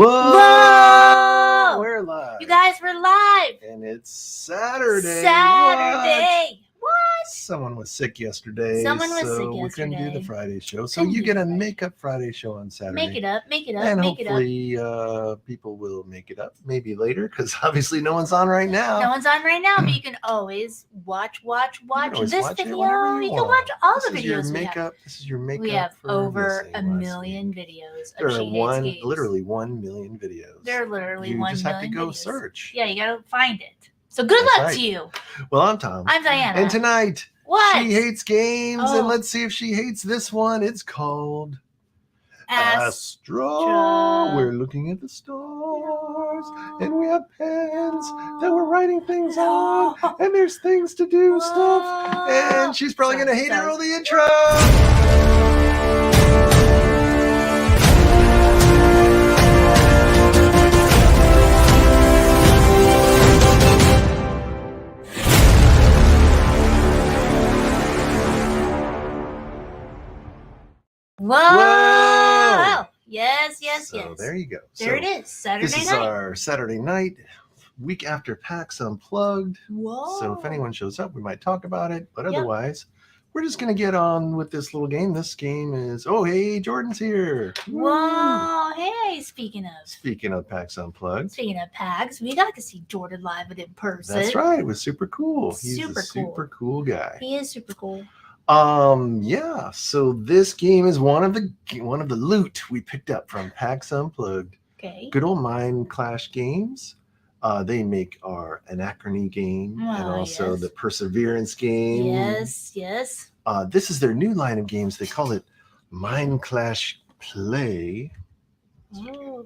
Whoa! We're live. You guys, we're live. And it's Saturday. Saturday. What? Someone was sick yesterday. Someone was so sick we couldn't do the yesterday. Friday show. So Couldn't you do get the a Friday. makeup Friday show on Saturday. Make it up, And make it up. hopefully people will make it up maybe later because obviously no one's on right now. No one's on right now, but you can always watch always this watch it video. whenever you You can want. watch all This the is your videos we have. makeup. This is your makeup. We have for over missing a last million week. videos There of are She Hates Games. literally 1 million videos. There are literally You 1 just have to million go videos. search. Yeah, you gotta find it. So good That's luck right. to you. Well, I'm Tom. I'm Diana. And tonight, What? She Hates Games, Oh. and let's see if she hates this one. It's called Astra. We're looking at the stars, and we have pens that we're writing things on, and there's things to do stuff, and she's probably going to hate her on the intro. Whoa! Yes. So there you go. There it is. Saturday This is night. our Saturday night, week after PAX Unplugged. Whoa. So if anyone shows up, we might talk about it. But Yep. otherwise, we're just going to get on with this little game. This game is, oh, hey, Jordan's here. Whoa. Hey, speaking of PAX Unplugged. PAX, we got to see Jordan live and in person. That's right. It was super cool. He's Super a super cool guy. He is super cool. Yeah. So this game is one of the loot we picked up from PAX Unplugged. Okay. Good old Mind Clash games. They make our Anachrony game and also the Perseverance game. Yes. This is their new line of games. They call it Mind Clash Play. Oh,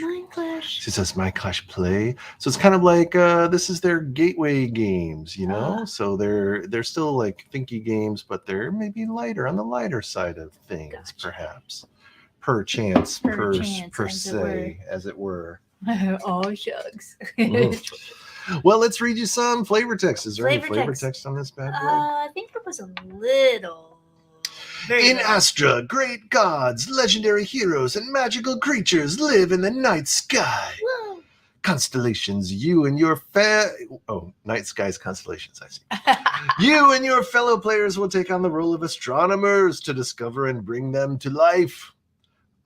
Mind Clash. It says Mind Clash Play. So it's kind of like this is their gateway games, you know? So they're still like thinky games, but they're maybe lighter, on the lighter side of things, perhaps. Per se, as it were. Oh, shucks. Well, let's read you some flavor text. Is there any Flavor flavor text. text on this bad boy? I think there was a little. In Astra, great gods, legendary heroes, and magical creatures live in the night sky. Whoa. Constellations, you and your night skies constellations, I see. You and your fellow players will take on the role of astronomers to discover and bring them to life.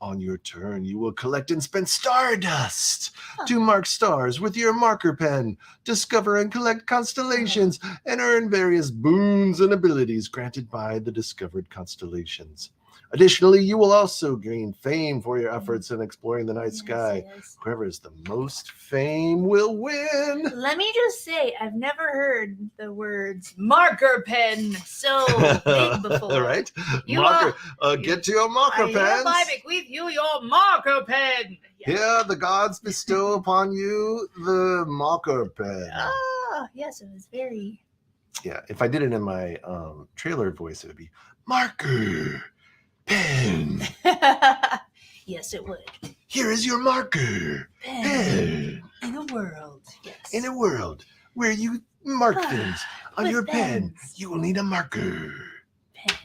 On your turn, you will collect and spend stardust to mark stars with your marker pen, discover and collect constellations, and earn various boons and abilities granted by the discovered constellations. Additionally, you will also gain fame for your efforts in exploring the night sky. Yes. Whoever has the most fame will win. Let me just say, I've never heard the words marker pen so big before. Right? Get to your marker pens. I hereby bequeath you your marker pen. Here, the gods bestow upon you the marker pen. Ah, yes, it was very. Yeah, if I did it in my trailer voice, it would be marker pen. Yes, it would. Here is your marker pen. In a world, yes. In a world where you mark things on With your pen, pens. you will need a marker. Pen.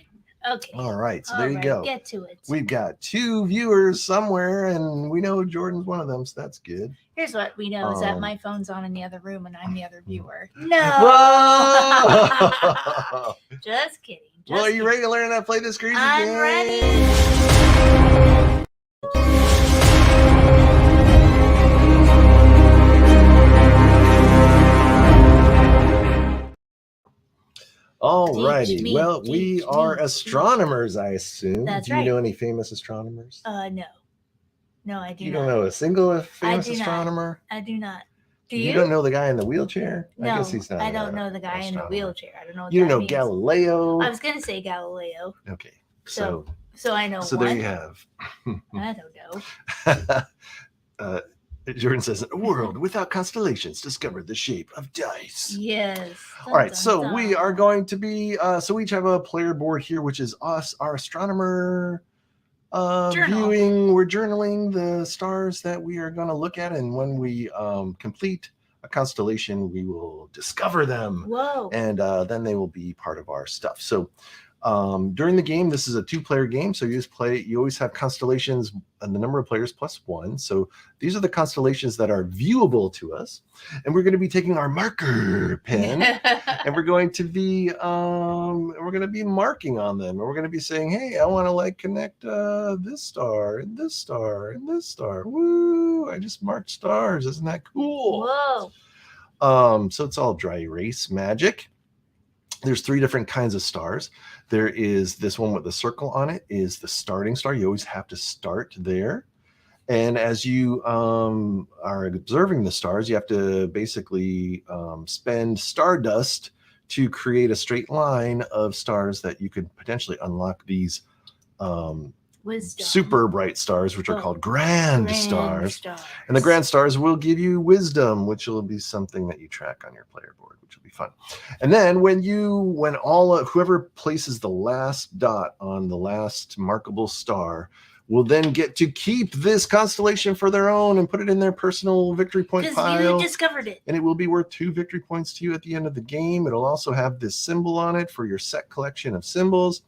Okay. All right, so there you All go. right, get to it. We've got 2 viewers somewhere, and we know Jordan's one of them, so that's good. Here's what we know is that my phone's on in the other room and I'm the other viewer. No. Whoa! Just kidding. Well, are you ready to learn how to play this crazy game? I'm ready. All righty. Teach me, Well, we teach are me, astronomers, I assume. That's Do you right. know any famous astronomers? No. No, I do You not. don't know a single famous do not. astronomer? I do not. Do You you? don't know the guy in the wheelchair? No, I guess he's not. I don't know the guy in the astronomer. wheelchair. I don't know what You that know means. Galileo. I was going to say Galileo. Okay. So I know So one. there you have. I don't know. Jordan says, a world without constellations discovered the shape of dice. Yes. All right, so we are going to be, so we each have a player board here, which is us, our astronomer viewing. We're journaling the stars that we are going to look at, and when we complete a constellation, we will discover them. Whoa. And then they will be part of our stuff. So During the game, this is a 2-player game, so you always have constellations and the number of players plus 1. So these are the constellations that are viewable to us, and we're going to be taking our marker pen and we're going to be marking on them, and we're going to be saying, hey, I want to like connect this star and this star and this star. Woo! I just marked stars. Isn't that cool? Whoa. So it's all dry erase magic. There's 3 different kinds of stars. There is this one with the circle on it is the starting star. You always have to start there. And as you are observing the stars, you have to basically spend stardust to create a straight line of stars that you could potentially unlock these Wisdom. super bright stars, which are called grand stars. And the grand stars will give you wisdom, which will be something that you track on your player board, which will be fun. And then whoever places the last dot on the last markable star will then get to keep this constellation for their own and put it in their personal victory point pile. Because you discovered it. And it will be worth 2 victory points to you at the end of the game. It'll also have this symbol on it for your set collection of symbols.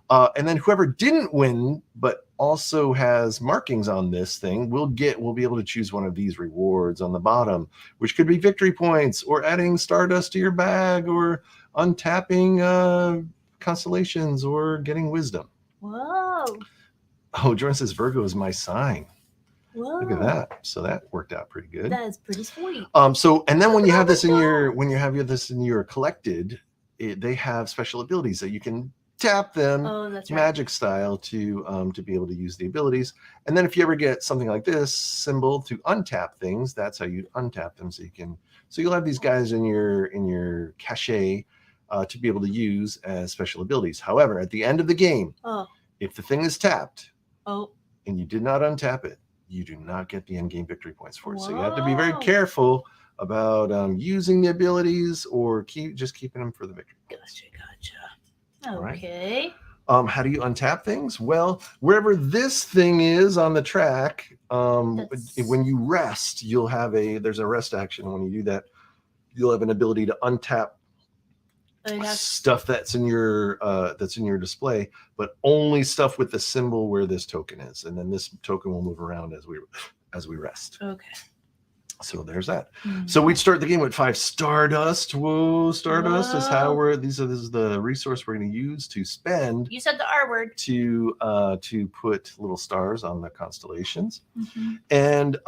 And then whoever didn't win, but also has markings on this thing, will be able to choose one of these rewards on the bottom, which could be victory points or adding stardust to your bag or untapping constellations or getting wisdom. Whoa. Oh, Jordan says Virgo is my sign. Whoa. Look at that. So that worked out pretty good. That is pretty sweet. So, and then when you have this in your collected, they have special abilities that you can tap them magic style to be able to use the abilities. And then if you ever get something like this symbol to untap things, that's how you untap them. So you'll have these guys in your cache to be able to use as special abilities. However, at the end of the game, if the thing is tapped and you did not untap it, you do not get the end game victory points for it. So you have to be very careful about using the abilities or just keeping them for the victory. Gotcha. Okay. Right. How do you untap things? Well, wherever this thing is on the track, when you rest, there's a rest action. When you do that, you'll have an ability to untap stuff that's in your display, but only stuff with the symbol where this token is, and then this token will move around as we rest. Okay. So there's that. So we'd start the game with 5 stardust. Whoa, stardust is how this is the resource we're going to use to spend. You said the R word. To put little stars on the constellations. And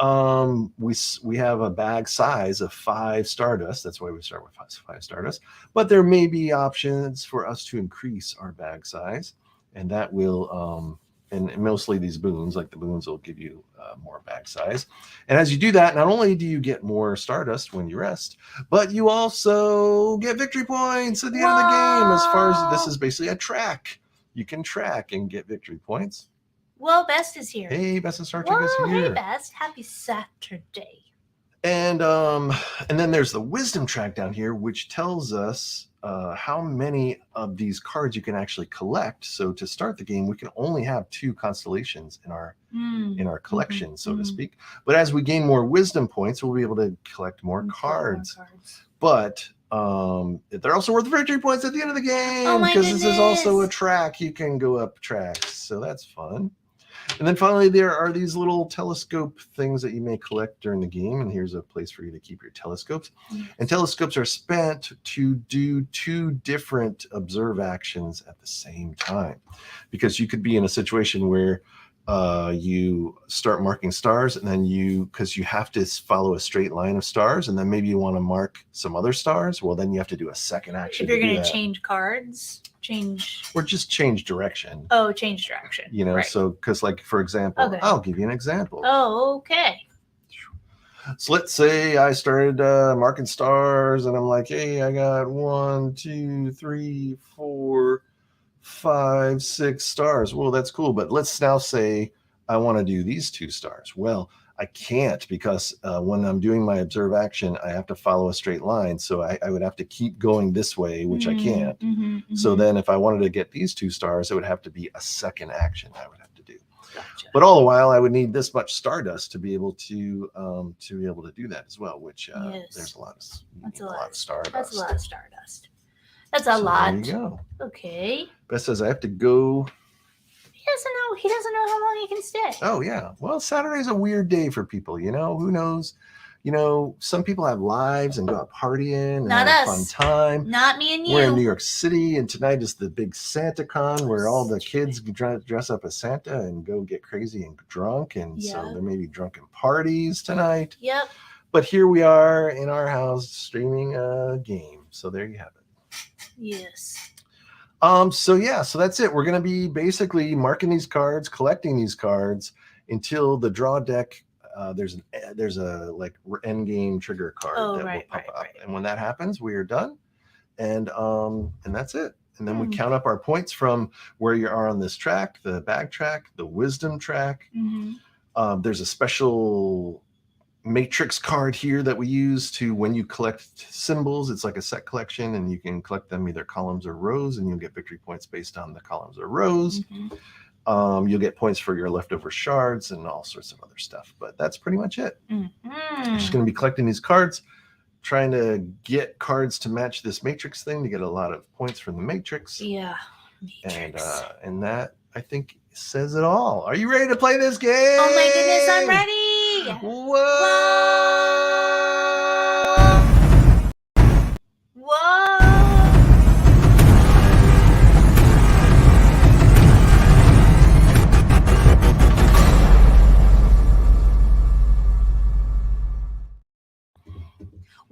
we have a bag size of 5 stardust. That's why we start with 5 stardust. But there may be options for us to increase our bag size, and that will and mostly these boons, like the boons, will give you more bag size. And as you do that, not only do you get more stardust when you rest, but you also get victory points at the end of the game. As far as this is basically a track, you can track and get victory points. Well, Best is here. Hey, Best and Star Trek is here. Hey, Best. Happy Saturday. And then there's the wisdom track down here, which tells us how many of these cards you can actually collect. So to start the game, we can only have 2 constellations in our collection, so to speak. But as we gain more wisdom points, we'll be able to collect more cards. But they're also worth victory points at the end of the game, because this is also a track. You can go up tracks, so that's fun. And then finally, there are these little telescope things that you may collect during the game. And here's a place for you to keep your telescopes. And telescopes are spent to do 2 different observe actions at the same time. Because you could be in a situation where you start marking stars, and then because you have to follow a straight line of stars, and then maybe you want to mark some other stars. Well, then you have to do a second action. If you're going to change cards, or just change direction. Oh, change direction. Right. So because, like, for example, I'll give you an example. Oh, okay. So let's say I started marking stars, and I'm like, hey, I got 1, 2, 3, 4, 5, 6 stars. Well, that's cool. But let's now say I want to do these 2 stars. Well, I can't, because when I'm doing my observe action, I have to follow a straight line. So I would have to keep going this way, which I can't. So then if I wanted to get these 2 stars, it would have to be a second action I would have to do. Gotcha. But all the while, I would need this much stardust to be able to do that as well, which there's a lot of stardust. That's a lot of stardust. That's a lot. There you go. Okay. Beth says I have to go. He doesn't know. He doesn't know how long he can stay. Oh yeah. Well, Saturday's a weird day for people. Who knows? Some people have lives and go out partying and Not have a us. fun time. Not me and you. We're in New York City, and tonight is the big SantaCon where all the kids dress up as Santa and go get crazy and drunk, and so there may be drunken parties tonight. Yep. But here we are in our house streaming a game. So there you have it. Yes. So that's it. We're going to be basically marking these cards, collecting these cards until the draw deck. There's a like end game trigger card that will pop up, and when that happens, we are done, and that's it. And then we count up our points from where you are on this track, the bag track, the wisdom track. Mm-hmm. There's a special matrix card here that we use to when you collect symbols. It's like a set collection, and you can collect them either columns or rows, and you'll get victory points based on the columns or rows. Mm-hmm. You'll get points for your leftover shards and all sorts of other stuff, but that's pretty much it. I'm just going to be collecting these cards, trying to get cards to match this matrix thing to get a lot of points from the matrix. Yeah. Matrix. And that, I think, says it all. Are you ready to play this game? Oh my goodness, I'm ready. Whoa! Whoa!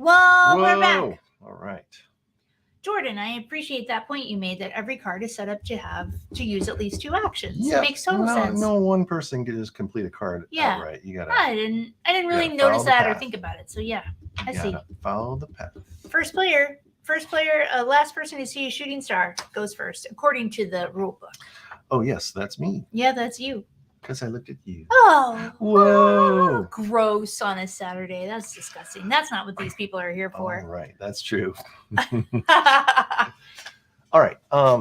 Whoa, we're back. All right. Jordan, I appreciate that point you made that every card is set up to use at least 2 actions. Yeah, it makes total sense. No one person can just complete a card outright. You gotta. I didn't really notice that or think about it. So yeah, I see. Follow the path. First player, last person to see a shooting star goes first, according to the rule book. Oh yes, that's me. Yeah, that's you. Because I looked at you. Oh, whoa! Gross on a Saturday. That's disgusting. That's not what these people are here for. All right, that's true. All right.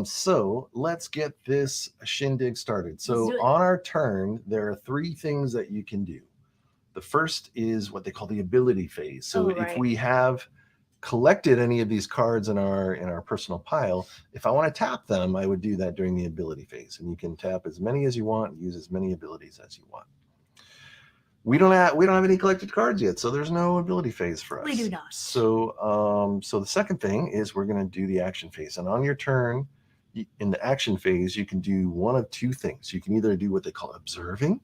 So let's get this shindig started. So on our turn, there are 3 things that you can do. The first is what they call the ability phase. So if we have collected any of these cards in our personal pile, if I want to tap them, I would do that during the ability phase, and you can tap as many as you want and use as many abilities as you want. We don't have any collected cards yet, so there's no ability phase for us. We do not. So the second thing is we're going to do the action phase, and on your turn in the action phase, you can do one of 2 things. You can either do what they call observing,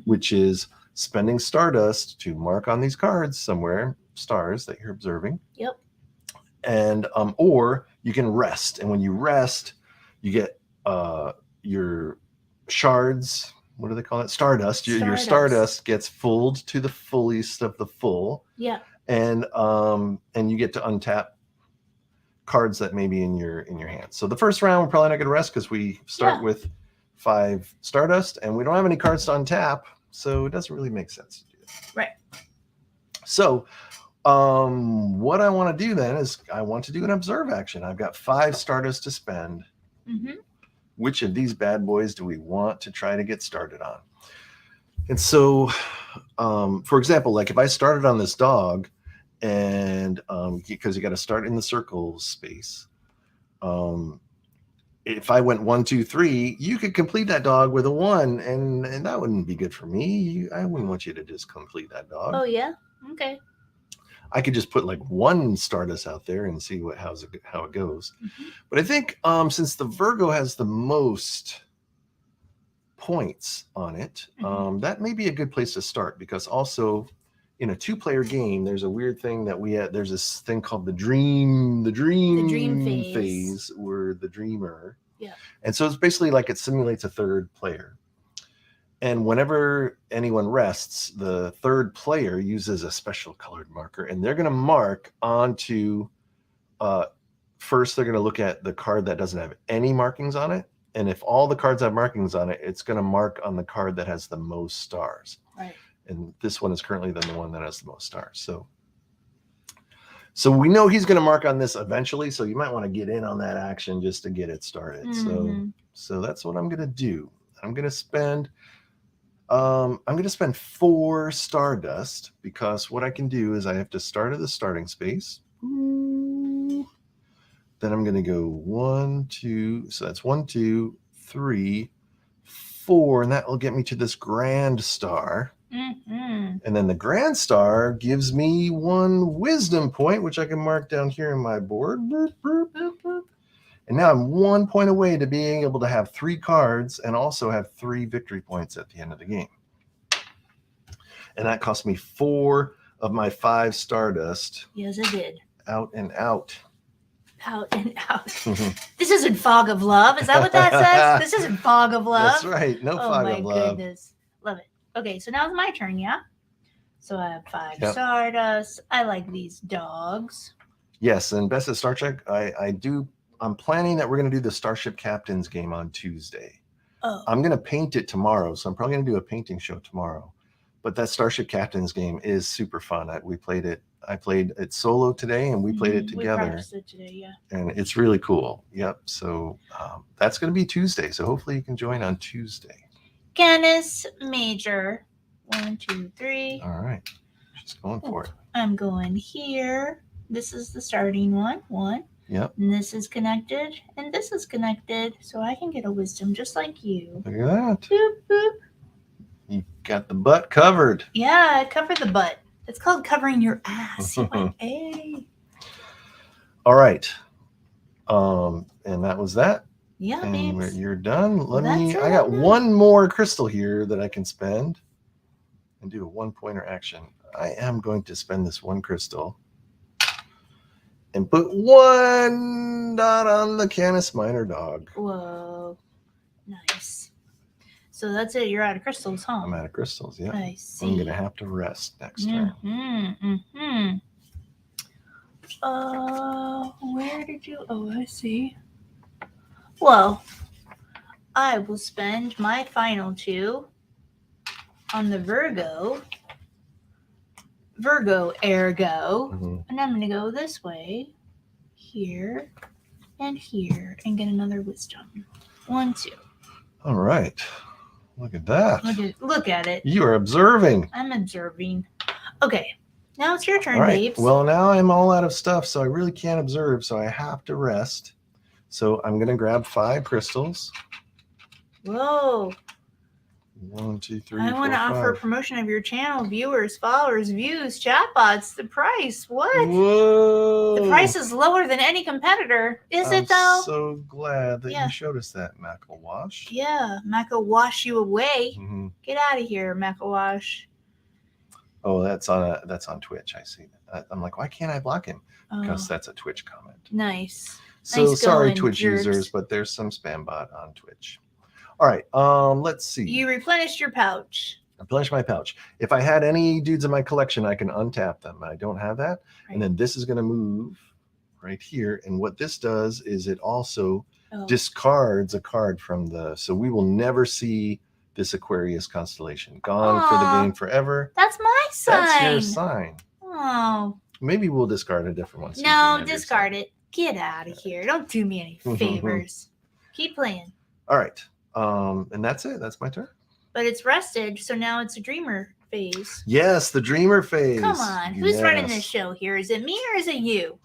which is spending stardust to mark on these cards somewhere, stars that you're observing. Yep. And or you can rest, and when you rest, you get your shards. What do they call it? Stardust. Your stardust gets fulled to the fullest of the full. Yeah. And you get to untap cards that may be in your hand. So the first round we're probably not going to rest because we start with 5 stardust, and we don't have any cards to untap, so it doesn't really make sense to do that. Right. So what I want to do then is I want to do an observe action. I've got 5 stardust to spend. Mm-hmm. Which of these bad boys do we want to try to get started on? And so, for example, like if I started on this dog, and because you got to start in the circle space, if I went 1, 2, 3, you could complete that dog with a 1, and that wouldn't be good for me. I wouldn't want you to just complete that dog. Oh yeah, okay. I could just put like 1 Stardust out there and see how it goes. Mm-hmm. But I think since the Virgo has the most points on it, that may be a good place to start, because also in a 2-player game, there's a weird thing that there's this thing called the dream phase, or the dreamer. Yeah. And so it's basically like it simulates a 3rd player. And whenever anyone rests, the 3rd player uses a special colored marker, and they're going to mark onto, first they're going to look at the card that doesn't have any markings on it. And if all the cards have markings on it, it's going to mark on the card that has the most stars. Right. And this one is currently the one that has the most stars. So we know he's going to mark on this eventually. So you might want to get in on that action just to get it started. Mm-hmm. So that's what I'm going to do. I'm going to spend 4 stardust, because what I can do is I have to start at the starting space. Ooh. Then I'm going to go 1, 2. So that's 1, 2, 3, 4. And that will get me to this grand star. Mm-hmm. And then the grand star gives me 1 wisdom point, which I can mark down here on my board. Boop, boop, boop, boop. And now I'm 1 point away to being able to have 3 cards and also have 3 victory points at the end of the game. And that cost me 4 of my 5 Stardust. Yes, it did. Out and out. Out and out. This isn't Fog of Love. Is that what that says? This isn't Fog of Love. That's right. No Fog of Love. Oh my goodness. Love it. Okay, so now it's my turn, yeah? So I have 5 Stardust. I like these dogs. Yes, and Best at Star Trek, I'm planning that we're going to do the Starship Captains game on Tuesday. Oh. I'm going to paint it tomorrow, so I'm probably going to do a painting show tomorrow. But that Starship Captains game is super fun. We played it. I played it solo today, and we played it together. We practiced it today, yeah. And it's really cool. Yep. So that's going to be Tuesday. So hopefully you can join on Tuesday. Canis Major. 1, 2, 3. All right. She's going for it. I'm going here. This is the starting one. 1. Yep. And this is connected. And this is connected. So I can get a wisdom just like you. Look at that. Boop, boop. You got the butt covered. Yeah, I covered the butt. It's called covering your ass. You went, hey. All right. And that was that. Yeah, and babes. you're done. I it. got 1 more crystal here that I can spend and do a 1-pointer action. I am going to spend this 1 crystal and put 1 dot on the Canis Minor dog. Whoa. Nice. So that's it. You're out of crystals, huh? I'm out of crystals, yeah. I see. I'm going to have to rest next turn. Where did you... Oh, I see. Well, I will spend my final 2 on the Virgo ergo, and I'm going to go this way, here, and here, and get another wisdom. 1, 2. All right. Look at that. Look at it. You are observing. I'm observing. Okay, now it's your turn, all right. babes. Well, now I'm all out of stuff, so I really can't observe, so I have to rest. So I'm going to grab 5 crystals. Whoa. 1, 2, 3, I want to offer a promotion of your channel, viewers, followers, views, chatbots. The price. What? Whoa. The price is lower than any competitor. Is it, though? I'm so glad that you showed us that, Macawash. Yeah, Maca wash you away. Mm-hmm. Get out of here, Maca wash. Oh, that's on Twitch. I see that. I'm like, why can't I block him? Because that's a Twitch comment. Nice. So nice sorry, going, Twitch jerks. users, but there's some spam bot on Twitch. All right, let's see. You replenished your pouch. Replenish my pouch. If I had any dudes in my collection, I can untap them. I don't have that. Right. And then this is going to move right here. And what this does is it also discards a card from the... So we will never see this Aquarius constellation. Gone for the game forever. That's my sign. That's your sign. Oh. Maybe we'll discard a different one. No, discard it. Get out of here. Don't do me any favors. Keep playing. All right. And that's it. That's my turn. But it's rested, so now it's a dreamer phase. Yes, the dreamer phase. Come on. Who's running this show here? Is it me or is it you?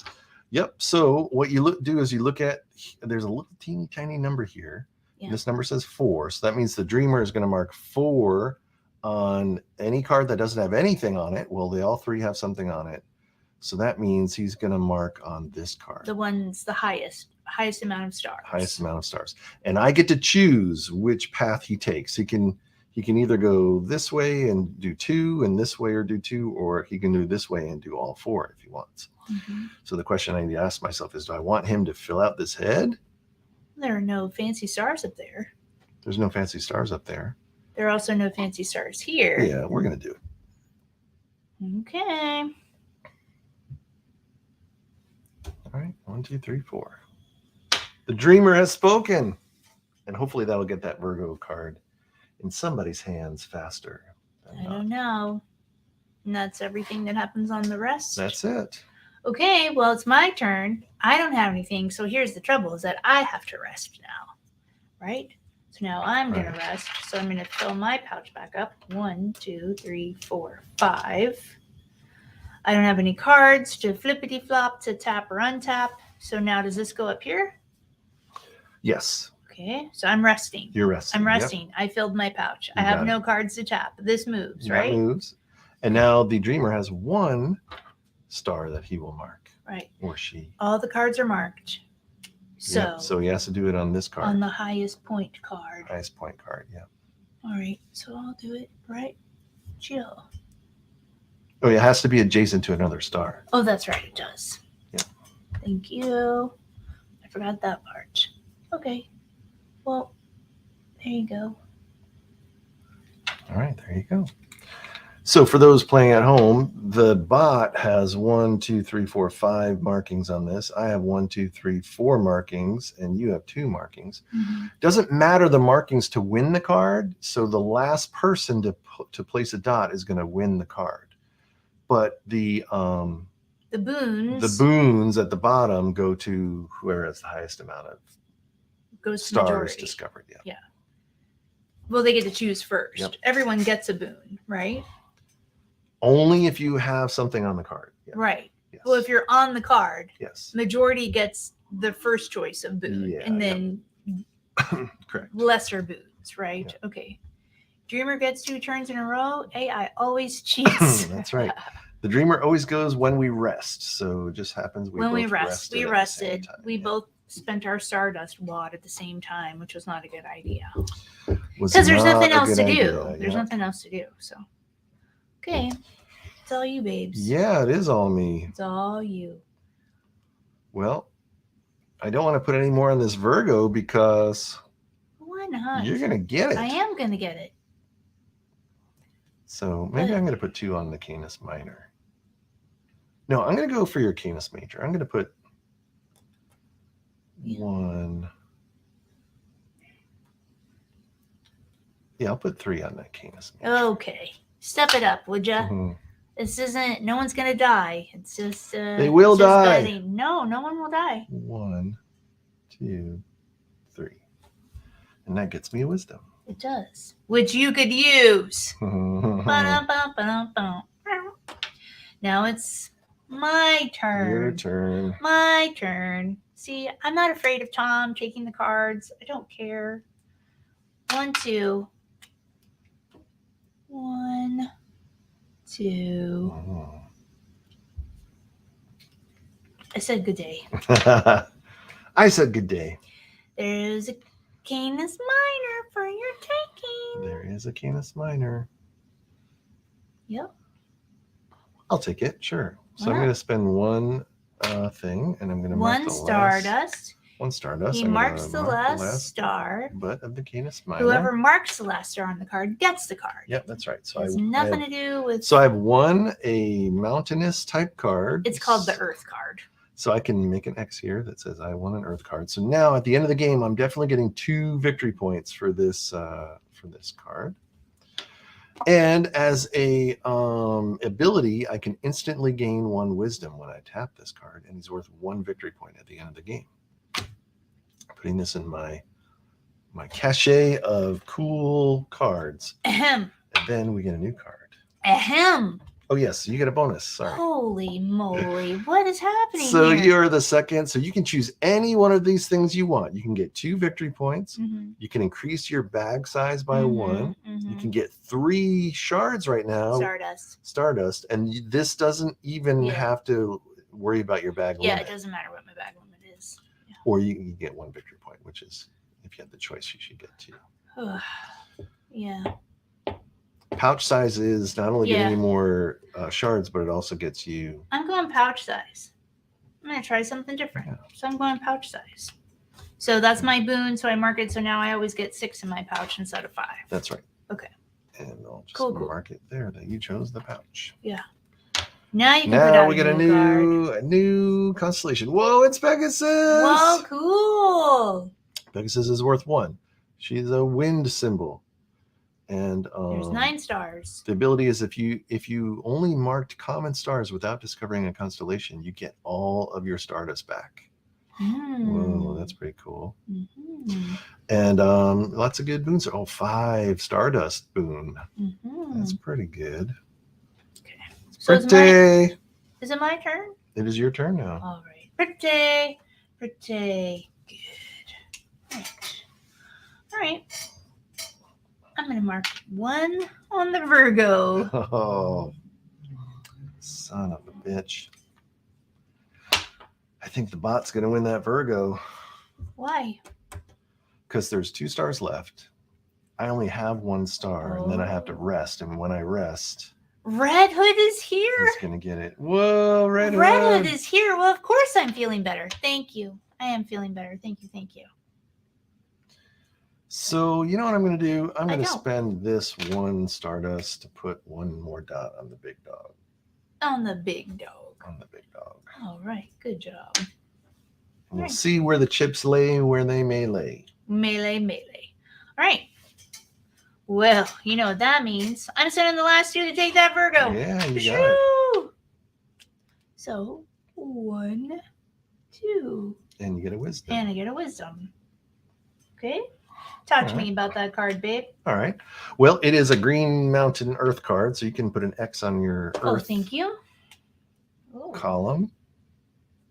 Yep. So what you do is you look at, there's a little teeny tiny number here. Yeah. This number says 4. So that means the dreamer is going to mark 4 on any card that doesn't have anything on it. Well, they all 3 have something on it. So that means he's going to mark on this card. The one's the highest amount of stars. Highest amount of stars. And I get to choose which path he takes. He can either go this way and do 2 and this way or do 2, or he can do this way and do all 4 if he wants. Mm-hmm. So the question I need to ask myself is, do I want him to fill out this head? There are no fancy stars up there. There's no fancy stars up there. There are also no fancy stars here. Yeah, we're going to do it. Okay. All right, 1, 2, 3, 4. The dreamer has spoken. And hopefully that'll get that Virgo card in somebody's hands faster. I don't know. And that's everything that happens on the rest. That's it. Okay, well, it's my turn. I don't have anything. So here's the trouble is that I have to rest now. Right? So now I'm going to rest. So I'm going to fill my pouch back up. 1, 2, 3, 4, 5. I don't have any cards to flippity flop to tap or untap. So now does this go up here? Yes, Okay, so I'm resting. you're resting. I'm Yep. resting. I filled my pouch. I You have got no cards to tap. This moves, That right? moves. And now the dreamer has 1 star that he will mark, Right. or she. All the cards are marked. So, Yep. So he has to do it on this card. on the highest point card. Highest point card, yeah. All right, so I'll do it right. Chill. Oh, it has to be adjacent to another star. Oh, that's right, it does. Yeah. Thank you. I forgot that part. Okay. Well, there you go. All right, there you go. So for those playing at home, the bot has 1, 2, 3, 4, 5 markings on this. I have 1, 2, 3, 4 markings, and you have 2 markings. Mm-hmm. Doesn't matter the markings to win the card. So the last person to place a dot is going to win the card. But the boons at the bottom go to whoever has the highest amount of goes to stars majority. discovered. Yeah. Well, they get to choose first. Yep. Everyone gets a boon, right? Only if you have something on the card. Yeah. Right. Yes. Well, if you're on the card, yes. majority gets the first choice of boon, Yeah, and then correct. lesser boons, right? Yeah. Okay. Dreamer gets 2 turns in a row. AI always cheats. That's right. The dreamer always goes when we rest. So it just happens when we both rest. We at the same rested. time. We Yeah. both spent our Stardust wad at the same time, which was not a good idea. Was Because there's not nothing a else good to do. idea, There's yeah. nothing else to do. So, okay. It's all you, babes. Yeah, it is all me. It's all you. Well, I don't want to put any more on this Virgo because Why not? you're going to get it. I am going to get it. So maybe I'm going to put 2 on the Canis Minor. No, I'm going to go for your Canis Major. I'm going to put 1. Yeah, I'll put 3 on that Canis Major. Okay. Step it up, would ya? Mhm. This isn't, no one's going to die. It's just, They will it's just die. betting. No, no one will die. 1, 2, 3. And that gets me a wisdom. It does. Which you could use. Your Ba-dum-bum-ba-dum-bum. Now it's my turn. turn. My turn. See, I'm not afraid of Tom taking the cards. I don't care. 1, 2. 1, 2. I said good day. I said good day. There's a Canis Minor for your taking. There is a Canis Minor. Yep. I'll take it, sure. So Why I'm not? going to spend 1 thing, and I'm going to mark 1 the Stardust. last. 1 Stardust. He I'm gonna marks the mark last star. butt of the Canis Minor. Whoever marks the last star on the card gets the card. Yep, that's right. So It has I nothing have, to do with. So I have 1 a mountainous type card. It's called the Earth card. So I can make an X here that says I won an Earth card. So now at the end of the game, I'm definitely getting 2 victory points for this card. And as a ability, I can instantly gain 1 wisdom when I tap this card, and he's worth 1 victory point at the end of the game. Putting this in my cachet of cool cards. Ahem. And then we get a new card. Ahem. Oh yes, you get a bonus. Sorry. Holy moly. What is happening So here? you're the second. So you can choose any one of these things you want. You can get 2 victory points. Mhm. You can increase your bag size by Mhm, 1. mhm. You can get 3 shards right now. Stardust. And this doesn't even Yeah. have to worry about your bag Yeah, limit. it doesn't matter what my bag limit is. Or you get 1 victory point, which is, if you have the choice, you should get 2. Yeah. Pouch size is not only Yeah. giving you more shards, but it also gets you. I'm going pouch size. I'm going to try something different. Yeah. So I'm going pouch size. So that's my boon. So I mark it. So now I always get 6 in my pouch instead of 5. That's right. Okay. And I'll just Cool. mark it there that you chose the pouch. Now you can put Now out we get a card. new constellation. Whoa, it's Pegasus! Whoa, cool. Pegasus is worth 1. She's a wind symbol. And There's 9 stars. the ability is if you only marked common stars without discovering a constellation, you get all of your Stardust back. Whoa, that's pretty cool. Mhm. And lots of good boons. 5 Stardust boon. Mhm. That's pretty good. So it's Pretty. is it my turn? It is your turn now. All right. Pretty. Pretty good. All right. I'm going to mark 1 on the Virgo. Oh, son of a bitch. I think the bot's going to win that Virgo Why? because there's 2 stars left. I only have 1 star, and then I have to rest. And when I rest, Red Hood is here. he's going to get it. Whoa, Red Hood Hood. is here. Well, of course I'm feeling better. Thank you. I am feeling better. Thank you. Thank you. So, you know what I'm going to do? I'm going to don't. spend this 1 Stardust to put 1 more dot on the big dog. On the big dog. On the big dog. All right. Good job. And we'll Right. see where the chips lay, where they may lay. Melee. All right. Well, you know what that means. I'm sending the last 2 to take that Virgo. Yeah, you got it. Shoo! So 1, 2, And you get a wisdom. and I get a wisdom. Okay. Talk to me about that card, babe. All right. Well, it is a Green Mountain Earth card, so you can put an X on your Earth Oh, thank you. Oh, column.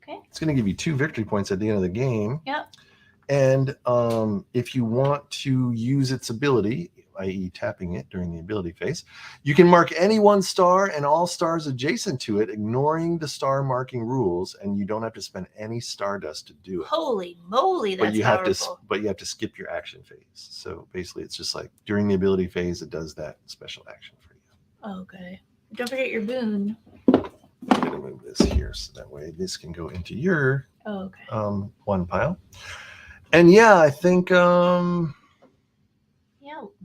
okay. It's going to give you 2 victory points at the end of the game. Yep. And if you want to use its ability, i.e. tapping it during the ability phase, you can mark any 1 star and all stars adjacent to it, ignoring the star marking rules, and you don't have to spend any Stardust to do it. Holy moly, that's powerful. But you have to skip your action phase. So basically, it's just like during the ability phase, it does that special action for you. Okay. Don't forget your boon. I'm going to move this here so that way this can go into your Okay. 1 pile. And yeah, I think Yeah.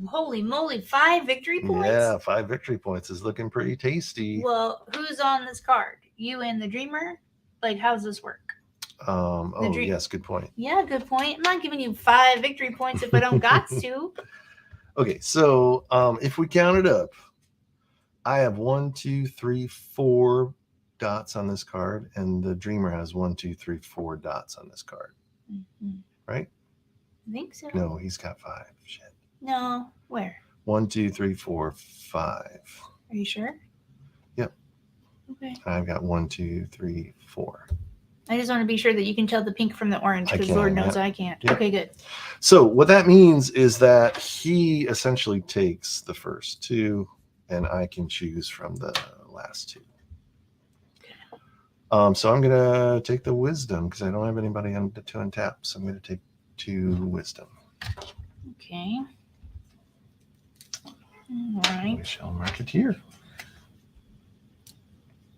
Holy moly, 5 victory points? yeah, 5 victory points is looking pretty tasty. Well, who's on this card? You and the Dreamer? Like, how's this work? Yes, good point. Yeah, good point. I'm not giving you 5 victory points if I don't got to. Okay, so if we count it up, I have 1, 2, 3, 4 dots on this card, and the Dreamer has 1, 2, 3, 4 dots on this card. Mm-hmm. Right? I think so. No, he's got 5. Shit. No. Where? 1, 2, 3, 4, 5. Are you sure? Yep. Okay. I've got 1, 2, 3, 4. I just want to be sure that you can tell the pink from the orange, because Lord knows I can't. Yep. Okay, good. So what that means is that he essentially takes the first 2, and I can choose from the last 2. So I'm gonna take the wisdom because I don't have anybody to untap. So I'm gonna take 2 wisdom. Okay. All right. We shall mark it here.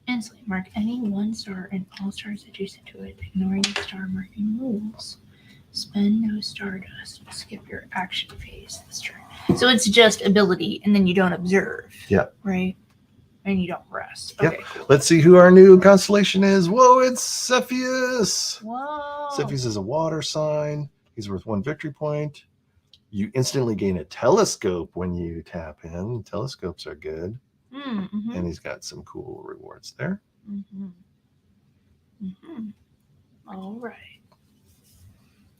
Instantly mark any 1 star and all stars adjacent to it, ignoring the star marking rules. Spend no Stardust. Skip your action phase this turn. So it's just ability, and then you don't observe. Yeah. Right? And you don't rest. Yep. Okay, cool. Let's see who our new constellation is. Whoa, it's Cepheus. Whoa. Cepheus is a water sign. He's worth 1 victory point. You instantly gain a telescope when you tap him. Telescopes are good. Mm-hmm. And he's got some cool rewards there. Mm-hmm. Mm-hmm. All right.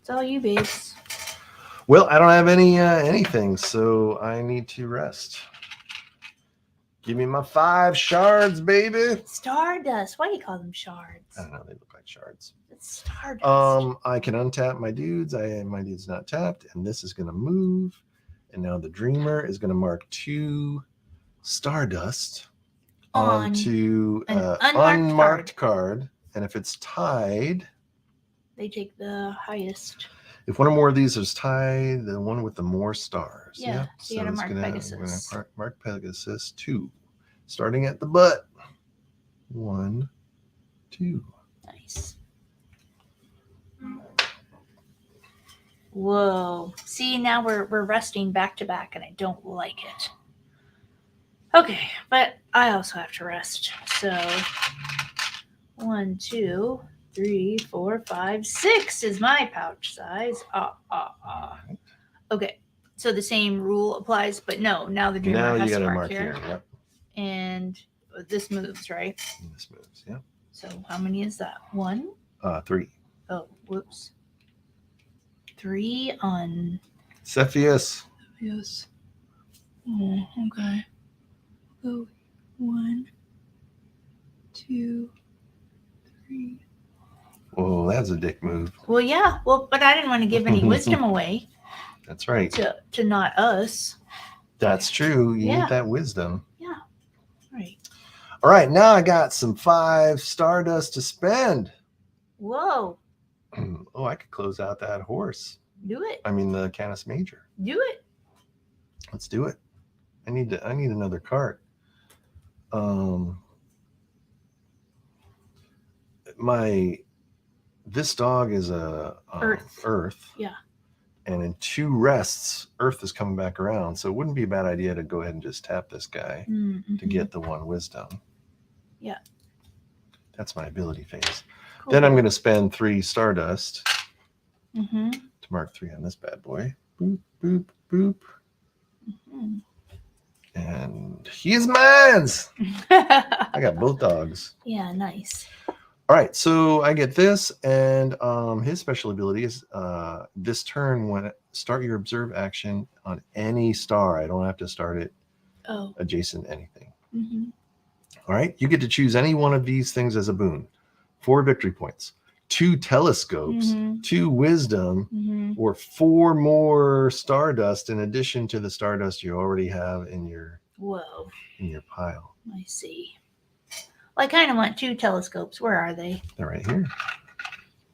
It's all you, babes. Well, I don't have anything, so I need to rest. Give me my 5 shards, baby. Stardust. Why do you call them shards? I don't know. They look like shards. It's Stardust. I can untap my dudes. My dude's not tapped, and this is going to move. And now the Dreamer is going to mark 2 Stardust onto an unmarked card. And if it's tied, they take the highest. if one or more of these is tied, the one with the more stars. Yeah, Yep. so you gotta mark Pegasus. We're gonna mark Pegasus 2, starting at the butt. 1, 2. Nice. Whoa. See, now we're resting back to back, and I don't like it. Okay, but I also have to rest. So 1, 2, 3, 4, 5, 6 is my pouch size. Okay, so the same rule applies, but no, now the Dreamer Now you has to gotta mark mark here. here. Yep. And this moves, right? And this moves. Yeah. So how many is that? 1? 3. Oh, whoops. 3 on Cepheus. Yes. Oh, okay. Oh, 1, 2, 3, Whoa, that's a dick move. Well, yeah. Well, but I didn't want to give any wisdom away That's right. to not us. That's true. You Yeah. need that wisdom. Yeah. Right. All right, now I got some 5 Stardust to spend. Whoa. Oh, I could close out that horse. Do it. I mean the Canis Major. Do it. Let's do it. I need another card. This dog is a Earth. Yeah. And in 2 rests, Earth is coming back around. So it wouldn't be a bad idea to go ahead and just tap this guy to get the 1 wisdom. Yeah. That's my ability phase. Cool. Then I'm going to spend 3 Stardust Mm-hmm. to mark 3 on this bad boy. Boop, boop, boop. Mm-hmm. And he is mine. I got both dogs. Yeah, nice. All right, so I get this, and his special ability is this turn when start your observe action on any star. I don't have to start it adjacent to anything. Mm-hmm. All right, you get to choose any one of these things as a boon. 4 victory points, 2 telescopes, 2 wisdom, or 4 more stardust in addition to the stardust you already have in your pile. I see. Well, I kind of want 2 telescopes. Where are they? They're right here.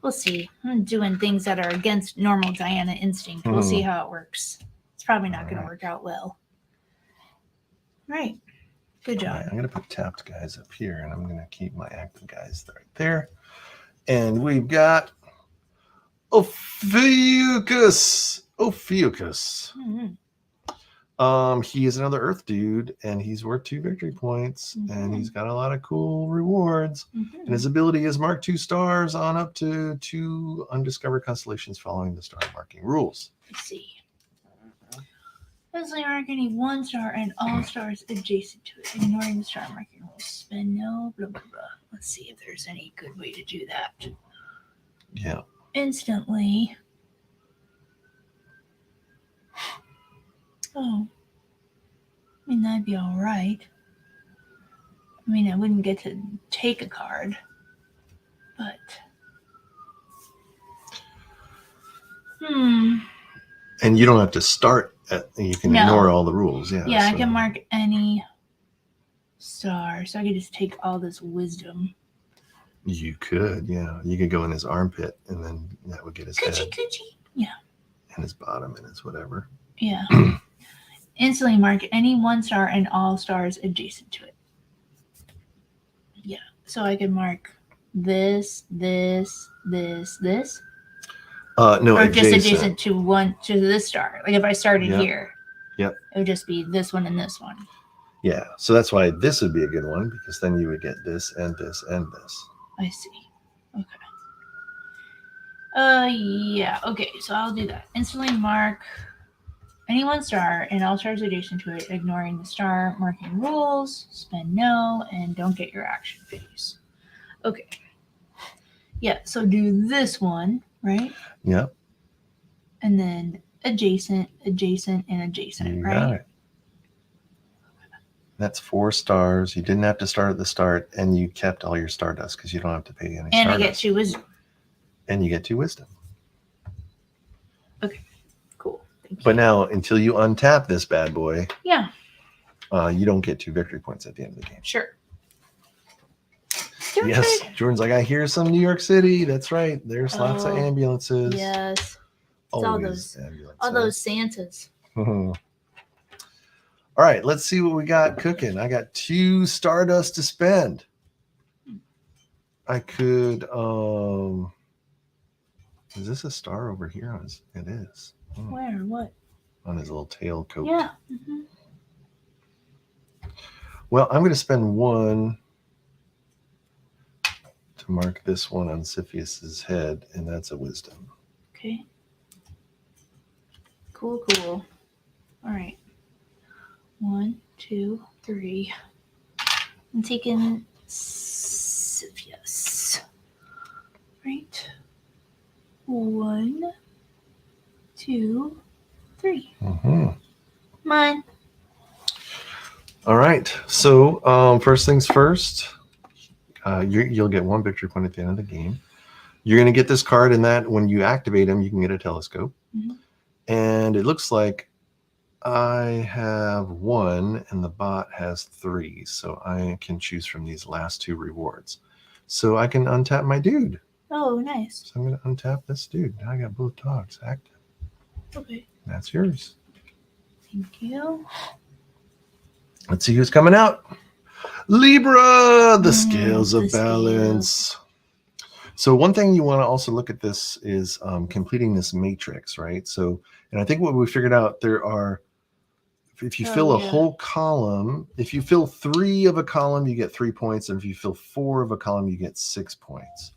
We'll see. I'm doing things that are against normal Diana instinct. We'll see how it works. It's probably not going to work out well. Right. Good job. Right, I'm going to put tapped guys up here, and I'm going to keep my active guys right there. And we've got Ophiuchus. Mm-hmm. He is another Earth dude, and he's worth 2 victory points, and he's got a lot of cool rewards. And his ability is mark 2 stars on up to 2 undiscovered constellations following the star marking rules. Let's see. Instantly mark any 1 star and all stars adjacent to it, ignoring the star marking rules. Spend no blah blah blah. Let's see if there's any good way to do that. Yeah. Instantly. Oh. I mean, that'd be all right. I mean, I wouldn't get to take a card, but. And you don't have to start. You can ignore all the rules. Yeah. Yeah, so. I can mark any star, so I could just take all this wisdom. You could, yeah. You could go in his armpit, and then that would get his head. Yeah. And his bottom and his whatever. Yeah. Instantly mark any 1 star and all stars adjacent to it. Yeah. So I could mark this. No, or just adjacent to this star. Like if I started here, it would just be this one and this one. Yeah. So that's why this would be a good one, because then you would get this and this and this. I see. Okay. Yeah. Okay. So I'll do that. Instantly mark any 1 star and all stars adjacent to it, ignoring the star marking rules. Spend no and don't get your action phase. Okay. Yeah. So do this one, right? Yep. And then adjacent, adjacent, and adjacent, You right? got it. That's 4 stars. You didn't have to start at the start, and you kept all your stardust because you don't have to pay any and stardust. I get 2 wisdom. And you get 2 wisdom. Okay, cool. Thank you. But now, until you untap this bad boy, you don't get 2 victory points at the end of the game. Sure. Yes, Jordan's like, I hear some New York City. That's right. There's lots of ambulances. Yes. It's all those Santas. All right, let's see what we got cooking. I got 2 stardust to spend. I could is this a star over here? It is. Where? What? On his little tail coat. Yeah. Well, I'm going to spend 1 to mark this one on Siphius's head, and that's a wisdom. Okay. Cool. All right. 1, 2, 3. I'm taking Siphius. Right. 1, 2, 3. Mine. All right. So first things first, you'll get 1 victory point at the end of the game. You're going to get this card, and that when you activate him, you can get a telescope. Mhm. And it looks like I have 1 and the bot has 3. So I can choose from these last 2 rewards. So I can untap my dude. Oh, nice. So I'm going to untap this dude. Now I got both dogs active. Okay. That's yours. Thank you. Let's see who's coming out. Libra, the scales the of balance. So one thing you want to also look at this is completing this matrix, right? So, and I think what we figured out, there are, if you fill a whole column, if you fill 3 of a column, you get 3 points. And if you fill 4 of a column, you get 6 points.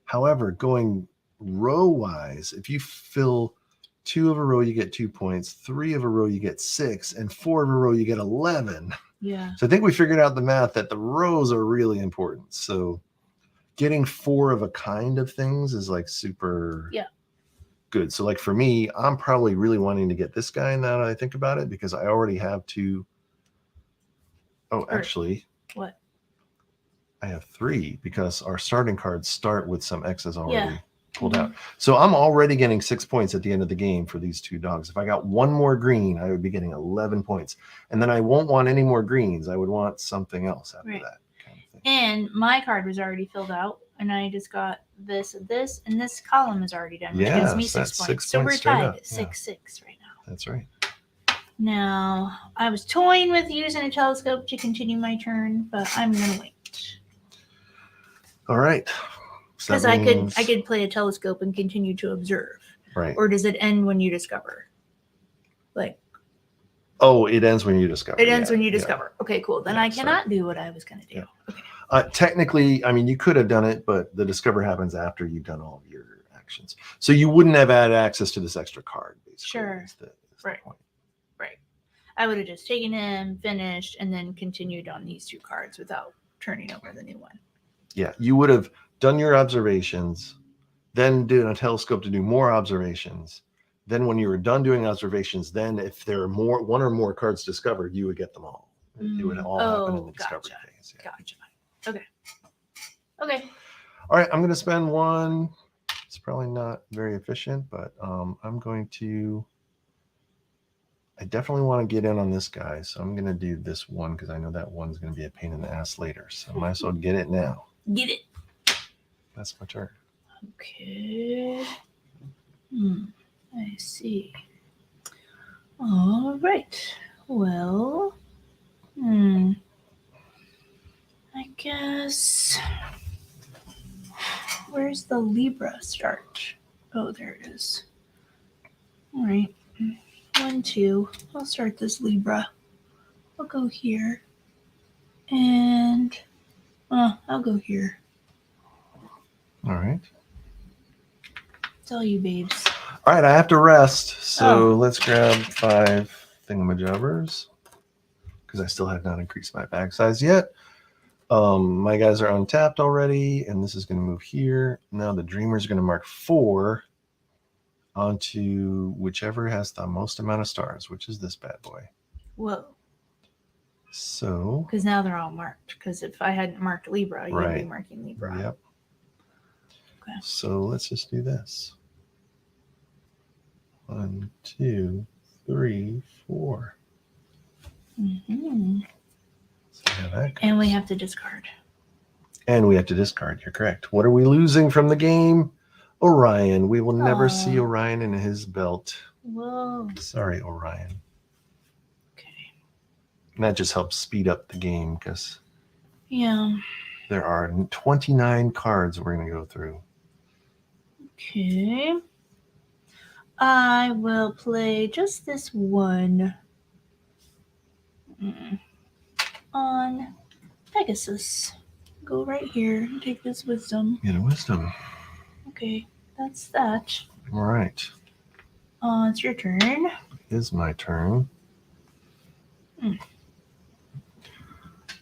However, going row wise, if you fill 2 of a row, you get 2 points. 3 of a row, you get 6. And 4 of a row, you get 11. Yeah. So I think we figured out the math that the rows are really important. So getting 4 of a kind of things is like super good. So like for me, I'm probably really wanting to get this guy now that I think about it, because I already have 2. Oh, actually, what? I have 3 because our starting cards start with some X's already pulled Mm-hmm. out. So I'm already getting 6 points at the end of the game for these 2 dogs. If I got 1 more green, I would be getting 11 points. And then I won't want any more greens. I would want something else after that kind of thing. And my card was already filled out, and I just got this, and this column is already done, which gives me 6 points. So we're tied at 6-6 right now. That's right. Now, I was toying with using a telescope to continue my turn, but I'm gonna wait. All right. Because I could play a telescope and continue to observe. Right. Or does it end when you discover? Like. Oh, it ends when you discover. It ends when you discover. Okay, cool. Then I cannot do what I was gonna do. Okay. Technically, I mean, you could have done it, but the discover happens after you've done all of your actions. So you wouldn't have had access to this extra card, basically. Sure. Is the point. Right. I would have just taken him, finished, and then continued on these 2 cards without turning over the new one. Yeah, you would have done your observations, then did a telescope to do more observations. Then when you were done doing observations, then if there are 1 or more cards discovered, you would get them all. It would all happen in the discovery phase. Yeah. Gotcha. Okay. All right, I'm going to spend 1. It's probably not very efficient, but I'm going to. I definitely want to get in on this guy, so I'm going to do this 1 because I know that 1's going to be a pain in the ass later. So I might as well get it now. Get it. That's my turn. Okay. I see. All right. Well, I guess. Where's the Libra start? Oh, there it is. All right. 1, 2. I'll start this Libra. I'll go here. And I'll go here. All right. It's all you, babes. All right, I have to rest. So let's grab 5 thingamajobbers because I still have not increased my bag size yet. My guys are untapped already, and this is going to move here. Now the Dreamer's going to mark 4 onto whichever has the most amount of stars, which is this bad boy. Whoa. So. Because now they're all marked. Because if I hadn't marked Libra, you'd be marking Libra. Yep. Okay. So let's just do this. 1, 2, 3, 4. Mm-hmm. So and we have to discard. And we have to discard. You're correct. What are we losing from the game? Orion. We will never see Orion in his belt. Whoa. Sorry, Orion. Okay. And that just helps speed up the game because there are 29 cards we're going to go through. Okay. I will play just this 1 on Pegasus. Go right here and take this wisdom. Get a wisdom. Okay, that's that. All right. It's your turn. It is my turn.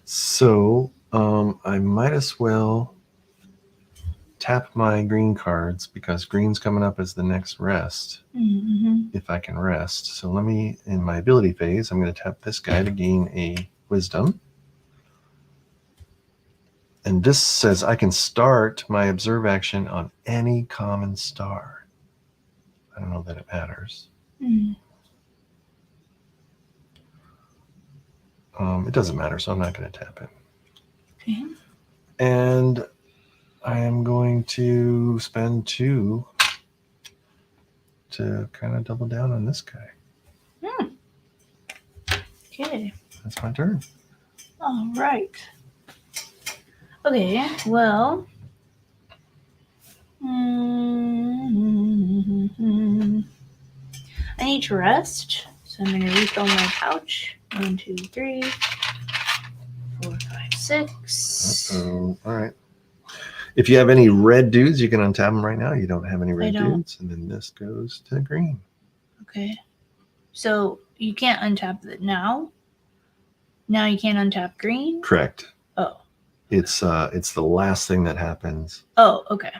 So, I might as well tap my green cards because green's coming up as the next rest. If I can rest. So let me, in my ability phase, I'm going to tap this guy to gain a wisdom. And this says I can start my observe action on any common star. I don't know that it matters. It doesn't matter, so I'm not going to tap it. Okay. And I am going to spend 2 to kind of double down on this guy. Okay. That's my turn. All right. Okay, well. I need to rest, so I'm going to refill my pouch. 1, 2, 3, 4, 5, 6. All right. If you have any red dudes, you can untap them right now. You don't have any red dudes, and then this goes to green. Okay. So you can't untap it now? Now you can't untap green? Correct. Oh. It's the last thing that happens. Oh, okay.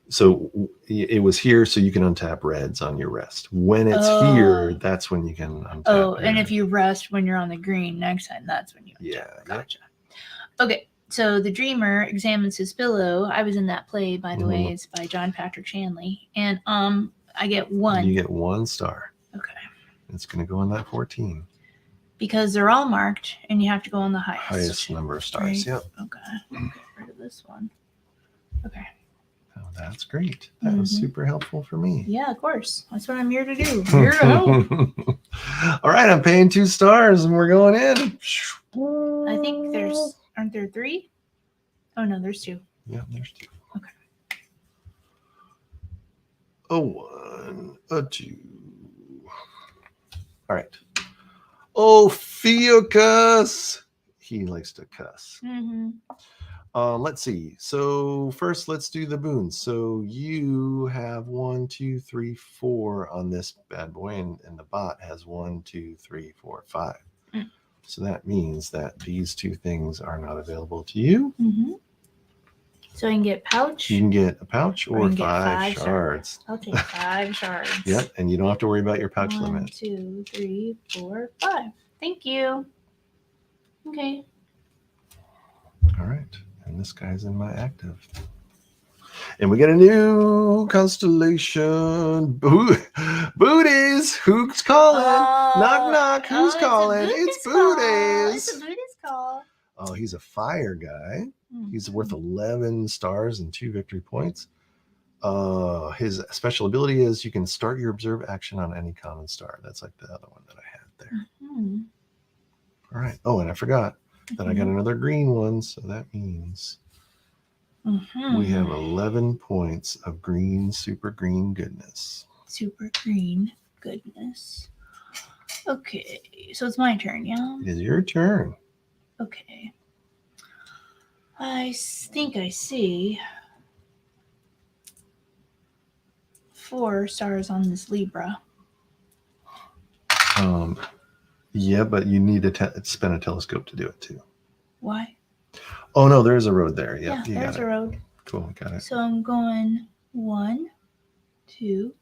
So it was here, so you can untap reds on your rest. When it's here, that's when you can untap. Oh, and if you rest when you're on the green next time, that's when you untap. Yeah. Gotcha. Okay, so the dreamer examines his pillow. I was in that play, by the way. It's by John Patrick Shanley. And I get 1. You get 1 star. Okay. It's going to go on that 14. Because they're all marked, and you have to go on the highest Number of stars. Right? Yep. Okay. I'll get rid of this one. Okay. Oh, that's great. That was super helpful for me. Yeah, of course. That's what I'm here to do. I'm here to help. All right, I'm paying 2 stars, and we're going in. I think aren't there 3? Oh no, there's 2. Yeah, there's 2. Okay. A 1, a 2. All right. Ophiuchus. He likes to cuss. Let's see. So first, let's do the boons. So you have 1, 2, 3, 4 on this bad boy, and the bot has 1, 2, 3, 4, 5. So that means that these 2 things are not available to you. So I can get pouch. You can get a pouch or 5 shards. shards. I'll take 5 shards. Yep, and you don't have to worry about your pouch 1, limit. 2, 3, 4, 5. Thank you. Okay. All right, and this guy's in my active. And we get a new constellation. Booties. Who's calling? Knock, knock. Who's calling? It's Booties. It's a Buddhist call. Oh, he's a fire guy. He's worth 11 stars and 2 victory points. His special ability is you can start your observe action on any common star. That's like the other one that I had there. All right. Oh, and I forgot that I got another green one. So that means we have 11 points of green, super green goodness. Super green goodness. Okay. So it's my turn, yeah? It is your turn. Okay. I think I see 4 stars on this Libra. Yeah, but you need to spin a telescope to do it too. Why? Oh no, there's a road there. Yeah, you there's got a road. Cool, got it. So I'm going 1, 2,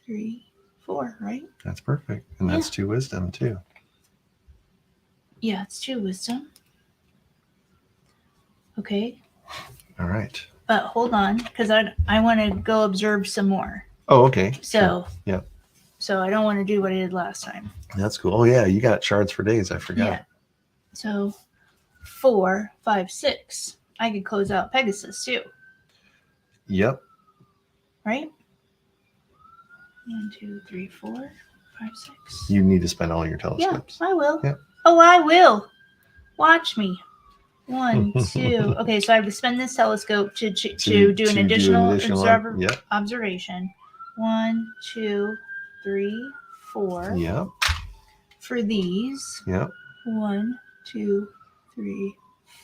3, 4, right? That's perfect. And that's 2 wisdom too. Yeah, it's 2 wisdom. Okay. All right. But hold on, because I want to go observe some more. Oh, okay. So, yeah. So I don't want to do what I did last time. That's cool. Oh, yeah. You got shards for days. I forgot. Yeah. So 4, 5, 6. I could close out Pegasus too. Yep. Right? 1, 2, 3, 4, 5, 6. You need to spend all your telescopes. Yeah, I will. Yep. Oh, I will. Watch me. 1, 2. Okay, so I have to spend this telescope to do an additional observation. 1, 2, 3, 4. Yep. For these. Yep. 1, 2, 3,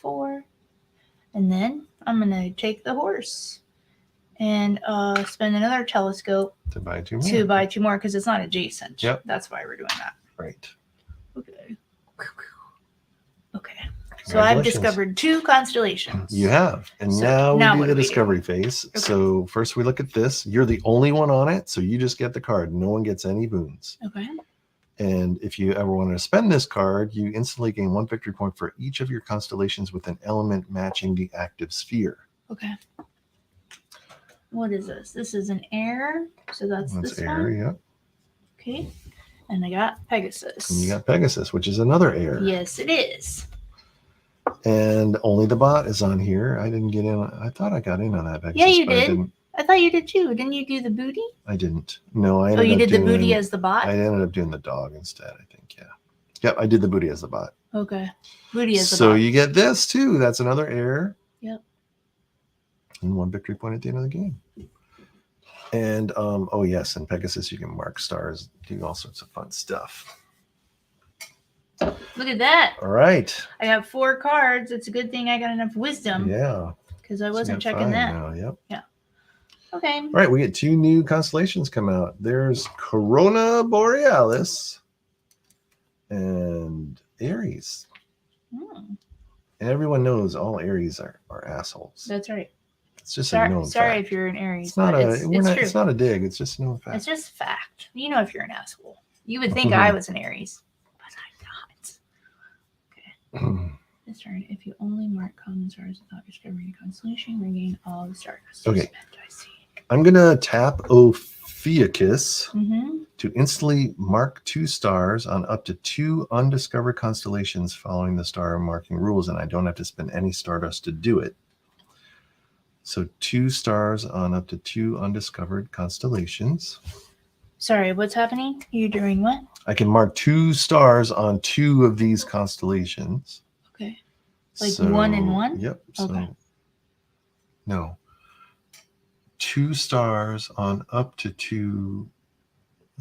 4. And then I'm going to take the horse and spend another telescope to buy 2 more. Because it's not adjacent. Yep. That's why we're doing that. Right. Okay. So I've discovered 2 constellations. You have. And so now we do the discovery phase. Okay. So first we look at this. You're the only one on it, so you just get the card. No one gets any boons. Okay. And if you ever wanted to spend this card, you instantly gain 1 victory point for each of your constellations with an element matching the active sphere. Okay. What is this? This is an air. So that's this air, one. yeah. Okay. And I got Pegasus. And you got Pegasus, which is another air. Yes, it is. And only the bot is on here. I didn't get in. I thought I got in on that Pegasus. Yeah, you but did. I thought you did too. Didn't you do the booty? I didn't. No, I ended Oh, you up did the doing, booty as the bot? I ended up doing the dog instead, I think. Yeah. Yep, I did the booty as the bot. Okay. Booty as the bot. So you get this too. That's another air. Yep. And 1 victory point at the end of the game. And oh yes, in Pegasus you can mark stars, do all sorts of fun stuff. Look at that. All right. I got 4 cards. It's a good thing I got enough wisdom. Yeah. Because I So wasn't you got checking 5 that. now. Yep. Yeah. Okay. All right, we get 2 new constellations come out. There's Corona Borealis and Aries. Hmm. And everyone knows all Aries are assholes. That's right. It's just a known Sorry fact. if you're an Aries. It's not it's true. it's not a dig. It's just a known fact. It's just fact. You know if you're an asshole. You would think I was an Aries, but I'm not. Okay. This turn, if you only mark common stars without discovering a constellation, regain all the stardust. Okay. Spent, I see. I'm gonna tap Ophiuchus Mm-hmm. to instantly mark 2 stars on up to 2 undiscovered constellations following the star marking rules, and I don't have to spend any stardust to do it. So 2 stars on up to 2 undiscovered constellations. Sorry, what's happening? You're doing what? I can mark 2 stars on 2 of these constellations. Okay. Like 1 and 1? Yep. Okay. So, no. 2 stars on up to 2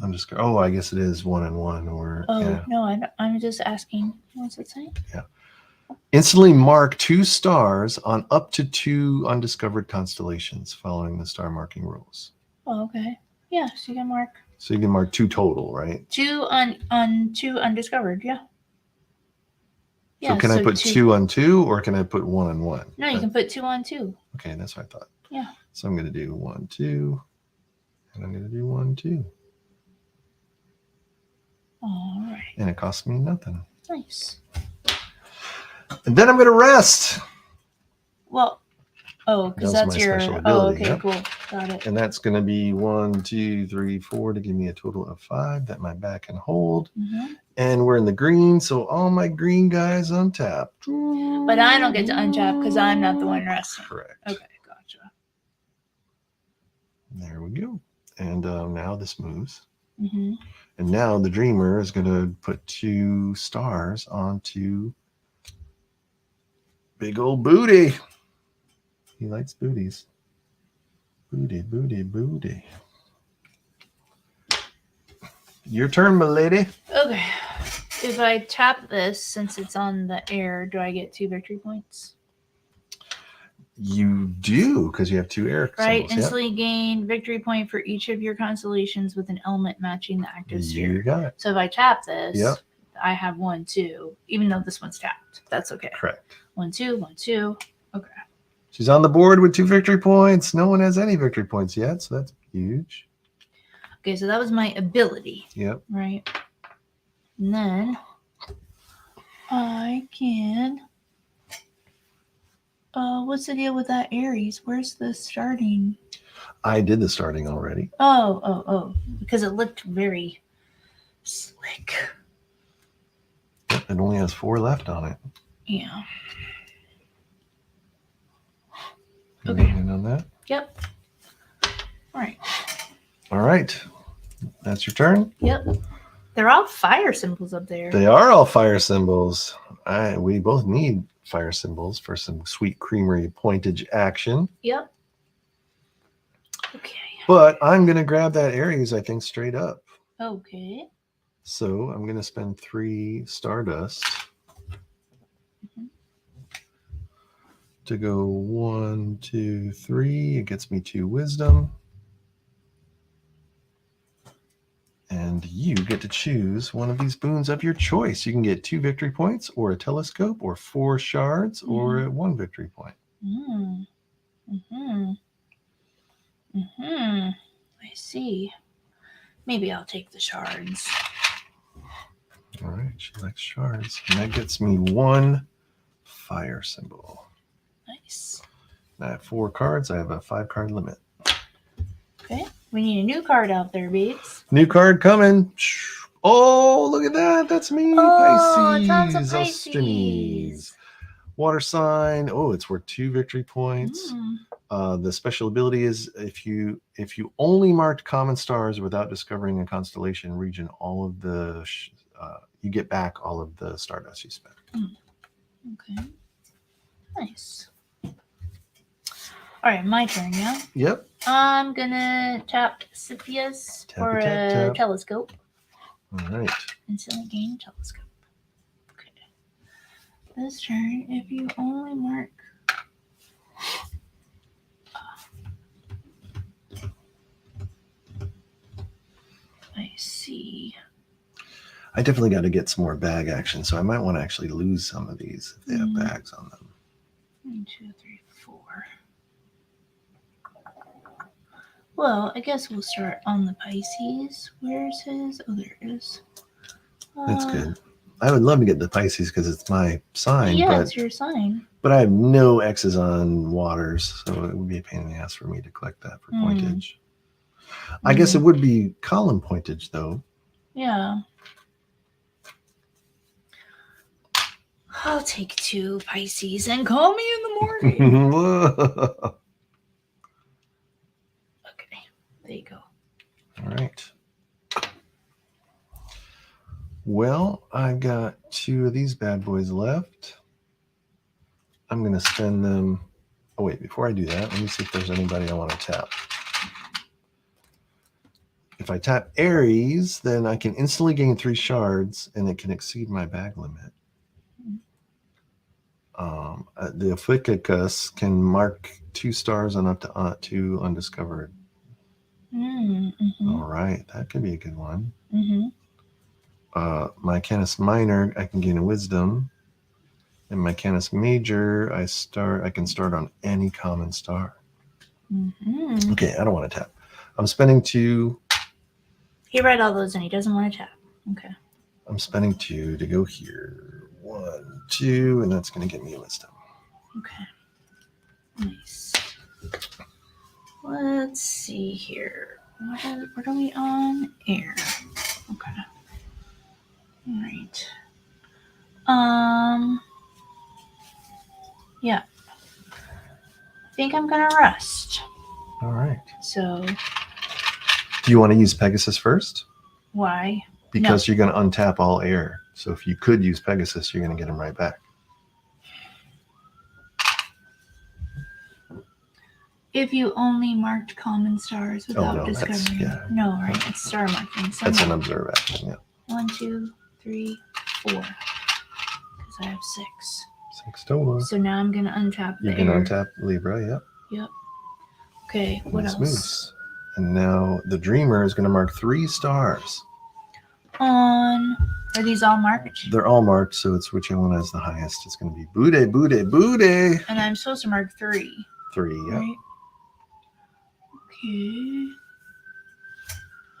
undiscovered. Oh, I guess it is 1 and 1. Or Oh, yeah. no, I'm just asking. What's it saying? Yeah. Instantly mark 2 stars on up to 2 undiscovered constellations following the star marking rules. Oh, okay. Yeah, so you can mark So you can mark 2 total, right? 2 on 2 undiscovered. Yeah. So can I put 2 on 2, or can I put 1 on 1? No, you can put 2 on 2. Okay, that's what I thought. Yeah. So I'm going to do 1, 2, and I'm going to do 1, 2. All right. And it costs me nothing. Nice. And then I'm going to rest. Well, because That's that's my your. special Oh, ability, okay, yep. cool. Got it. And that's going to be 1, 2, 3, 4 to give me a total of 5 that my back can hold. Mm-hmm. And we're in the green, so all my green guys untapped. But I don't get to untap because I'm not the one resting. Correct. Okay, gotcha. There we go. And now this moves. Mm-hmm. And now the dreamer is going to put 2 stars onto big old booty. He likes booties. Booty, booty, booty. Your turn, my lady. Okay. If I tap this, since it's on the air, do I get 2 victory points? You do, because you have 2 air Right? symbols. Instantly gain victory point for each of your constellations with an element matching the active sphere. You got it. So if I tap this, Yep. I have 1, 2, even though this one's tapped. That's okay. Correct. 1, 2, 1, 2. Okay. She's on the board with 2 victory points. No one has any victory points yet, so that's huge. Okay, so that was my ability. Yep. Right. And then I can. What's the deal with that Aries? Where's the starting? I did the starting already. Oh. Because it looked very slick. Yep, it only has 4 left on it. Yeah. You Okay. in on that? Yep. All right. All right. That's your turn. Yep. They're all fire symbols up there. They are all fire symbols. We both need fire symbols for some sweet creamery pointage action. Yep. Okay. But I'm going to grab that Aries, I think, straight up. Okay. So I'm going to spend 3 stardust to go 1, 2, 3. It gets me 2 wisdom. And you get to choose one of these boons of your choice. You can get 2 victory points, or a telescope, or 4 shards, or 1 victory point. I see. Maybe I'll take the shards. All right, she likes shards. And that gets me 1 fire symbol. Nice. And I have 4 cards. I have a 5-card limit. Okay. We need a new card out there, babes. New card coming. Oh, look at that. That's me. Oh, Pisces. tons of Ostomies. Pisces. Water sign. Oh, it's worth 2 victory points. The special ability is if you only marked common stars without discovering a constellation region, all of the you get back all of the stardust you spent. Okay. Nice. All right, my turn, yeah? Yep. I'm gonna tap Scythia's for a telescope. All right. Instantly gain telescope. Okay. This turn, if you only mark. I see. I definitely got to get some more bag action, so I might want to actually lose some of these if they have bags on them. 1, 2, 3, 4. Well, I guess we'll start on the Pisces. Where's his? Oh, there it is. That's good. I would love to get the Pisces because it's my sign. Yeah, but it's your sign. But I have no X's on waters, so it would be a pain in the ass for me to collect that for pointage. I guess it would be column pointage, though. Yeah. I'll take 2 Pisces and call me in the morning. Okay, there you go. All right. Well, I've got 2 of these bad boys left. I'm going to spend them. Oh, wait, before I do that, let me see if there's anybody I want to tap. If I tap Aries, then I can instantly gain 3 shards, and it can exceed my bag limit. The Ophiuchus can mark 2 stars and up to 2 undiscovered. All right, that could be a good one. My Canis Minor, I can gain a Wisdom, and my Canis Major, I can start on any common star. Okay, I don't want to tap. I'm spending 2. He read all those and he doesn't want to tap. Okay. I'm spending 2 to go here. 1, 2, and that's going to get me a Wisdom. Okay. Nice. Let's see here. What are we on? Air. Okay. All right. Yeah. I think I'm gonna rest. All right. So. Do you want to use Pegasus first? Why? Because you're going to untap all air. So if you could use Pegasus, you're going to get him right back. If you only marked common stars without discovering. No, right? It's star marking. So that's an observe action, yeah. 1, 2, 3, 4. Because I have 6. 6 total. So now I'm going to untap the You can untap Libra, yep. Yep. Okay, what else? Moose. And now the Dreamer is going to mark 3 stars. Are these all marked? They're all marked, so it's which one has the highest. It's going to be Bude, Bude, Bude. And I'm supposed to mark 3. 3, yeah. Right? Okay.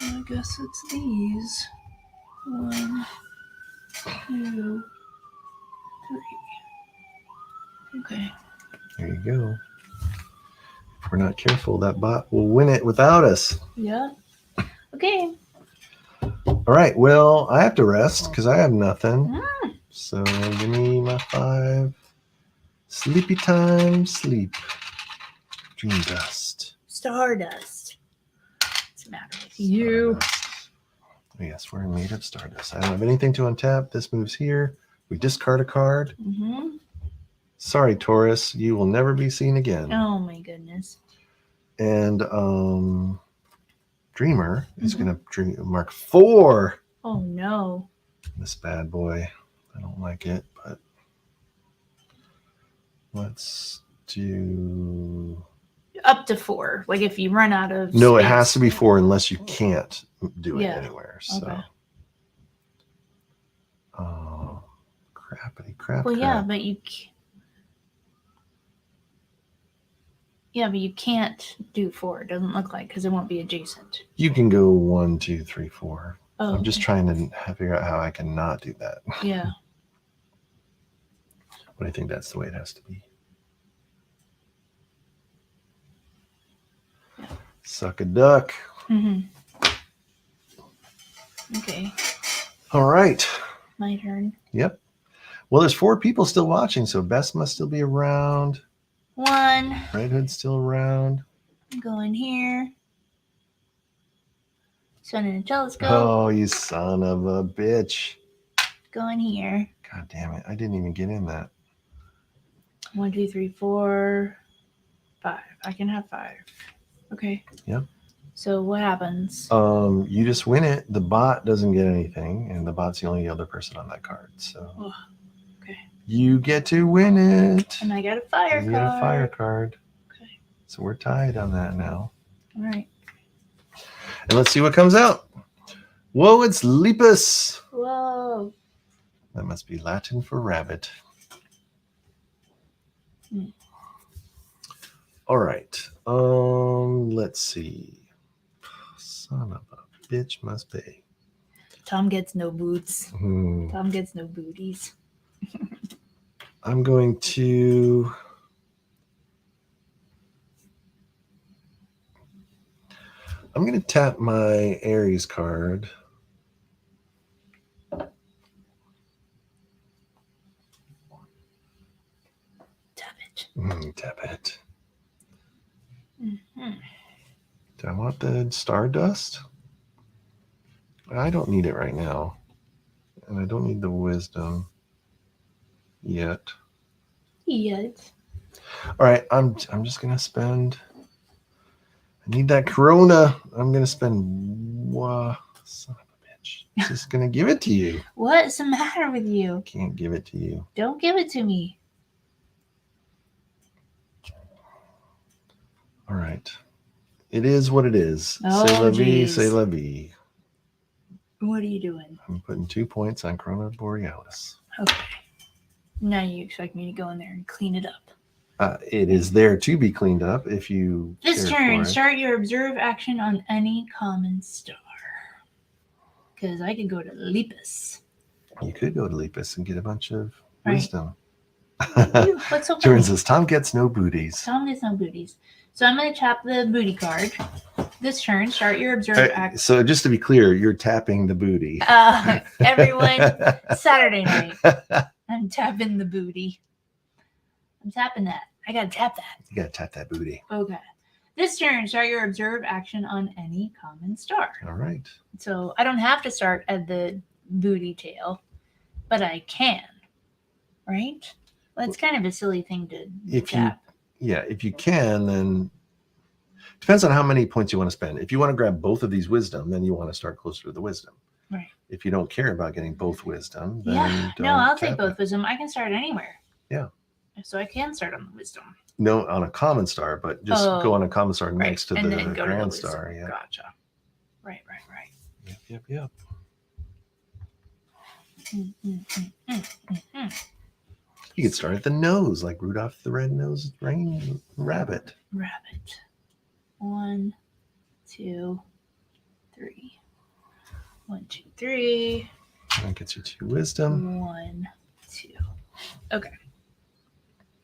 I guess it's these. 1, 2, 3. Okay. There you go. If we're not careful, that bot will win it without us. Yeah. Okay. All right. Well, I have to rest because I have nothing. So give me my 5. Sleepy time, sleep. Dream dust. Stardust. What's the matter with you? Stardust. Oh, yes, we're made of stardust. I don't have anything to untap. This moves here. We discard a card. Sorry, Taurus. You will never be seen again. Oh, my goodness. And Dreamer is going to mark 4. Oh, no. This bad boy. I don't like it, but let's do... Up to 4. Like if you run out of No, space. it has to be 4 unless you can't do it anywhere. So. Okay. Oh, crappity crap. Well, yeah, but you can't. Yeah, but you can't do 4. It doesn't look like because it won't be adjacent. You can go 1, 2, 3, 4. Oh, I'm just okay. trying to figure out how I can not do that. Yeah. But I think that's the way it has to be. Yeah. Suck a duck. Mm-hmm. Okay. All right. My turn. Yep. Well, there's 4 people still watching, so Bess must still be around. 1. Red Hood's still around. Go in here. Send in a telescope. Oh, you son of a bitch. Go in here. God damn it. I didn't even get in that. 1, 2, 3, 4, 5. I can have 5. Okay. Yep. So what happens? You just win it. The bot doesn't get anything, and the bot's the only other person on that card. So Okay. you get to win it. And I got a fire You card. get a fire card. Okay. So we're tied on that now. All right. And let's see what comes out. Whoa, it's Lepus. Whoa. That must be Latin for rabbit. All right. Let's see. Son of a bitch must be. Tom gets no boots. Hmm. Tom gets no booties. I'm going to tap my Aries card. Tap it. Tap it. Mm-hmm. Do I want the Stardust? I don't need it right now. And I don't need the Wisdom yet. Yet. All right, I'm just gonna spend. I need that Corona. I'm gonna spend. Son of a bitch! I'm just gonna give it to you. What's the matter with you? Can't give it to you. Don't give it to me. All right, it is what it is. Oh, C'est la vie, geez. c'est la vie. What are you doing? I'm putting 2 points on Corona Borealis. Okay. Now you expect me to go in there and clean it up. It is there to be cleaned up if you. This care turn, for it. start your observe action on any common star. Because I could go to Lepus. You could go to Lepus and get a bunch of Right. wisdom. What's so funny? Jordan says Tom gets no booties. Tom gets no booties. So I'm going to tap the booty card. This turn, start your observe action. So just to be clear, you're tapping the booty. Everyone, Saturday night, I'm tapping the booty. I'm tapping that. I got to tap that. You gotta tap that booty. Okay. This turn, start your observe action on any common star. All right. So I don't have to start at the booty tail, but I can, right? Well, it's kind of a silly thing to tap. If you can, then depends on how many points you want to spend. If you want to grab both of these wisdom, then you want to start closer to the wisdom. Right. If you don't care about getting both wisdom, then don't I'll take tap both it. wisdom. I can start anywhere. Yeah. So I can start on the wisdom. No, on a common star, but just go on a common star next to and the then go to the grand wisdom. star. Yeah. Gotcha. Right. Yep. You could start at the nose, like Rudolph the Red-Nosed Rabbit. Rabbit. 1, 2, 3. 1, 2, 3. That gets you 2 wisdom. 1, 2. Okay.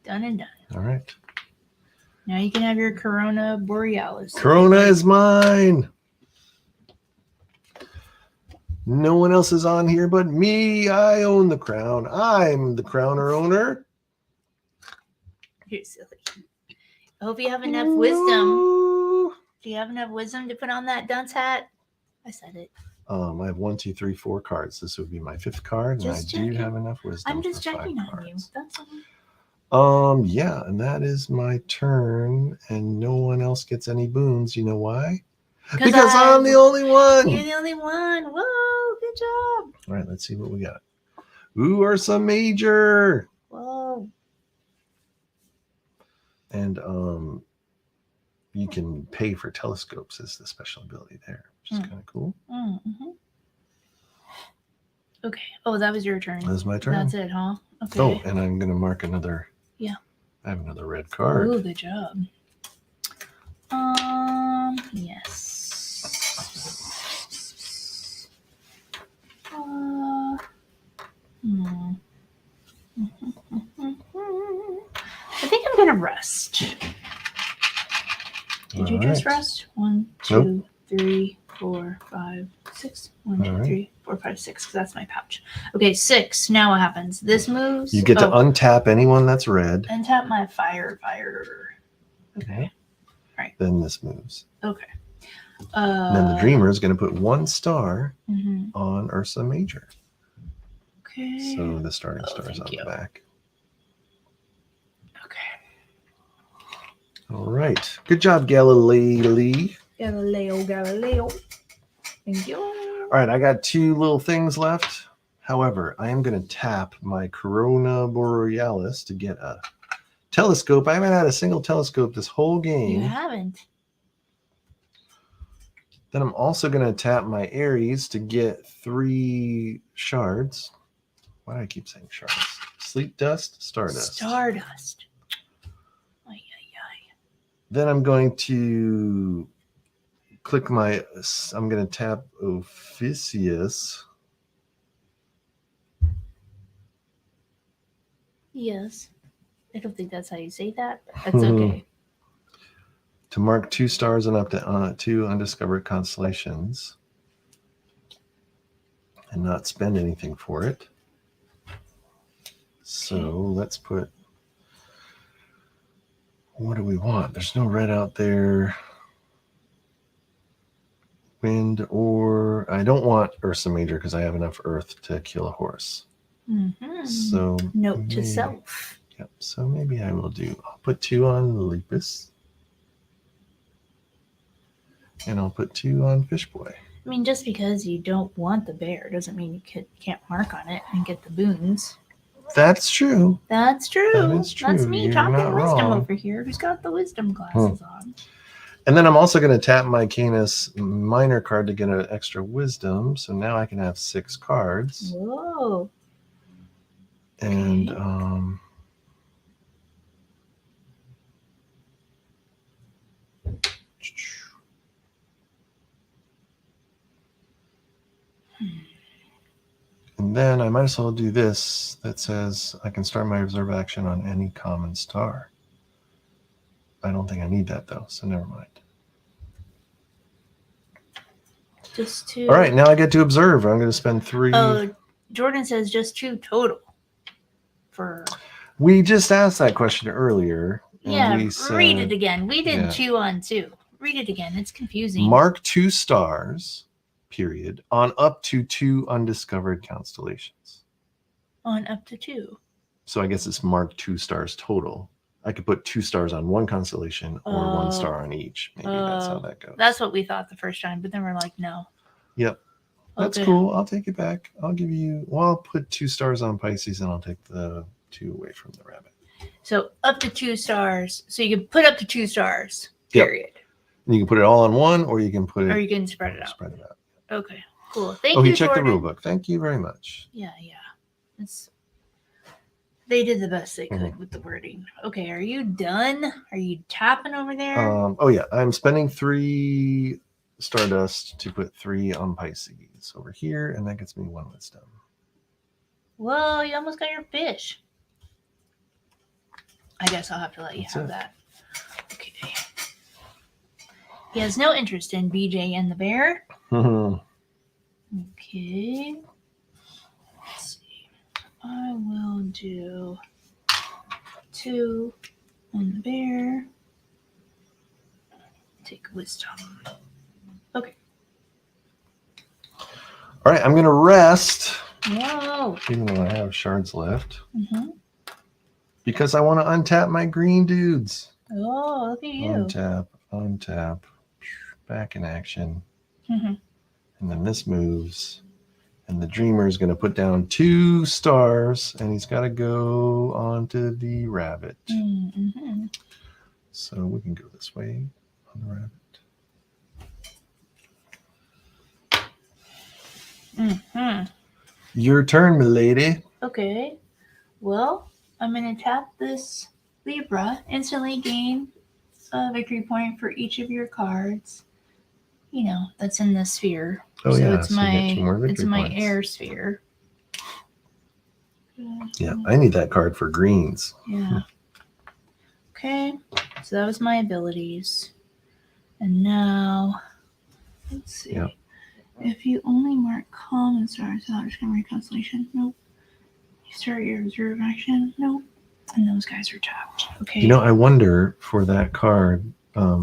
Done and done. All right. Now you can have your Corona Borealis. Corona is mine. No one else is on here but me. I own the crown. I'm the crowner owner. You're silly. I hope you have enough wisdom. Do you have enough wisdom to put on that dunce hat? I said it. I have 1, 2, 3, 4 cards. This would be my 5th card, Just and I do checking. have enough wisdom. I'm just for 5 checking on you. cards. That's all. Yeah, and that is my turn, and no one else gets any boons. You know why? Because I'm the only one. You're the only one. Whoa, good job. All right, let's see what we got. Ooh, Ursa Major. Whoa. And you can pay for telescopes as the special ability there, which is kind of cool. Mm-hmm. Okay. Oh, that was your turn. That's my turn. That's it, huh? Okay. Oh, and I'm going to mark another. Yeah. I have another red card. Oh, good job. Yes. rest. Did you All just right. rest? 1, Nope. 2, 3, 4, 5, 6. 1, 2, All right. 3, 4, 5, 6. Because that's my pouch. Okay, 6. Now what happens? This moves. You get to untap anyone that's red. Untap my fire. Okay. Yep. Right. Then this moves. Okay. Then the Dreamer is going to put 1 star Mhm. on Ursa Major. Okay. So the starting Oh, star is thank on you. the back. Okay. All right. Good job, Galileo. Galileo. Thank you. All right, I got 2 little things left. However, I am going to tap my Corona Borealis to get a telescope. I haven't had a single telescope this whole game. You haven't. Then I'm also going to tap my Aries to get 3 shards. Why do I keep saying shards? Sleep dust, stardust. Stardust. Ay, ay, ay. Then I'm going to click I'm going to tap Ophiuchus. Yes. I don't think that's how you say that. But that's okay. To mark 2 stars and up to 2 undiscovered constellations. And not spend anything for it. So let's put, what do we want? There's no red out there. Wind, or I don't want Ursa Major because I have enough Earth to kill a horse. Mm-hmm. So note to self. Yep. So maybe I will I'll put 2 on Lepus. And I'll put 2 on Fishboy. I mean, just because you don't want the bear doesn't mean you can't mark on it and get the boons. That's true. That's true. That is true. That's me You're talking not wisdom wrong. over here. Who's got the wisdom glasses on? And then I'm also going to tap my Canis minor card to get an extra wisdom. So now I can have 6 cards. Whoa. And and then I might as well do this that says I can start my reserve action on any common star. I don't think I need that though, so never mind. Just 2. All right, now I get to observe. I'm going to spend 3. Oh, Jordan says just 2 total. We just asked that question earlier. Yeah, we said, read it again. We did 2 on 2. Read it again. It's confusing. Mark 2 stars, period, on up to 2 undiscovered constellations. On up to 2. So I guess it's mark 2 stars total. I could put 2 stars on one constellation or 1 star on each. Maybe that's how that goes. That's what we thought the first time, but then we're like, no. Yep. That's cool. I'll take it back. I'll give you, I'll put 2 stars on Pisces and I'll take the 2 away from the rabbit. So up to 2 stars. So you can put up to 2 stars, period. Yep. And you can put it all on one or you can put it. Or you can spread it out. Okay, cool. Thank you, he checked Jordan. the rule book. Thank you very much. Yeah. They did the best they could with the wording. Okay, are you done? Are you tapping over there? Oh yeah, I'm spending 3 stardust to put 3 on Pisces over here, and that gets me 1 wisdom. Whoa, you almost got your fish. I guess I'll have to let you have that. Okay. He has no interest in BJ and the bear. Okay. Let's see. I will do 2 on the bear. Take wisdom. Okay. All right, I'm going to rest. Whoa. Even though I have shards left. Because I want to untap my green dudes. Oh, look at you. Untap. Back in action. And then this moves. And the Dreamer is going to put down 2 stars. And he's got to go onto the rabbit. So we can go this way on the rabbit. Your turn, milady. Okay. Well, I'm going to tap this Libra. Instantly gain a victory point for each of your cards. You know, that's in the sphere. Oh, so yeah. It's my air sphere. Yeah, I need that card for greens. Yeah. Okay, so that was my abilities. And now, let's see. Yep. If you only mark common stars without discovering constellation, nope. You start your reserve action, nope. And those guys are tapped. Okay. You know, I wonder for that card,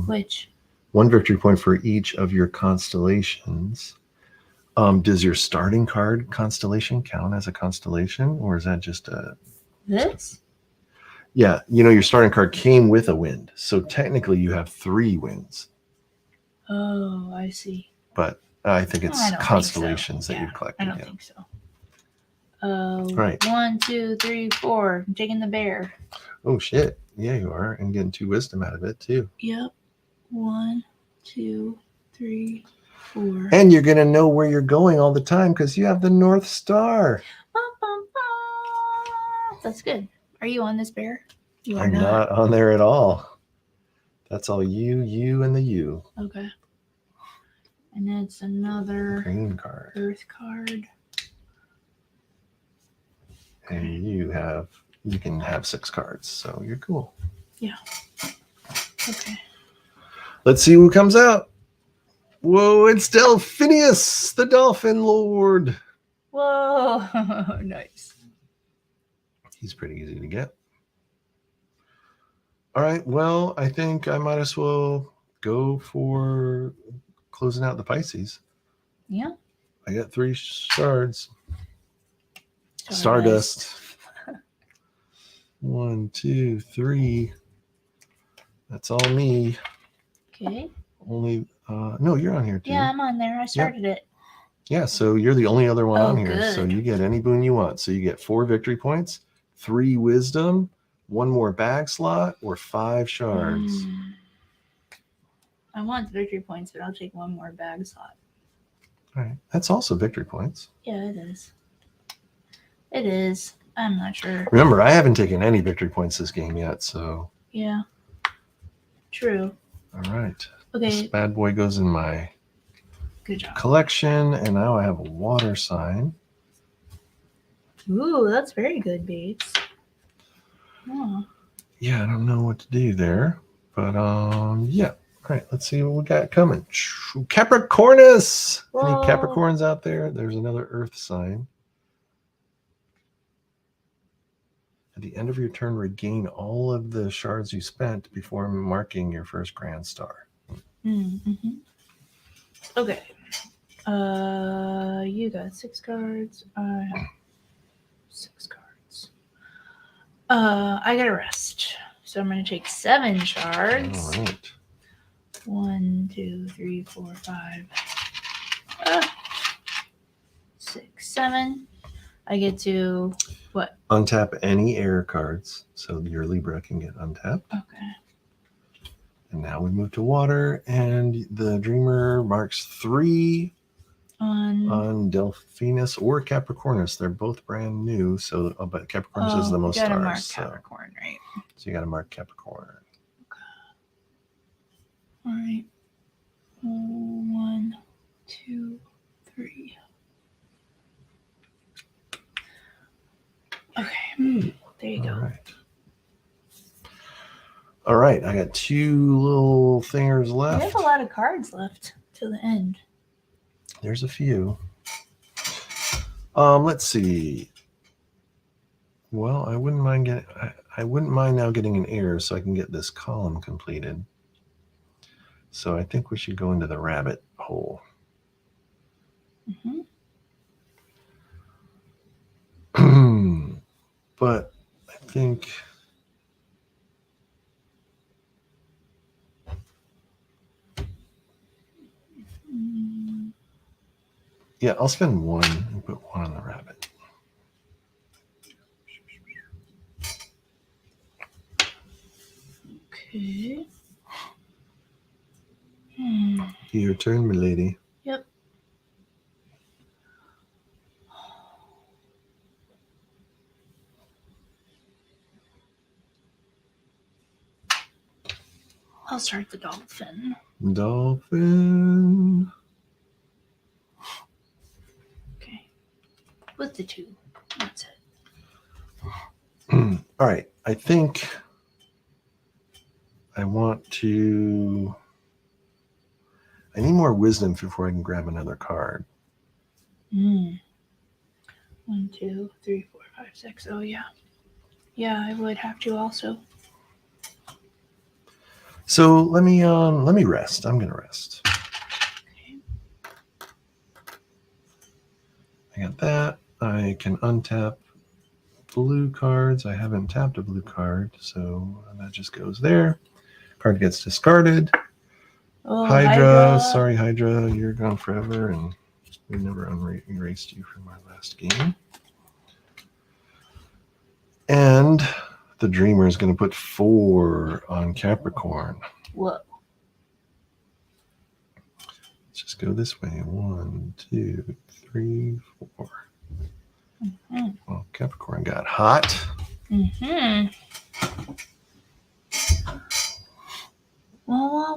Which? 1 victory point for each of your constellations. Does your starting card constellation count as a constellation, or is that just a... This? Yeah, you know, your starting card came with a wind, so technically you have 3 winds. Oh, I see. But I think it's I don't constellations think so. that you've collected. I don't Yeah. think so. Right. 1, 2, 3, 4. I'm taking the bear. Oh shit! Yeah, you are, and getting 2 wisdom out of it too. Yep. 1, 2, 3, 4. And you're gonna know where you're going all the time because you have the North Star. That's good. Are you on this bear? You are I'm not on there at all. That's all you, and the you. Okay. And it's another Green card. Earth card. And you can have 6 cards, so you're cool. Yeah. Okay. Let's see who comes out. Whoa, it's Delphinius, the Dolphin Lord. Whoa, nice. He's pretty easy to get. All right, well, I think I might as well go for closing out the Pisces. Yeah. I got 3 shards. Stardust. 1, 2, 3. That's all me. Okay. Only no, you're on here too. Yeah, I'm on there. I started it. Yeah, so you're the only other one Oh, on here. good. So you get any boon you want. So you get 4 victory points, 3 wisdom, 1 more bag slot, or 5 shards. I want the victory points, but I'll take 1 more bag slot. All right. That's also victory points. Yeah, it is. It is. I'm not sure. Remember, I haven't taken any victory points this game yet, so. Yeah. True. All right. Okay. This bad boy goes in my Good job. collection, and now I have a water sign. Ooh, that's very good, Bates. Oh. Yeah, I don't know what to do there, but yeah. All right, let's see what we got coming. Capricornus. Any Whoa. Capricorns out there? There's another Earth sign. At the end of your turn, regain all of the shards you spent before marking your first grand star. Mm-hmm. Okay. You got 6 cards. I have 6 cards. I gotta rest. So I'm gonna take 7 shards. All right. 1, 2, 3, 4, 5, 6, 7. I get to what? Untap any error cards, so your Libra can get untapped. Okay. And now we move to water, and the Dreamer marks 3 on Delphinus or Capricornus. They're both brand new, so but Capricornus is the most you gotta stars. mark So. Capricorn, right? So you got to mark Capricorn. All right. 1, 2, 3. Okay. There you go. All right. I got 2 little thingers left. There's a lot of cards left till the end. There's a few. Let's see. Well, I wouldn't mind getting. I wouldn't mind now getting an error so I can get this column completed. So I think we should go into the rabbit hole. But I think. Yeah, I'll spend 1 and put 1 on the rabbit. Okay. Your turn, milady. Yep. I'll start the dolphin. Dolphin. Okay. With the 2. That's it. All right. I think I need more wisdom before I can grab another card. 1, 2, 3, 4, 5, 6. Oh yeah. Yeah, I would have to also. So let me rest. I'm gonna rest. Okay. I got that. I can untap blue cards. I haven't tapped a blue card, so that just goes there. Card gets discarded. Oh, Hydra. Sorry, Hydra, you're gone forever, and we never erased you from our last game. And the Dreamer is going to put 4 on Capricorn. Whoa. Let's just go this way. 1, 2, 3, 4. Mm-hmm. Well, Capricorn got hot. Mm-hmm. Well.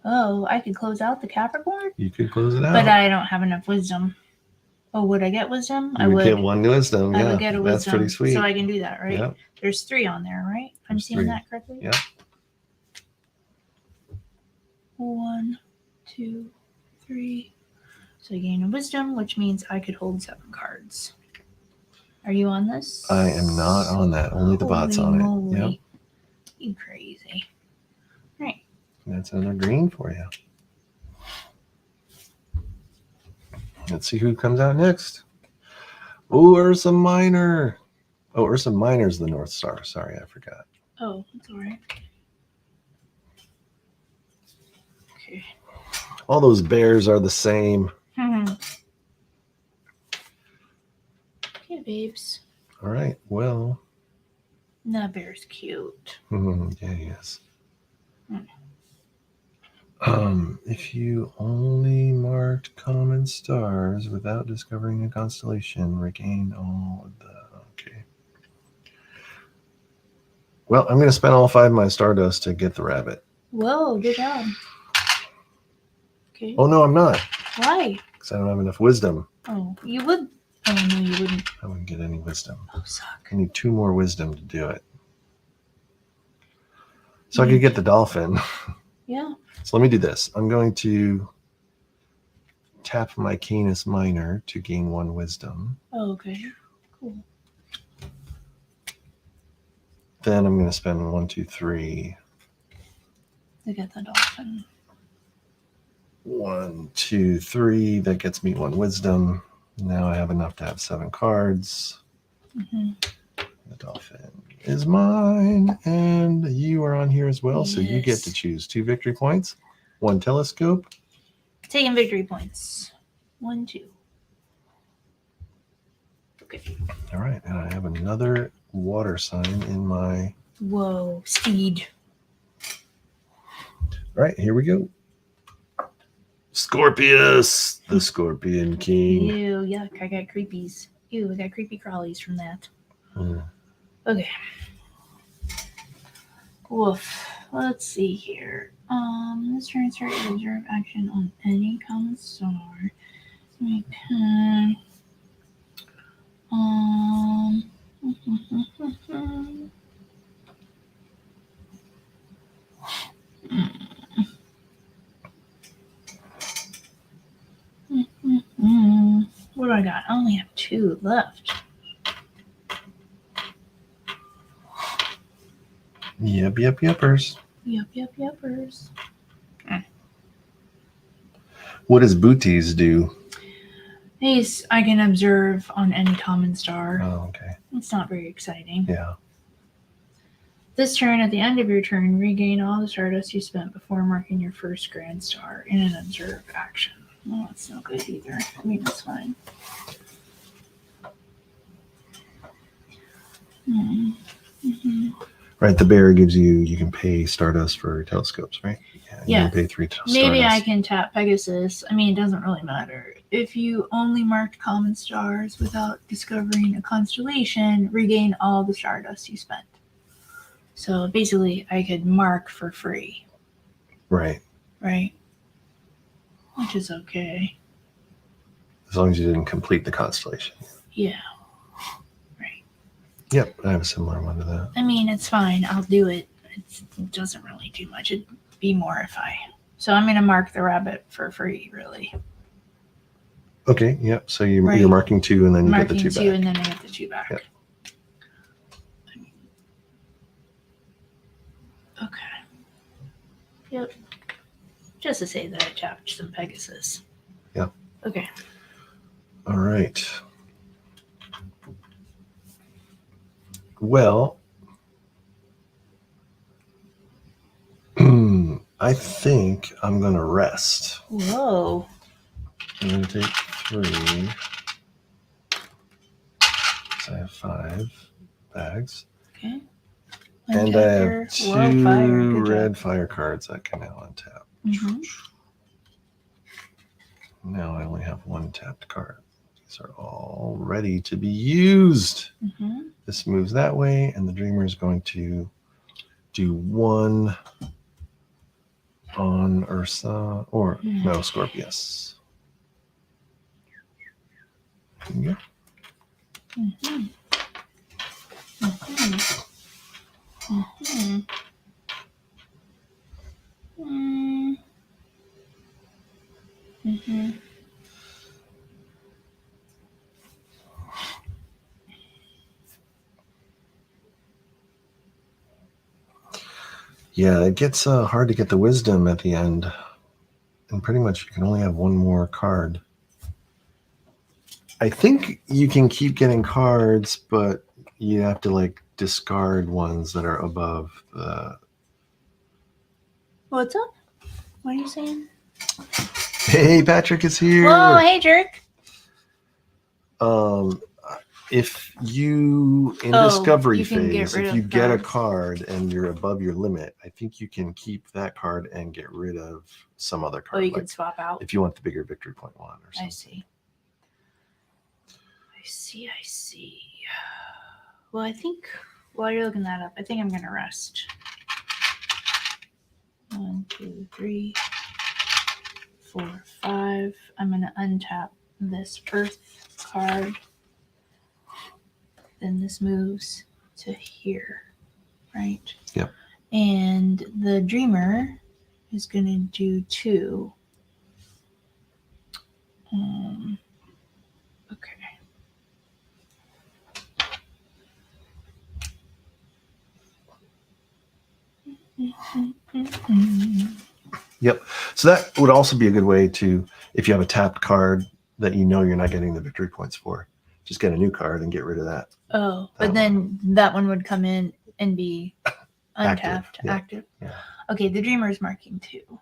Oh, I could close out the Capricorn? You could close it out. But I don't have enough wisdom. Oh, would I get wisdom? You would get 1 wisdom. I Yeah, would get a wisdom. that's pretty sweet. So I can do that, right? Yep. There's 3 on there, right? I'm There's seeing 3. that correctly? Yep. 1, 2, 3. So I gain a wisdom, which means I could hold 7 cards. Are you on this? I am not on that. Only the bot's on Moly. it. Yep. You crazy. Right. That's another green for you. Let's see who comes out next. Oh, Ursa Minor. Oh, Ursa Minor's the North Star. Sorry, I forgot. Oh, that's all right. Okay. All those bears are the same. Okay, babes. All right. Well. That bear's cute. Yeah, he is. If you only marked common stars without discovering a constellation, regain all of the. Okay. Well, I'm going to spend all 5 of my stardust to get the rabbit. Whoa, good job. Okay. Oh, no, I'm not. Why? Because I don't have enough wisdom. Oh, you would. Oh, no, you wouldn't. I wouldn't get any wisdom. Oh, suck. I need 2 more wisdom to do it. So I could get the dolphin. Yeah. So let me do this. I'm going to tap my Canis Minor to gain 1 wisdom. Oh, okay. Cool. Then I'm going to spend 1, 2, 3. To get the dolphin. 1, 2, 3. That gets me 1 wisdom. Now I have enough to have 7 cards. Mm-hmm. The dolphin is mine, and you are on here as well. Yes. So you get to choose 2 victory points, 1 telescope. Taking victory points. 1, 2. Okay. All right, and I have another water sign in my. Whoa, steed. All right, here we go. Scorpius, the Scorpion King. Ew, yuck, I got creepies. Ew, I got creepy crawlies from that. Okay. Woof. Let's see here. This turn start your reserve action on any common star. We can. What do I got? I only have 2 left. Yuppers. Yuppers. What does booties do? I can observe on any common star. Oh, okay. It's not very exciting. Yeah. This turn, at the end of your turn, regain all the stardust you spent before marking your first grand star in an observe action. Well, that's no good either. I mean, that's fine. Mm-hmm. Right, the bear gives you can pay stardust for telescopes, right? Yeah. You can pay 3 stardust. Maybe I can tap Pegasus. I mean, it doesn't really matter. If you only marked common stars without discovering a constellation, regain all the stardust you spent. So basically, I could mark for free. Right. Right? Which is okay. As long as you didn't complete the constellation. Yeah. Right. Yep, I have a similar one to that. I mean, it's fine. I'll do it. It doesn't really do much. It'd be more if I. So I'm going to mark the rabbit for free, really. Okay, yep. So you're Right. marking 2 and then you get the Marking 2 two, back. and then I get the 2 back. Yep. Okay. Yep. Just to say that I tapped some Pegasus. Yep. Okay. All right. Well, I think I'm going to rest. Whoa. I'm going to take 3. So I have 5 bags. Okay. And I have Untap your- 2 fire. Good red job. fire cards I can now untap. Mhm. Now I only have 1 tapped card. These are all ready to be used. Mhm. This moves that way, and the dreamer is going to do 1 on Ursa, or no, Scorpius. Yeah. Mhm. Mhm. Mhm. Mm. Mhm. Yeah, it gets hard to get the wisdom at the end. And pretty much you can only have 1 more card. I think you can keep getting cards, but you have to like discard ones that are above the. What's up? What are you saying? Hey, Patrick is here. Whoa, hey, jerk. If you in Oh, discovery you can get phase, rid if of you get a cards. card and you're above your limit, I think you can keep that card and get rid of some other Oh, card. you like can swap out. if you want the bigger victory point one or I something. see. I see. Well, I think while you're looking that up, I think I'm gonna rest. 1, 2, 3, 4, 5. I'm gonna untap this Earth card. Then this moves to here, right? Yep. And the Dreamer is gonna do 2. Okay. Yep. So that would also be a good way to, if you have a tapped card that you know you're not getting the victory points for, just get a new card and get rid of that. Oh, but That then that one would come in and be untapped, yeah. active. Yeah. Okay, the Dreamer's marking 2.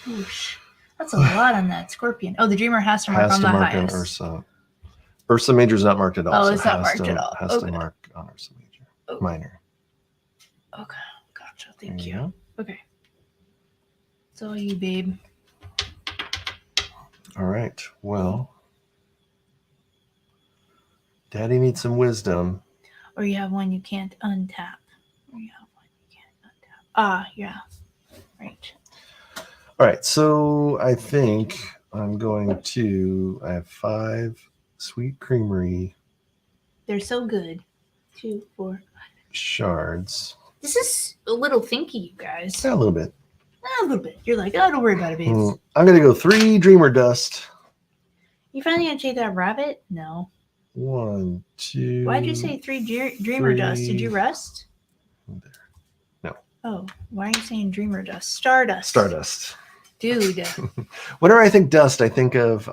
Whoosh. That's a lot on that Scorpion. Oh, the Dreamer has to mark on the highest. On Ursa. Ursa Major is not marked at all. Oh, so it's not marked at all. Has Okay. to mark on Ursa Major. Oh. Minor. Okay, gotcha. Thank There you. go. Okay. It's all you, babe. All right. Well, Daddy needs some wisdom. Or you have one you can't untap. Or you have one you can't untap. Ah, yeah. Right. All right. So I think I'm going to, I have 5 Sweet Creamery They're so good. 2, 4. shards. This is a little thinky, you guys. Yeah, a little bit. A little bit. You're like, oh, don't worry about it, babes. I'm going to go 3 Dreamer Dust. You finally gonna take that rabbit? No. 1, 2. Why'd you say 3 Dreamer Dust? Did you rest? There. No. Oh, why are you saying Dreamer Dust? Stardust. Stardust. Dude. Whenever I think dust, I think of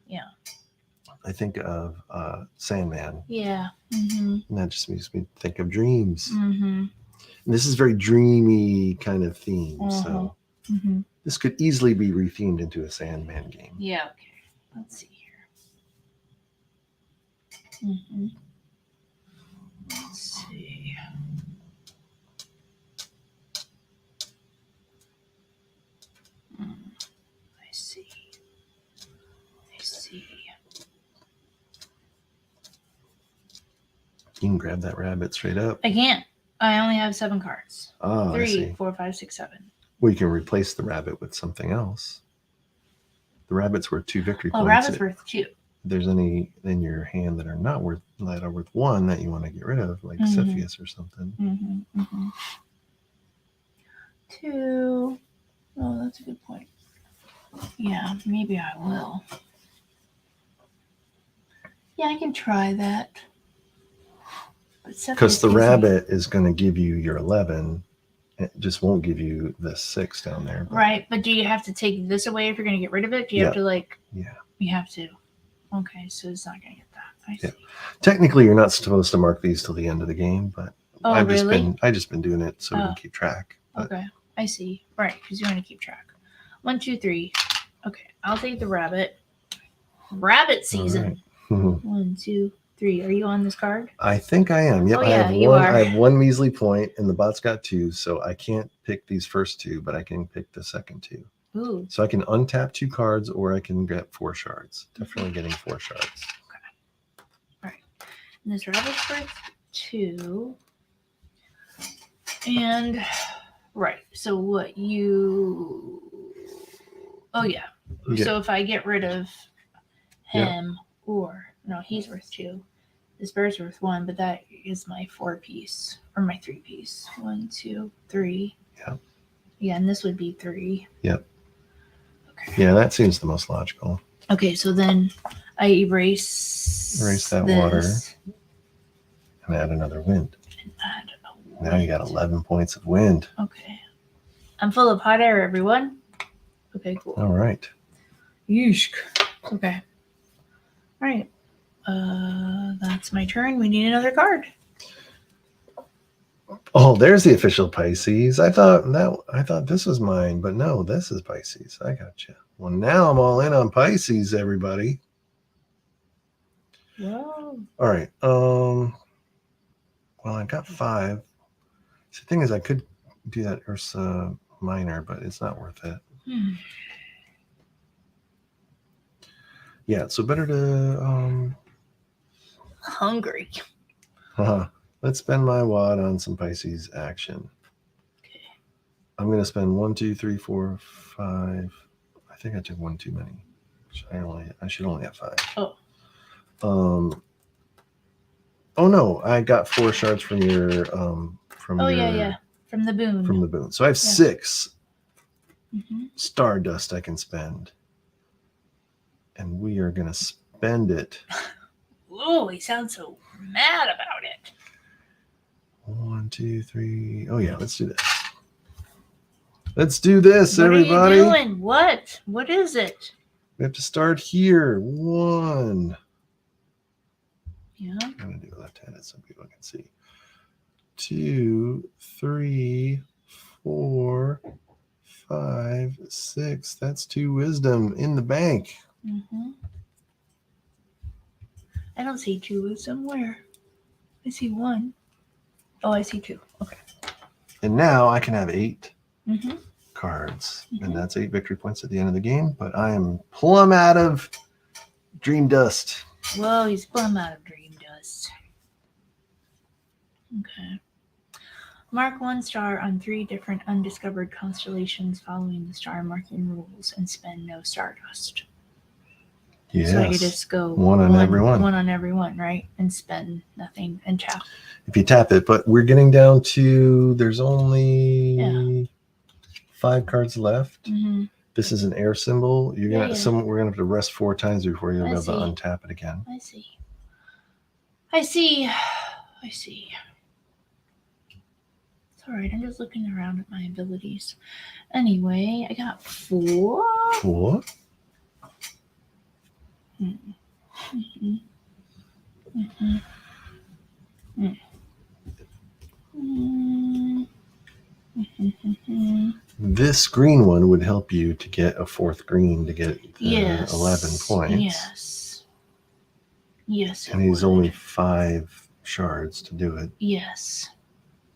Yeah. I think of Sandman. Yeah. Mm-hmm. And that just makes me think of dreams. Mm-hmm. And this is very dreamy kind of theme. So Mm-hmm. this could easily be rethemed into a Sandman game. Yeah, okay. Let's see here. Mm-hmm. Let's see. I see. I see. You can grab that rabbit straight up. I can't. I only have 7 cards. Oh, I 3, see. 4, 5, 6, 7. Well, you can replace the rabbit with something else. The rabbit's worth 2 victory Oh, points. rabbit's worth 2. there's any in your hand that are not worth 1 that you want to get rid of, like Cepheus or something. 2. Oh, that's a good point. Yeah, maybe I will. Yeah, I can try that. Because the rabbit is going to give you your 11. It just won't give you the 6 down there. But... Right, but do you have to take this away if you're going to get rid of it? Do you have to Yeah. You have to. Okay, so it's not going to get that. I see. Technically, you're not supposed to mark these till the end of the game, but I've just been doing it so we can keep track. But... Okay, I see. Right, because you want to keep track. 1, 2, 3. Okay, I'll take the rabbit. Rabbit season. Right. 1, 2, 3. Are you on this card? I think I am. Yep. Oh, yeah, you are. I have 1 measly point, and the bot's got 2, so I can't pick these first 2, but I can pick the second 2. Ooh. So I can untap 2 cards, or I can get 4 shards. Definitely getting 4 shards. Okay. All right. And this rabbit's worth 2. And right. So what you? Oh yeah. So if I get rid of him, or no, he's worth 2. This bird's worth 1, but that is my 4-piece or my 3-piece. 1, 2, 3. Yeah. Yeah, and this would be 3. Yep. Okay. Yeah, that seems the most logical. Okay, so then I erase that water and add another wind. And add a wind. Now you got 11 points of wind. Okay. I'm full of hot air, everyone. Okay, cool. All right. Yeesh. Okay. All right. That's my turn. We need another card. Oh, there's the official Pisces. I thought this was mine, but no, this is Pisces. I gotcha. Well, now I'm all in on Pisces, everybody. Whoa. All right. Well, I got 5. The thing is, I could do that Ursa Minor, but it's not worth it. Yeah, so better to hungry. Let's spend my wad on some Pisces action. Okay. I'm going to spend 1, 2, 3, 4, 5. I think I took 1 too many. I should only have 5. Oh. Oh no, I got 4 shards from your from the boon. From the boon. So I have 6 stardust I can spend. And we are going to spend it. Oh, he sounds so mad about it. 1, 2, 3. Oh yeah, let's do this. Let's do this, everybody. What are you doing? What? What is it? We have to start here. 1. Yeah. I'm going to do left-handed so people can see. 2, 3, 4, 5, 6. That's 2 wisdom in the bank. I don't see 2 wisdom. Where? I see 1. Oh, I see 2. Okay. And now I can have 8 cards. And that's 8 victory points at the end of the game. But I am plumb out of dream dust. Whoa, he's plumb out of dream dust. Okay. Mark 1 star on 3 different undiscovered constellations following the star marking rules and spend no stardust. Yes. So I could just go 1 on every one. 1 on every one, right? And spend nothing and tap. If you tap it, but we're getting down to there's only 5 cards left. This is an air symbol. You're gonna we're gonna have to rest 4 times before you'll be able to untap it again. I see. It's all right. I'm just looking around at my abilities. Anyway, I got 4. 4? This green one would help you to get a 4th green to get 11 points. Yes. And he's only 5 shards to do it. Yes.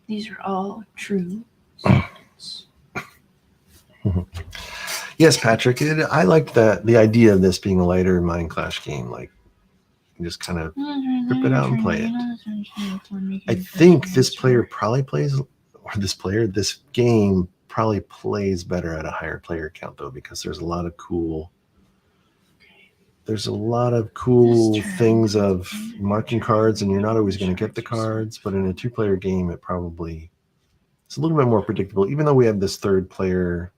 These are all true statements. Yes, Patrick. I like the idea of this being a lighter Mind Clash game. Like, you just kind of rip it out and play it. I think this game probably plays better at a higher player count, though, because there's a lot of cool there's a lot of cool This turn. things of marking cards, and you're not always going to get the cards. But in a 2-player game, it's a little bit more predictable. Even though we have this 3rd player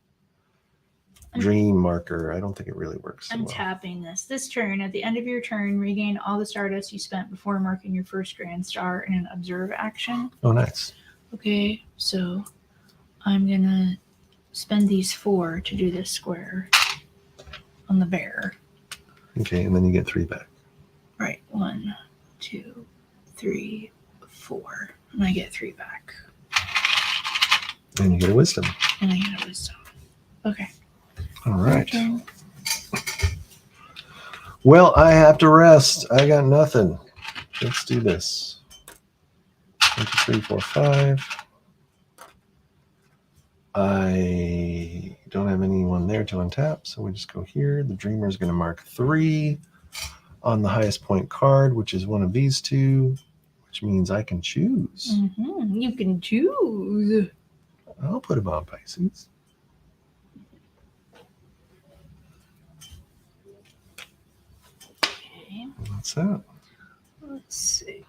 dream marker, I don't think it really works. I'm well. tapping this. This turn, at the end of your turn, regain all the stardust you spent before marking your first grand star in an observe action. Oh, nice. Okay, so I'm gonna spend these 4 to do this square on the bear. Okay, and then you get 3 back. Right, 1, 2, 3, 4, and I get 3 back. And you get a wisdom. And I get a wisdom. Okay. All right. Turn. Well, I have to rest. I got nothing. Let's do this. 1, 2, 3, 4, 5. I don't have anyone there to untap, so we just go here. The Dreamer is going to mark 3 on the highest point card, which is one of these 2, which means I can choose. Mm-hmm. You can choose. I'll put him on Pisces. Okay. What's that? Let's see.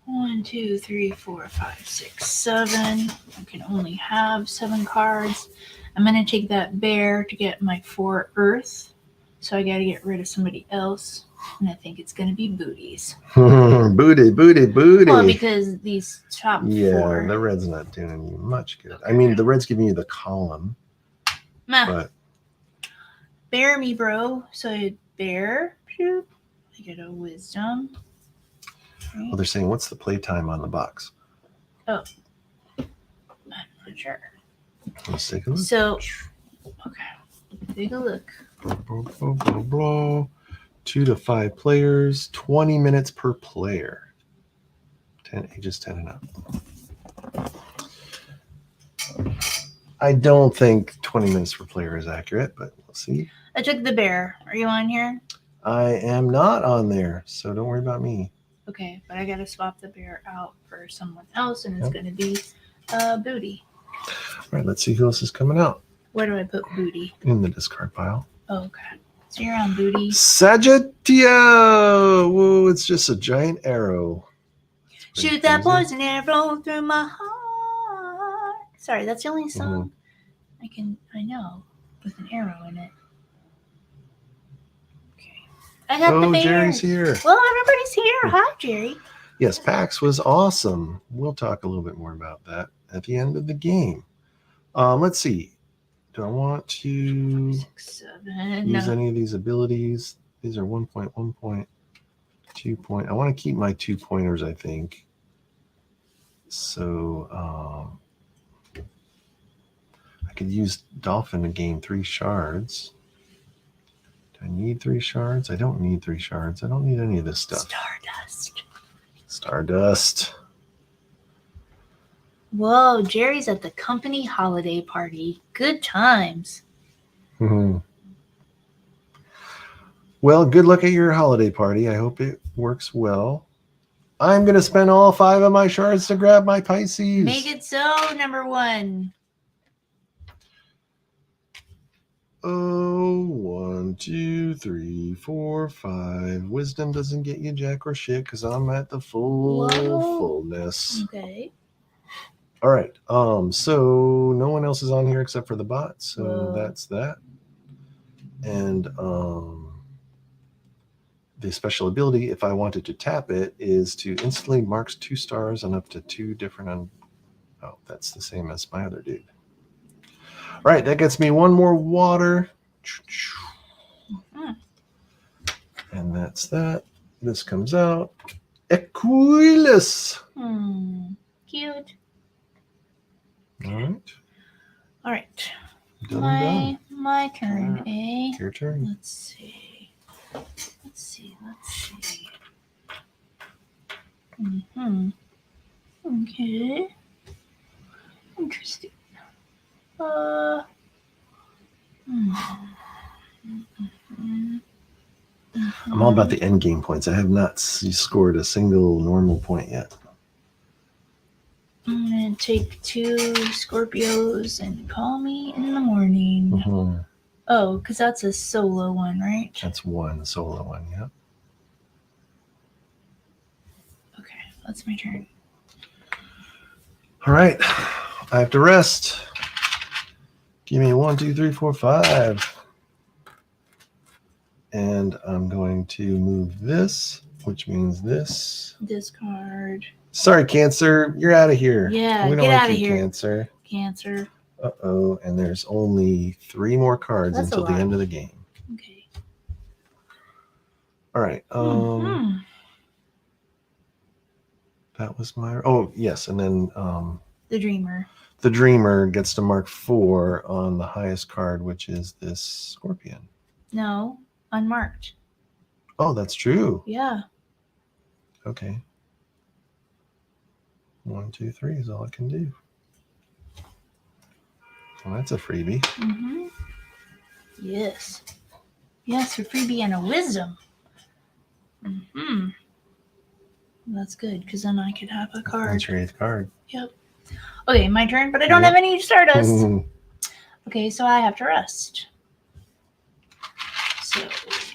1, 2, 3, 4, 5, 6, 7. I can only have 7 cards. I'm going to take that bear to get my 4 earth. So I got to get rid of somebody else. And I think it's going to be booties. Booty. Well, because these top 4. Yeah, the red's not doing you much good. I mean, the red's giving you the column. But bear me, bro. So bear. I get a wisdom. Right. Well, they're saying, what's the playtime on the box? Oh. I'm not sure. Let's take a look. So, okay. Take a look. Blah, blah, blah, blah. 2 to 5 players, 20 minutes per player. 10 ages 10 and up. I don't think 20 minutes per player is accurate, but we'll see. I took the bear. Are you on here? I am not on there, so don't worry about me. Okay, but I gotta swap the bear out for someone else, and it's gonna be Booty. All right, let's see who else is coming out. Where do I put Booty? In the discard pile. Oh, okay. So you're on Booty. Sagittio! Whoa, it's just a giant arrow. Shoot that poison arrow through my heart. Sorry, that's the only song I know with an arrow in it. Okay. I got the bear. Jerry's here. Well, everybody's here. Hi, Jerry. Yes, PAX was awesome. We'll talk a little bit more about that at the end of the game. Let's see. Do I want to 5, 6, 7. use any of these abilities? These are 1 point, 1 point, 2 point. I want to keep my 2 pointers, I think. So I could use Dolphin to gain 3 shards. Do I need 3 shards? I don't need 3 shards. I don't need any of this stuff. Stardust. Whoa, Jerry's at the company holiday party. Good times. Mm-hmm. Well, good luck at your holiday party. I hope it works well. I'm going to spend all 5 of my shards to grab my Pisces. Make it so, number 1. Oh, 1, 2, 3, 4, 5. Wisdom doesn't get you jack or shit because I'm at the fullness. Okay. All right. So no one else is on here except for the bot. So that's that. And the special ability, if I wanted to tap it, is to instantly marks 2 stars on up to 2 different. Oh, that's the same as my other dude. All right, that gets me 1 more water. And that's that. This comes out. Equilus. Cute. All right. Done. My turn, eh? Your turn. Let's see. Okay. Interesting. I'm all about the end game points. I have not scored a single normal point yet. I'm going to take 2 Scorpios and call me in the morning. Oh, because that's a solo one, right? That's one solo one. Yeah. Okay, that's my turn. All right. I have to rest. Give me 1, 2, 3, 4, 5. And I'm going to move this, which means this. Discard. Sorry, Cancer. You're out of here. Yeah, we don't get like outta you, here. Cancer. Cancer. Uh-oh. And there's only 3 more cards That's a until the lot. end of the game. Okay. All right. Mhm. That was my... Oh, yes. And then The Dreamer. the Dreamer gets to mark 4 on the highest card, which is this Scorpion. No, unmarked. Oh, that's true. Yeah. Okay. 1, 2, 3 is all I can do. Well, that's a freebie. Mm-hmm. Yes. Yes, for freebie and a wisdom. Mm-hmm. That's good, because then I could have a card. That's your 8th card. Yep. Okay, my turn, but I don't Yep. have any Stardust. Okay, so I have to rest. So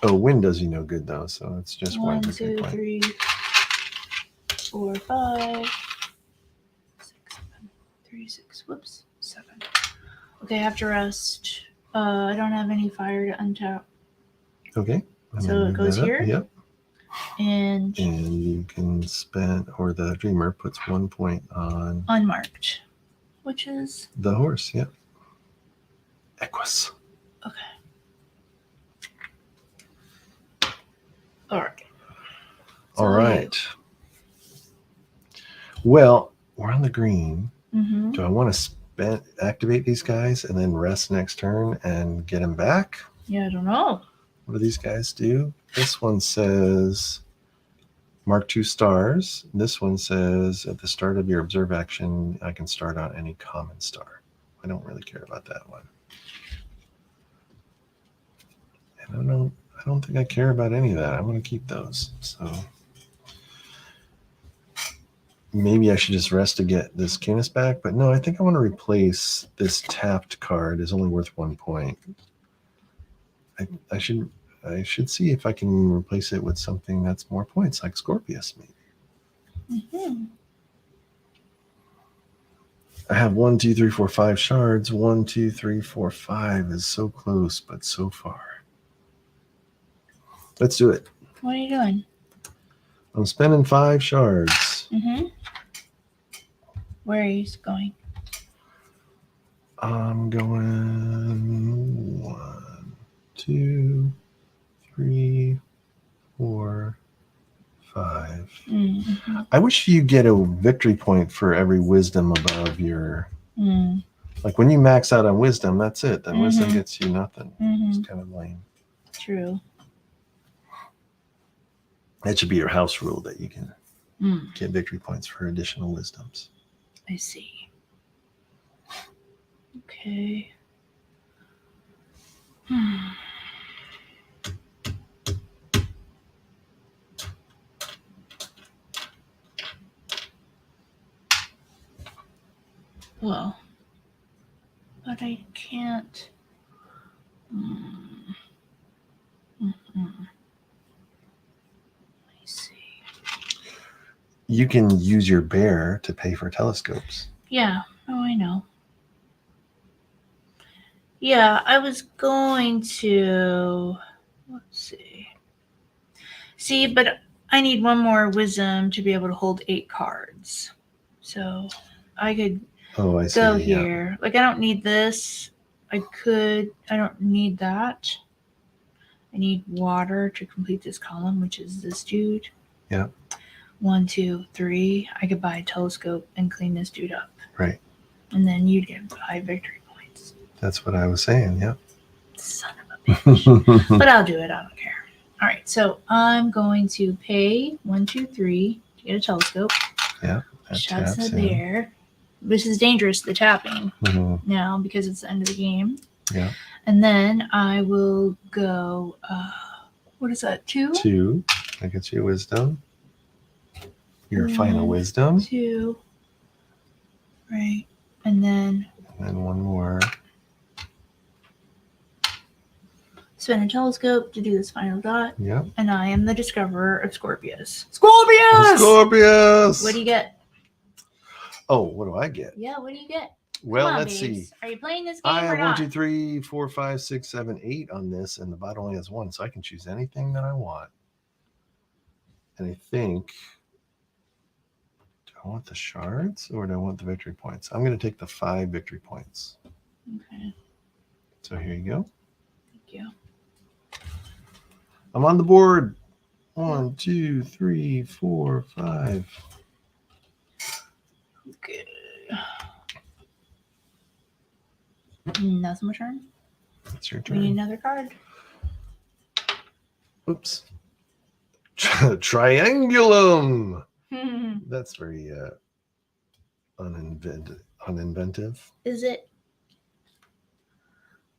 Oh, wind does you no good, though, so it's just 1, one. 2, 3, 4, 5, 6, 7, 3, 6. Whoops, 7. Okay, I have to rest. I don't have any fire to untap. Okay. And So then it move goes that up. here? Yep. And And you can spend, or the Dreamer puts 1 point on unmarked, which is the horse. Yep. Equus. okay. All right. All right. Well, we're on the green. Mm-hmm. Do I want to activate these guys and then rest next turn and get them back? Yeah, I don't know. What do these guys do? This one says mark 2 stars. This one says at the start of your observe action, I can start on any common star. I don't really care about that one. And I don't think I care about any of that. I'm going to keep those. So maybe I should just rest to get this Canis back. But no, I think I want to replace this tapped card. Is only worth 1 point. I should see if I can replace it with something that's more points, like Scorpius, maybe. Mm-hmm. I have 1, 2, 3, 4, 5 shards. 1, 2, 3, 4, 5 is so close, but so far. Let's do it. What are you doing? I'm spending 5 shards. Mm-hmm. Where are you going? I'm going 1, 2, 3, 4, 5. Mm-hmm. I wish you get a victory point for every wisdom above your... Like when you max out on wisdom, that's it. Then wisdom gets you nothing. It's kind of lame. True. That should be your house rule, that you can get victory points for additional wisdoms. I see. Okay. Well, but I can't. I see. You can use your bear to pay for telescopes. Yeah. Oh, I know. Yeah, I was going to. Let's see. See, but I need 1 more wisdom to be able to hold 8 cards. So I could I see. go here. Yeah. Like, I don't need this. I don't need that. I need water to complete this column, which is this dude. Yeah. 1, 2, 3. I could buy a telescope and clean this dude up. Right. And then you'd get 5 victory points. That's what I was saying, yeah. Son of a bitch. But I'll do it. I don't care. All right. So I'm going to pay 1, 2, 3 to get a telescope. Yeah. That's a bear. This is dangerous, the tapping now, because it's the end of the game. Yeah. And then I will go, what is that, 2? 2. That gets you wisdom. Your final wisdom. 2. Right. And then 1 more. spin a telescope to do this final dot, Yep. and I am the discoverer of Scorpius. Scorpius! Scorpius! What do you get? Oh, what do I get? Yeah, what do you get? Well, Come on, let's babes. see. Are you playing this game I or have not? 1, 2, 3, 4, 5, 6, 7, 8 on this, and the bot only has 1, so I can choose anything that I want. And I think, do I want the shards or do I want the victory points? I'm going to take the 5 victory points. Okay, So here you go. thank you. I'm on the board. 1, 2, 3, 4, 5. Okay. That's my turn. It's your We need turn. another card. Oops. Triangulum. That's very uninventive. Is it?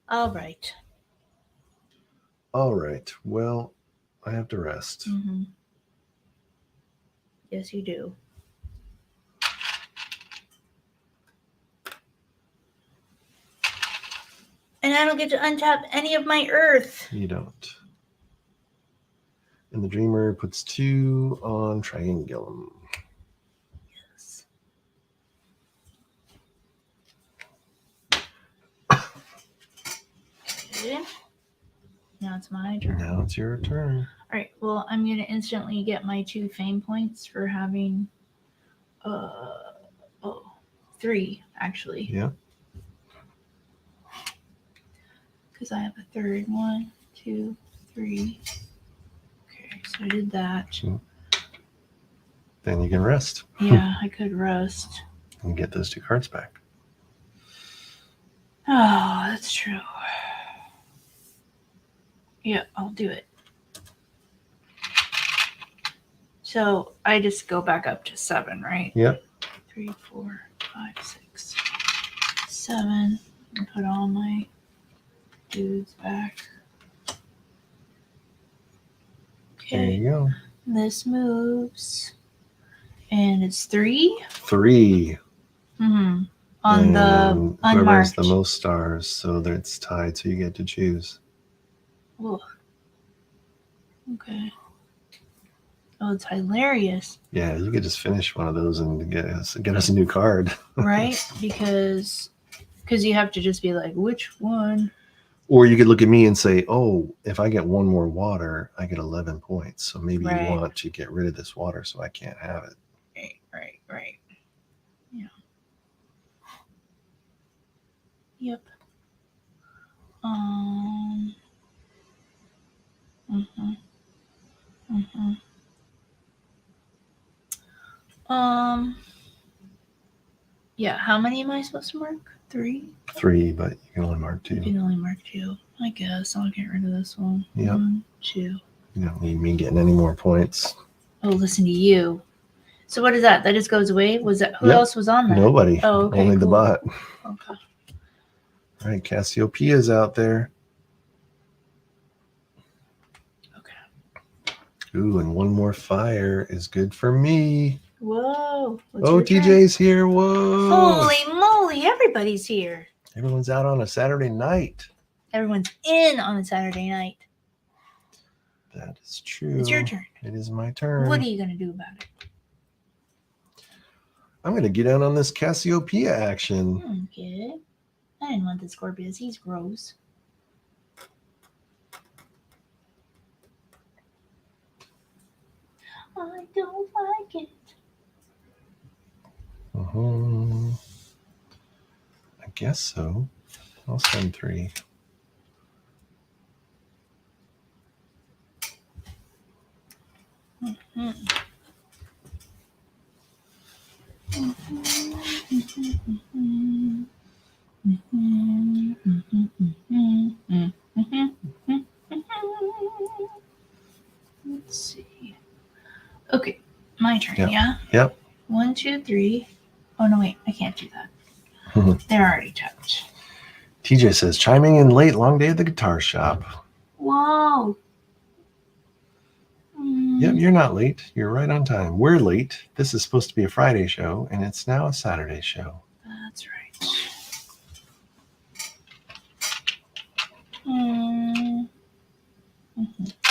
All right. All right. Well, I have to rest. Mm-hmm. Yes, you do. And I don't get to untap any of my earth. You don't. And the dreamer puts 2 on Triangulum. Yes. Okay. Now it's my turn. Now it's your turn. All right. Well, I'm going to instantly get my 2 fame points for having 3 actually. Yeah. Because I have a third. 1, 2, 3. Okay, so I did that. Then you can rest Yeah, I could rest. and get those 2 cards back. Oh, that's true. Yeah, I'll do it. So I just go back up to 7, right? Yep. 3, 4, 5, 6, 7. And put all my dudes back. There Okay, you go. this moves. And it's 3. 3. Mm-hmm. On the And whoever has unmarked. the most stars, so that it's tied, so you get to choose. Ugh. Okay. Oh, it's hilarious, Yeah, you could just finish one of those and get us a new card. right? Because you have to just be like, which one? Or you could look at me and say, oh, if I get 1 more water, I get 11 points. So maybe Right. you want to get rid of this water so I can't have it. Right. Yeah. Yep. Yeah, how many am I supposed to mark? 3? 3, but you can only mark 2. You can only mark 2. I guess I'll get rid of this one. Yep. 1, 2. You don't need me getting any more points. Oh, listen to you. So what is that? That just goes away? Was that who Yep. else was on that? Nobody. Oh, okay. Only the cool. bot. Okay. All right, Cassiopeia's out there. Okay. Ooh, and 1 more fire is good for me. Whoa. What's Oh, your turn? TJ's here. Whoa. Holy moly, everybody's here. Everyone's out on a Saturday night. Everyone's in on a Saturday night. That is true. It's your turn. It is my turn. What are you going to do about it? I'm going to get out on this Cassiopeia action. Okay. I didn't want the Scorpius. He's gross. I don't like it. I guess so. I'll send 3. Let's see. Okay, my turn, Yep. yeah? Yep. 1, 2, 3. Oh, no, wait, I can't do that. They're already tapped. TJ says, chiming in late, long day at the guitar shop. Whoa. Yep, you're not late. You're right on time. We're late. This is supposed to be a Friday show, and it's now a Saturday show. That's right.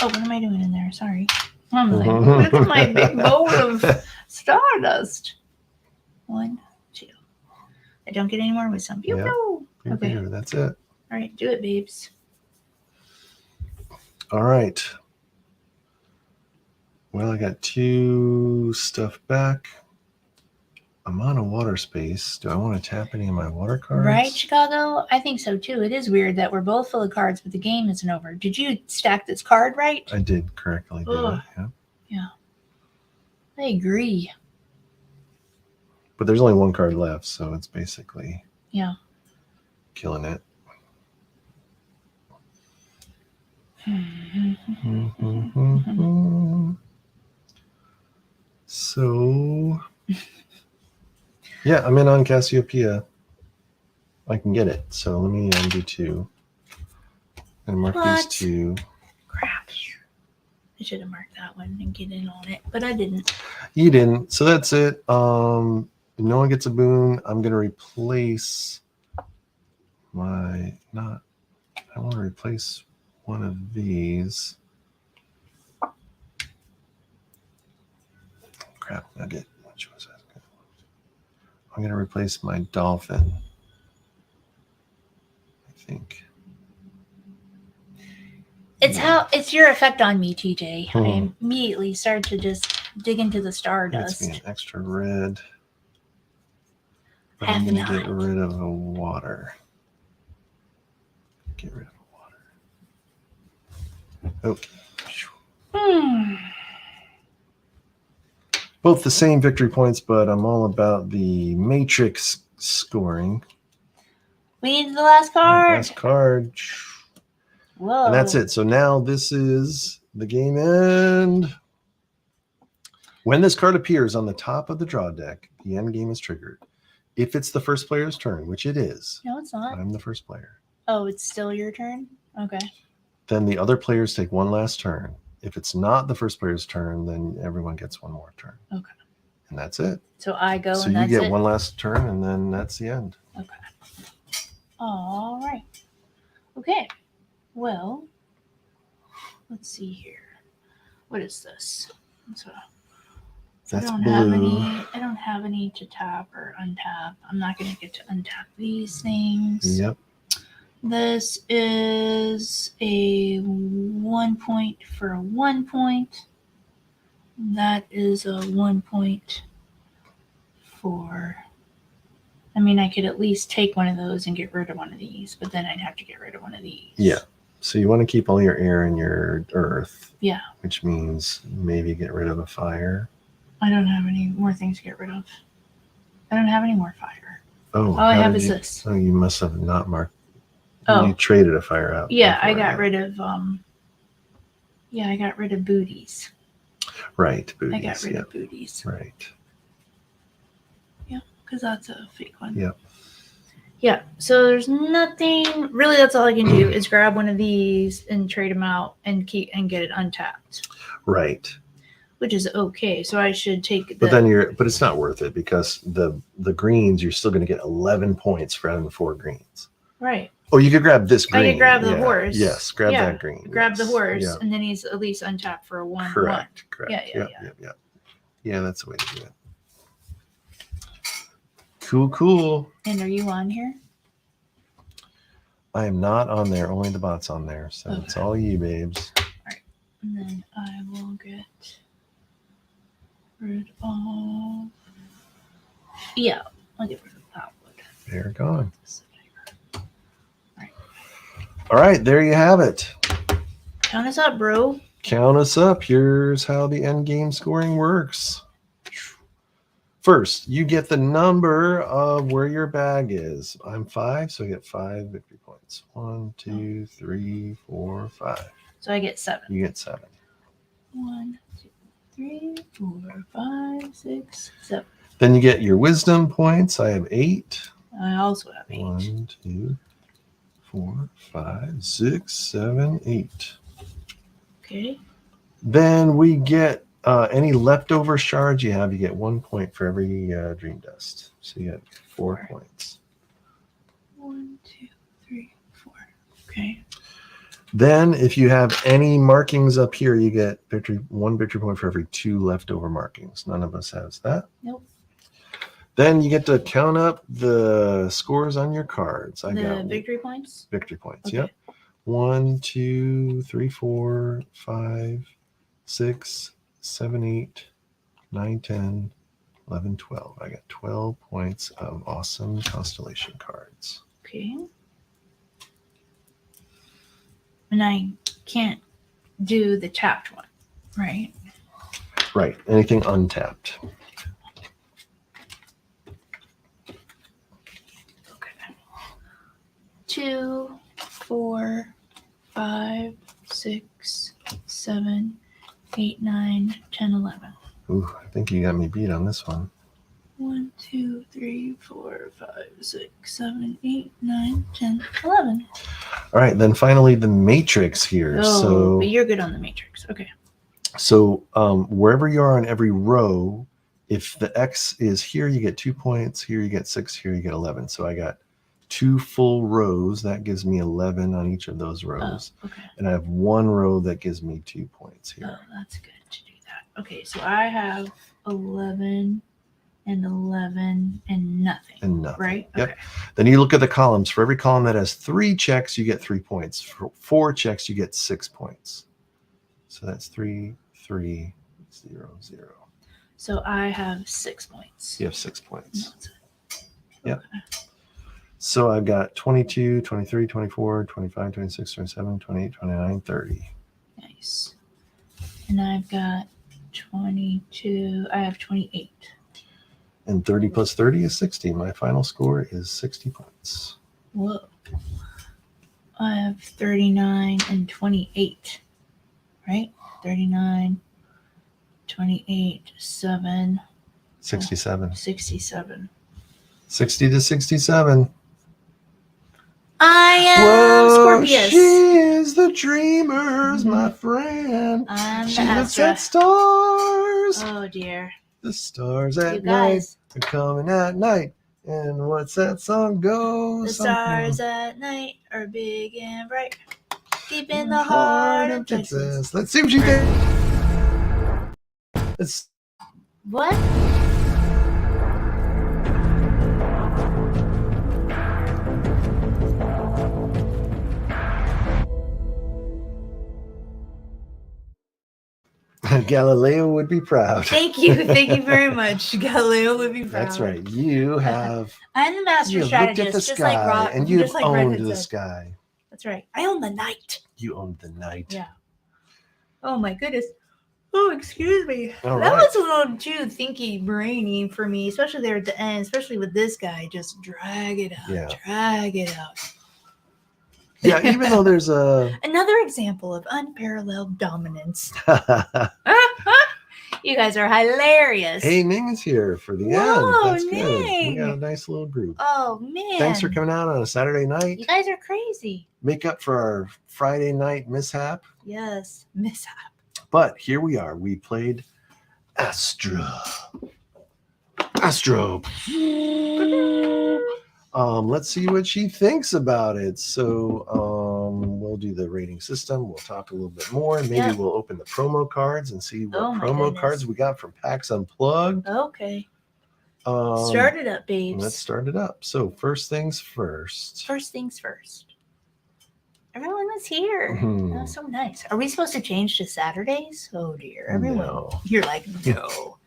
Oh, what am I doing in there? Sorry. I'm like, look at my big bowl of stardust. 1, 2. I don't get any more wisdom. Pew, Yeah. pew. Pew, Okay. pew. That's it. All right, do it, babes. All right. Well, I got 2 stuff back. I'm on a water space. Do I want to tap any of my water cards? Right, Chicago? I think so too. It is weird that we're both full of cards, but the game isn't over. Did you stack this card right? I did correctly do Ugh. it. Yeah. I agree. But there's only 1 card left, so it's basically killing it. So, yeah, I'm in on Cassiopeia. I can get it. So let me undo 2 and mark these 2. Crap. I should have marked that one and get in on it, but I didn't. You didn't. So that's it. No one gets a boon. I'm going to replace I want to replace one of these. Crap, nugget. Which was that? I'm going to replace my dolphin. I think. It's your effect on me, TJ. I immediately start to just dig into the stardust. It's an extra red. But Have I'm going to not. get rid of the water. Get rid of the water. Okay. Both the same victory points, but I'm all about the matrix scoring. We need the last card. Last card. Whoa. And that's it. So now this is the game end. When this card appears on the top of the draw deck, the end game is triggered. If it's the first player's turn, which it is. No, it's not. I'm the first player. Oh, it's still your turn? Okay. Then the other players take 1 last turn. If it's not the first player's turn, then everyone gets 1 more turn. Okay. And that's it. So I go so and you that's get it? 1 last turn, and then that's the end. Okay. All right. Okay. Well, let's see here. What is this? That's I don't have any to tap or untap. I'm not going to get to untap these things. Yep. This is a 1 point for a 1 point. That is a 1 point for... I mean, I could at least take one of those and get rid of one of these, but then I'd have to get rid of one of these. Yeah. So you want to keep all your air and your earth. Yeah. Which means maybe get rid of a fire. I don't have any more things to get rid of. I don't have any more fire. Oh, all I have is this. Oh, you must have not marked. Oh. You traded a fire out. Yeah, I got rid of I got rid of booties. Right, booties. I got rid of booties. Right. Yeah, because that's a fake one. Yep. Yeah, so there's nothing really. That's all I can do is grab one of these and trade them out and get it untapped. Right. Which is okay. So I should take. But it's not worth it because the greens you're still going to get 11 points for having 4 greens. Right. Oh, you could grab this green. I could grab the horse. Yes, grab that green. Grab the horse, and then he's at least untapped for a 1/1. Correct. Yeah. Yeah, that's the way to do it. Cool. And are you on here? I am not on there. Only the bot's on there. So Okay. It's all you, babes. All right. And then I will get rid of... Yeah, I'll get rid of that wood. They're gone. Right. All right, there you have it. Count us up, bro. Count us up. Here's how the end game scoring works. First, you get the number of where your bag is. I'm 5, so I get 5 victory points. 1, 2, 3, 4, 5. So I get 7. You get 7. 1, 2, 3, 4, 5, 6, 7. Then you get your wisdom points. I have 8. I also have 8. 1, 2, 4, 5, 6, 7, 8. Okay. Then we get any leftover shards you have. You get 1 point for every dream dust. So you get 4 points. 1, 2, 3, 4. Okay. Then, if you have any markings up here, you get one victory point for every 2 leftover markings. None of us has that. Nope. Then you get to count up the scores on your cards. I The got victory points. victory points. Okay. Yep. 1, 2, 3, 4, 5, 6, 7, 8, 9, 10, 11, 12. I got 12 points of awesome constellation cards. Okay. And I can't do the tapped one, right? Right. Anything untapped. Okay. 2, 4, 5, 6, 7, 8, 9, 10, 11. Ooh, I think you got me beat on this one. 1, 2, 3, 4, 5, 6, 7, 8, 9, 10, 11. All right, then finally the matrix here. Oh, but you're good on the matrix. Okay. So wherever you are on every row, if the X is here, you get 2 points. Here you get 6. Here you get 11. So I got 2 full rows. That gives me 11 on each of those rows. Oh, okay. And I have 1 row that gives me 2 points here. Oh, that's good to do that. Okay, so I have 11 and 11 and nothing. And nothing. Right? Yep. Okay. Then you look at the columns. For every column that has 3 checks, you get 3 points. For 4 checks, you get 6 points. So that's 3, 3, 0, 0. So I have 6 points. You have 6 points. No, that's it. Yep. Okay. So I've got 22, 23, 24, 25, 26, 27, 28, 29, 30. Nice. And I've got 22. I have 28. And 30 plus 30 is 60. My final score is 60 points. Whoa. I have 39 and 28. Right? 39, 28, 7, 67. 67. 60 to 67. I am Whoa, Scorpius. she is the dreamers, my friend. I'm She the looks Astra. at stars. Oh dear. The stars You at night guys. are coming at night. And what's that song go? The Something. stars at night are big and bright. Deep in the heart of Texas. Let's see what she did. It's What? Galileo would be proud. Thank you. Thank you very much. Galileo would be proud. That's right. You have I'm the master you have looked strategist, at the just sky like Rock, and you've just like owned Redhead the said. sky. That's right. I own the night. You owned the night. Yeah. Oh my goodness. Oh, excuse me. All That right. was a little too thinky brainy for me, especially there at the end, especially with this guy. Just drag it out. Yeah. Drag it out. Yeah, even though there's a Another example of unparalleled dominance. You guys are hilarious. Hey, Ning is here for the Whoa, end. That's good. We Ning. got a nice little group. Oh man. Thanks for coming out on a Saturday night. You guys are crazy. Make up for our Friday night mishap. Yes. Mishap. But here we are. We played Astra. Astro. Let's see what she thinks about it. So we'll do the rating system. We'll talk a little bit more. Maybe Yeah. we'll open the promo cards and see what Oh my promo goodness. cards we got from PAX Unplugged. Okay. Um, Start it up, babes. Let's start it up. So first things first. First things first. Everyone was here. Mhm. That was so nice. Are we supposed to change to Saturdays? Oh dear. Everyone. No. You're like, no.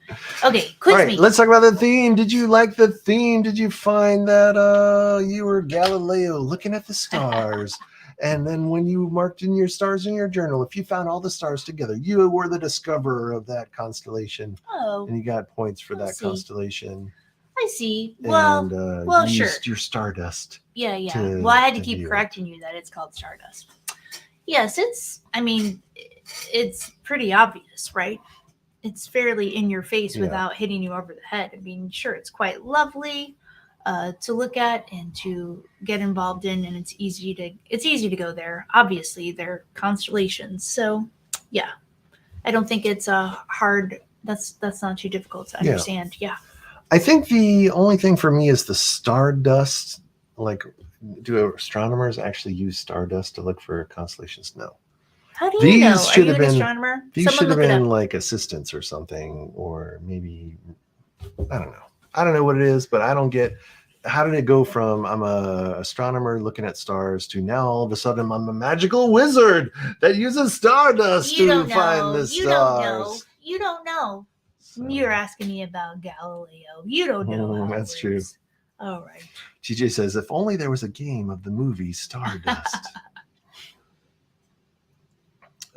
Okay, All quiz right, me. let's talk about the theme. Did you like the theme? Did you find that you were Galileo looking at the stars? And then when you marked in your stars in your journal, if you found all the stars together, you were the discoverer of that constellation. Oh, And you got points for I that see. constellation. I see. Well, And well, used sure. your stardust. yeah, yeah. to- Well, I had to to keep view it. correcting you that it's called Stardust. Yes, it's pretty obvious, right? It's fairly in your face Yeah. without hitting you over the head. I mean, sure, it's quite lovely to look at and to get involved in, and it's easy to go there. Obviously, they're constellations, so yeah, I don't think it's hard. That's not too difficult to Yeah. understand. Yeah. I think the only thing for me is the stardust. Like do astronomers actually use stardust to look for constellations? No. How do you These know? Are should you have an been- astronomer? These Someone should have look it been up. like assistants or something, or maybe I don't know. I don't know what it is, but I don't get. How did it go from I'm a astronomer looking at stars to now all of a sudden I'm a magical wizard that uses stardust You to don't find know. the You don't know. stars? You don't know. So, You're asking me about Galileo. You don't know how that's it true. works. All right. TJ says, if only there was a game of the movie Stardust.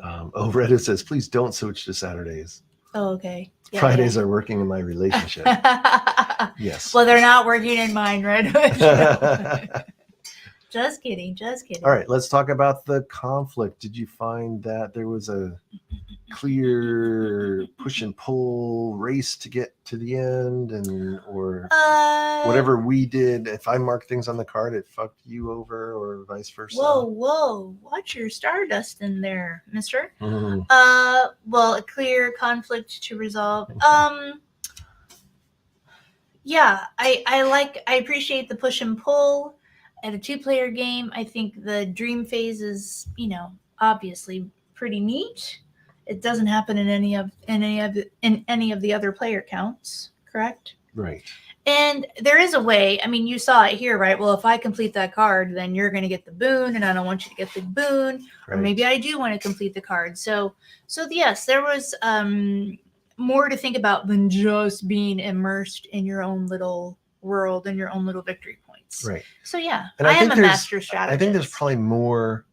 Reddit says, please don't switch to Saturdays. Oh, okay. Yeah, Fridays are working in my relationship. Yes. Well, they're not working in mine, right? Just kidding. Just kidding. All right, let's talk about the conflict. Did you find that there was a clear push and pull race to get to the end, and or whatever we did? If I marked things on the card, it fucked you over, or vice versa. Whoa! Watch your stardust in there, Mister. Mhm. Well, a clear conflict to resolve. Yeah, I appreciate the push and pull. At a 2-player game, I think the dream phase is, obviously pretty neat. It doesn't happen in any of the other player counts, correct? Right. And there is a way. I mean, you saw it here, right? Well, if I complete that card, then you're going to get the boon, and I don't want you to get the boon. Right. Or maybe I do want to complete the card. So yes, there was more to think about than just being immersed in your own little world and your own little victory points. Right. So yeah, And I am a master strategist. I think there's probably more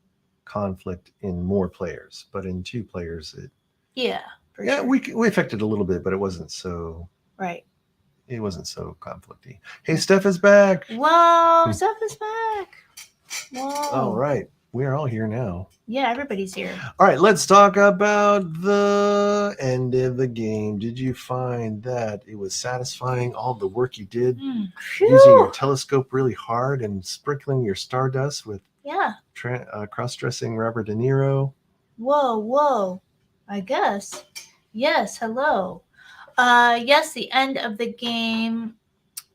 conflict in more players, but in 2 players, sure. we affected a little bit, but it wasn't so. Right. It wasn't so conflicty. Hey, Steph is back. Whoa, Steph is back. Whoa. All right. We're all here now. Yeah, everybody's here. All right, let's talk about the end of the game. Did you find that it was satisfying, all the work you did using your telescope really hard and sprinkling your stardust with cross-dressing Robert De Niro? Whoa. I guess. Yes, hello. Yes, the end of the game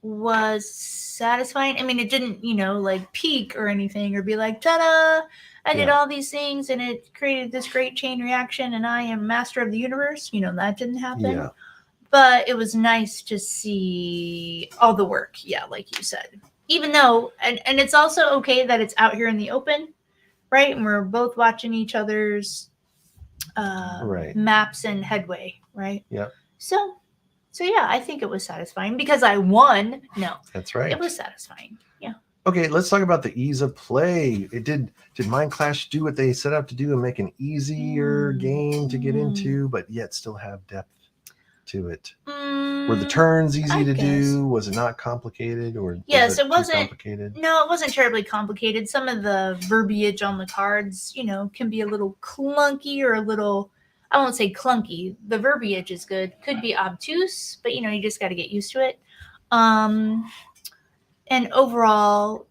was satisfying. I mean, it didn't, like peak or anything or be like, ta-da, I did all these things and it created this great chain reaction and I am master of the universe. That didn't happen. Yeah. But it was nice to see all the work. Yeah, like you said. Even though, and it's also okay that it's out here in the open, right? And we're both watching each other's maps and headway, right? Yeah. So yeah, I think it was satisfying because I won. No, that's right. It was satisfying. Yeah. Okay, let's talk about the ease of play. Did Mind Clash do what they set out to do and make an easier game to get into, but yet still have depth to it? Were the turns easy to do? Was it not complicated, or yes, it wasn't complicated? No, it wasn't terribly complicated. Some of the verbiage on the cards, can be a little clunky or a little. I won't say clunky. The verbiage is good. Could be obtuse, but you just got to get used to it. And overall,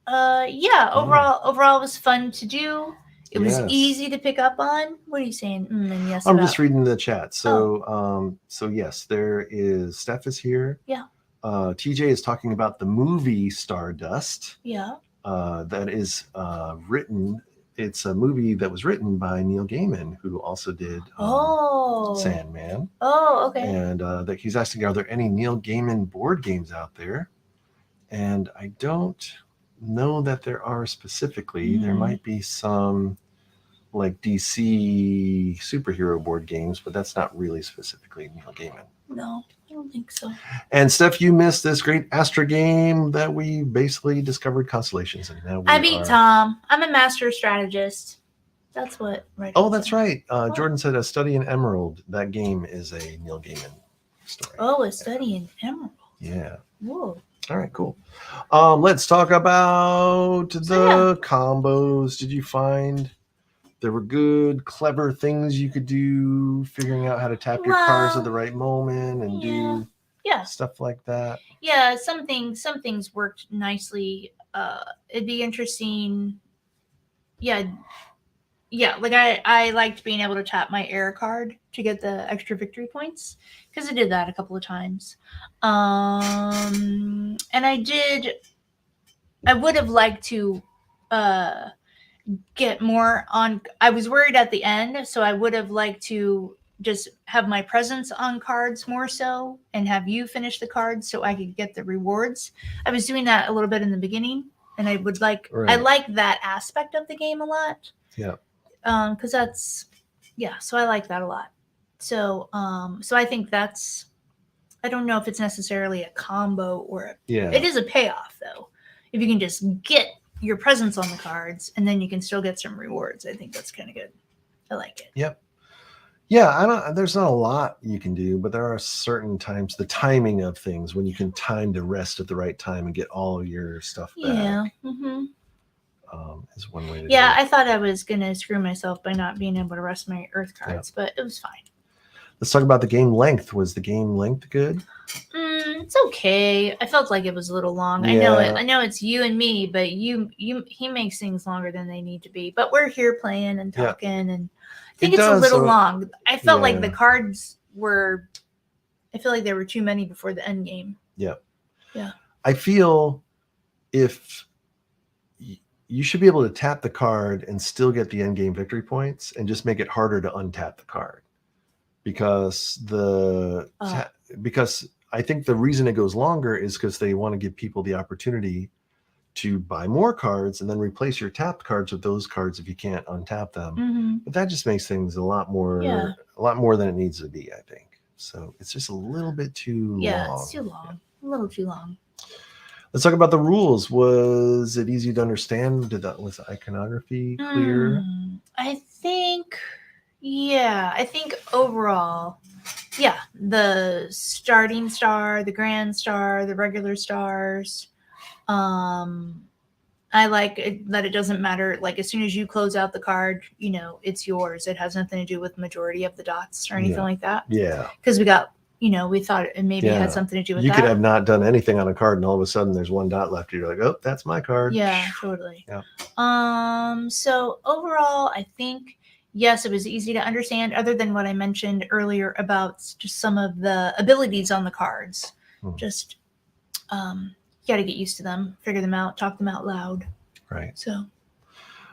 overall it was fun to do. It was easy to pick up on. What are you saying? And yes, I'm just reading the chat. So, yes, there is. Steph is here. Yeah. TJ is talking about the movie Stardust. Yeah. That is written. It's a movie that was written by Neil Gaiman, who also did Sandman. Oh, okay. And that he's asking, are there any Neil Gaiman board games out there? And I don't know that there are specifically. There might be some like DC superhero board games, but that's not really specifically Neil Gaiman. No, I don't think so. And Steph, you missed this great Astra game that we basically discovered constellations, and now I beat Tom. I'm a master strategist. That's what. Right. Oh, that's right. Jordan said A Study in Emerald. That game is a Neil Gaiman story. Oh, A Study in Emerald. Yeah. Whoa. All right, cool. Let's talk about the combos. Did you find there were good, clever things you could do, figuring out how to tap your cards at the right moment and do stuff like that? Yeah, some things worked nicely. It'd be interesting. Yeah, like I liked being able to tap my air card to get the extra victory points because I did that a couple of times. And I did I would have liked to get more on. I was worried at the end, so I would have liked to just have my presence on cards more so and have you finish the cards so I could get the rewards. I was doing that a little bit in the beginning, and I would like I Right. like that aspect of the game a lot. Yeah. Because that's so I like that a lot. So so I think that's, I don't know if it's necessarily a combo or Yeah. it is a payoff though. If you can just get your presence on the cards and then you can still get some rewards, I think that's kind of good. I like it. Yep. Yeah, there's not a lot you can do, but there are certain times, the timing of things, when you can time to rest at the right time and get all your stuff back. Yeah. Is one way to Yeah, do it. I thought I was gonna screw myself by not being able to rest my Earth cards, but it was fine. Let's talk about the game length. Was the game length good? It's okay. I felt like it was a little long. I know it. I know it's you and me, but he makes things longer than they need to be. But we're here playing and talking, and I think it's a little long. I felt like the cards were. I feel like there were too many before the end game. Yeah. Yeah. I feel if you should be able to tap the card and still get the end game victory points, and just make it harder to untap the card, because because I think the reason it goes longer is because they want to give people the opportunity to buy more cards and then replace your tapped cards with those cards if you can't untap them. But that just makes things a lot more than it needs to be, I think. So it's just a little bit too long. Yeah, it's too long. A little too long. Let's talk about the rules. Was it easy to understand? Was the iconography clear? I think overall, the starting star, the grand star, the regular stars. I like it, that it doesn't matter. Like, as soon as you close out the card, it's yours. It has nothing to do with majority of the dots or anything like that. Yeah. Because we got, we thought it maybe had something to do with that. You could have not done anything on a card, and all of a sudden there's one dot left. You're like, oh, that's my card. Yeah, totally. Yeah. So overall, I think, yes, it was easy to understand, other than what I mentioned earlier about just some of the abilities on the cards. Just, you got to get used to them, figure them out, talk them out loud. Right. So. All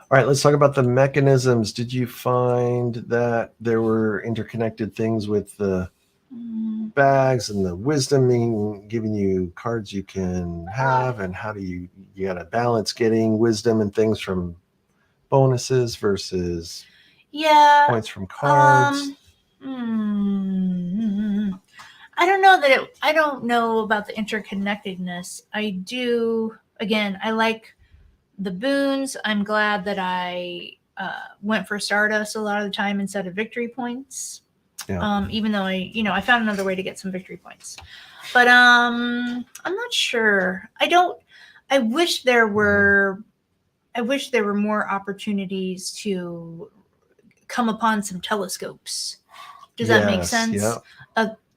right, let's talk about the mechanisms. Did you find that there were interconnected things with the bags and the wisdom, giving you cards you can have, and how do you got to balance getting wisdom and things from bonuses versus points from cards? I don't know about the interconnectedness. I do, again, I like the boons. I'm glad that I went for Stardust a lot of the time instead of victory points. Yeah. Even though I found another way to get some victory points. But I'm not sure. I wish there were more opportunities to come upon some telescopes. Does that make sense?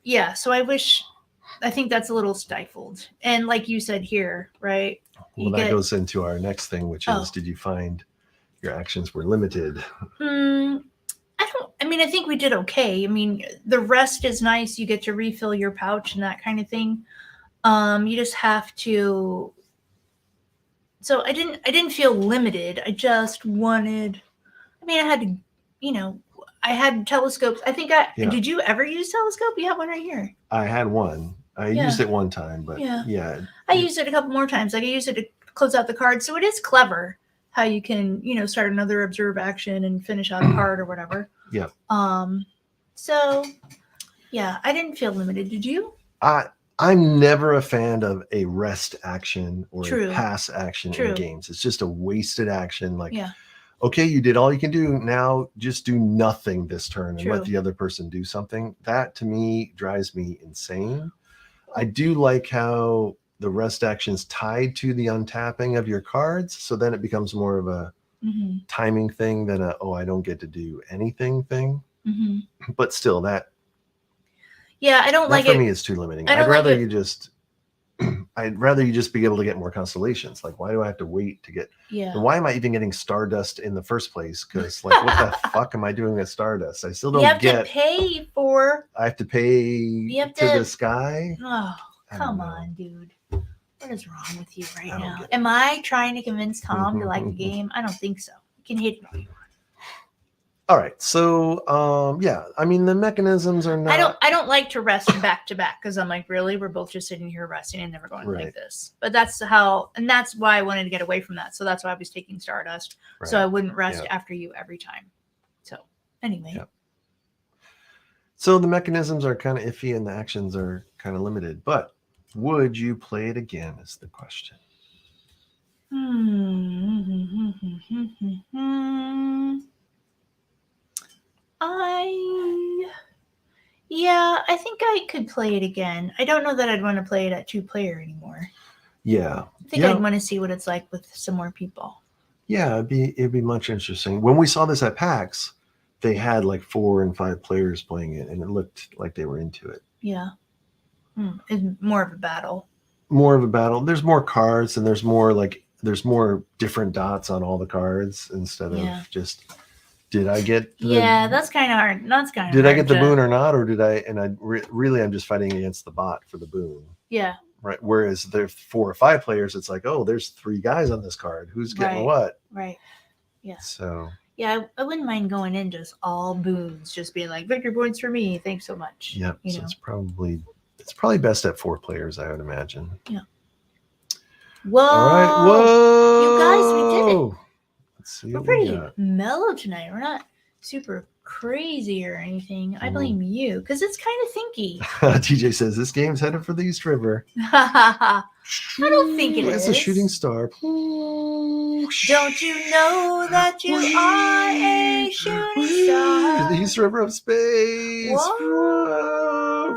Yeah. So I think that's a little stifled. And like you said here, right? Well, that goes into our next thing, which is, did you find your actions were limited? I think we did okay. The rest is nice. You get to refill your pouch and that kind of thing. You just have to. So I didn't feel limited. I just wanted. I had to, I had telescopes. I think did you ever use telescope? You have one right here. I had one. I used it one time, but I used it a couple more times. Like, I used it to close out the card. So it is clever how you can, start another observe action and finish out a card or whatever. Yeah. So I didn't feel limited. Did you? I'm never a fan of a rest action or True. A pass action in games. It's just a wasted action. Like, yeah. Okay, you did all you can do. Now just do nothing this turn and True. let the other person do something. That to me drives me insane. I do like how the rest action's tied to the untapping of your cards. So then it becomes more of a timing thing than I don't get to do anything thing. But still, that I don't like it. For me, it's too limiting. I'd rather you just be able to get more constellations. Like, why do I have to wait to get? Yeah. And why am I even getting Stardust in the first place? Because what the fuck am I doing with Stardust? I still don't get. You have to pay for. I have to pay to the sky. Oh, come on, dude. What is wrong with you right I don't now? get it. Am I trying to convince Tom to like the game? I don't think so. You can hate it all you want. All right. So, yeah, I mean, the mechanisms are not. I don't like to rest back to back because I'm like, really, we're both just sitting here resting and never going like Right. this. But that's how, and that's why I wanted to get away from that. So that's why I was taking Stardust, so I Right. wouldn't rest Yeah. after you every time. So anyway, Yeah. So the mechanisms are kind of iffy and the actions are kind of limited. But would you play it again? Is the question. I think I could play it again. I don't know that I'd want to play it at 2-player anymore. Yeah. I think Yeah. I'd want to see what it's like with some more people. Yeah, it'd be much interesting. When we saw this at PAX, they had like 4 and 5 players playing it, and it looked like they were into it. Yeah. It's more of a battle. More of a battle. There's more cards, and there's more different dots on all the cards instead Yeah. of just did I get the, Yeah, that's kind of hard. That's kind of did hard I get the to- boon or not, or did I? And I really I'm just fighting against the bot for the boon. Yeah. Right. Whereas there's 4 or 5 players, it's like, oh, there's 3 guys on this card. Who's getting Right. what? Right. Yeah. So Yeah, I wouldn't mind going in just all boons, just being like victory points for me. Thanks so much. yeah, You so know. it's probably best at 4 players, I would imagine. Whoa. All right. Whoa. You guys, we did it. Let's see We're what pretty we got. mellow tonight. We're not super crazy or anything. I blame you because it's kind of thinky. TJ says this game's headed for the East River. I don't think it It's a is. shooting star. Don't you know that you are a shooting star? The East River of space. Whoa.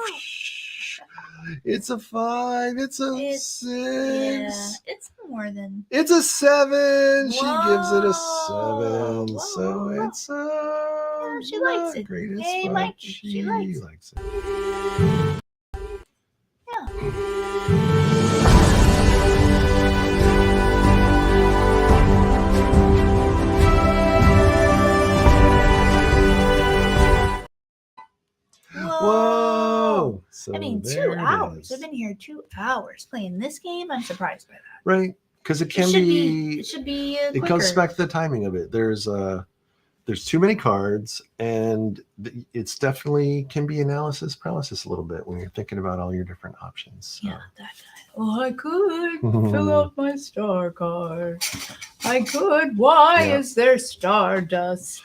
It's a 5. It's a 6. Yeah, it's more than. It's a 7. She gives it a Whoa. 7. So it's she likes not it. greatest, Hey, but Mikey, she likes it. Yeah. Whoa! So I mean, there 2 it hours. is. I've been here 2 hours playing this game. I'm surprised by that. Right, because it can It should be it quicker. comes back to the timing of it. There's too many cards, and it's definitely can be analysis paralysis a little bit when you're thinking about all your different options. So. Yeah, that guy. Oh, I could fill out my star card. I could. Why is there stardust?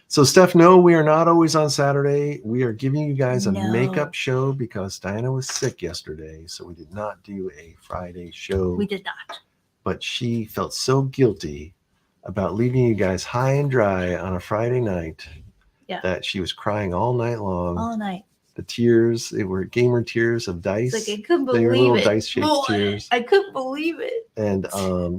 So, Steph, no, we are not always on Saturday. We are giving you guys a No. makeup show because Diana was sick yesterday, so we did not do a Friday show. We did not. But she felt so guilty about leaving you guys high and dry on a Friday night that she was crying all night long. All night. The tears, they were gamer tears of dice. It's like I couldn't They were believe little it. dice-shaped tears. I couldn't believe it. And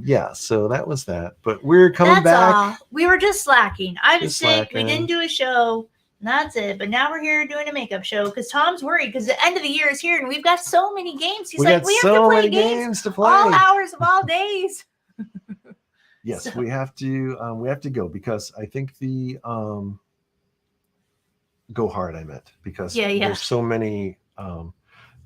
yeah, so that was that. But we're coming That's back. all. We were just slacking. I was Just sick. slacking. We didn't do a show. And that's it. But now we're here doing a makeup show because Tom's worried because the end of the year is here and we've got so many games. He's like, we have to play games to play. all hours of all days. Yes, So- we have to go because I think the go hard I meant because there's so many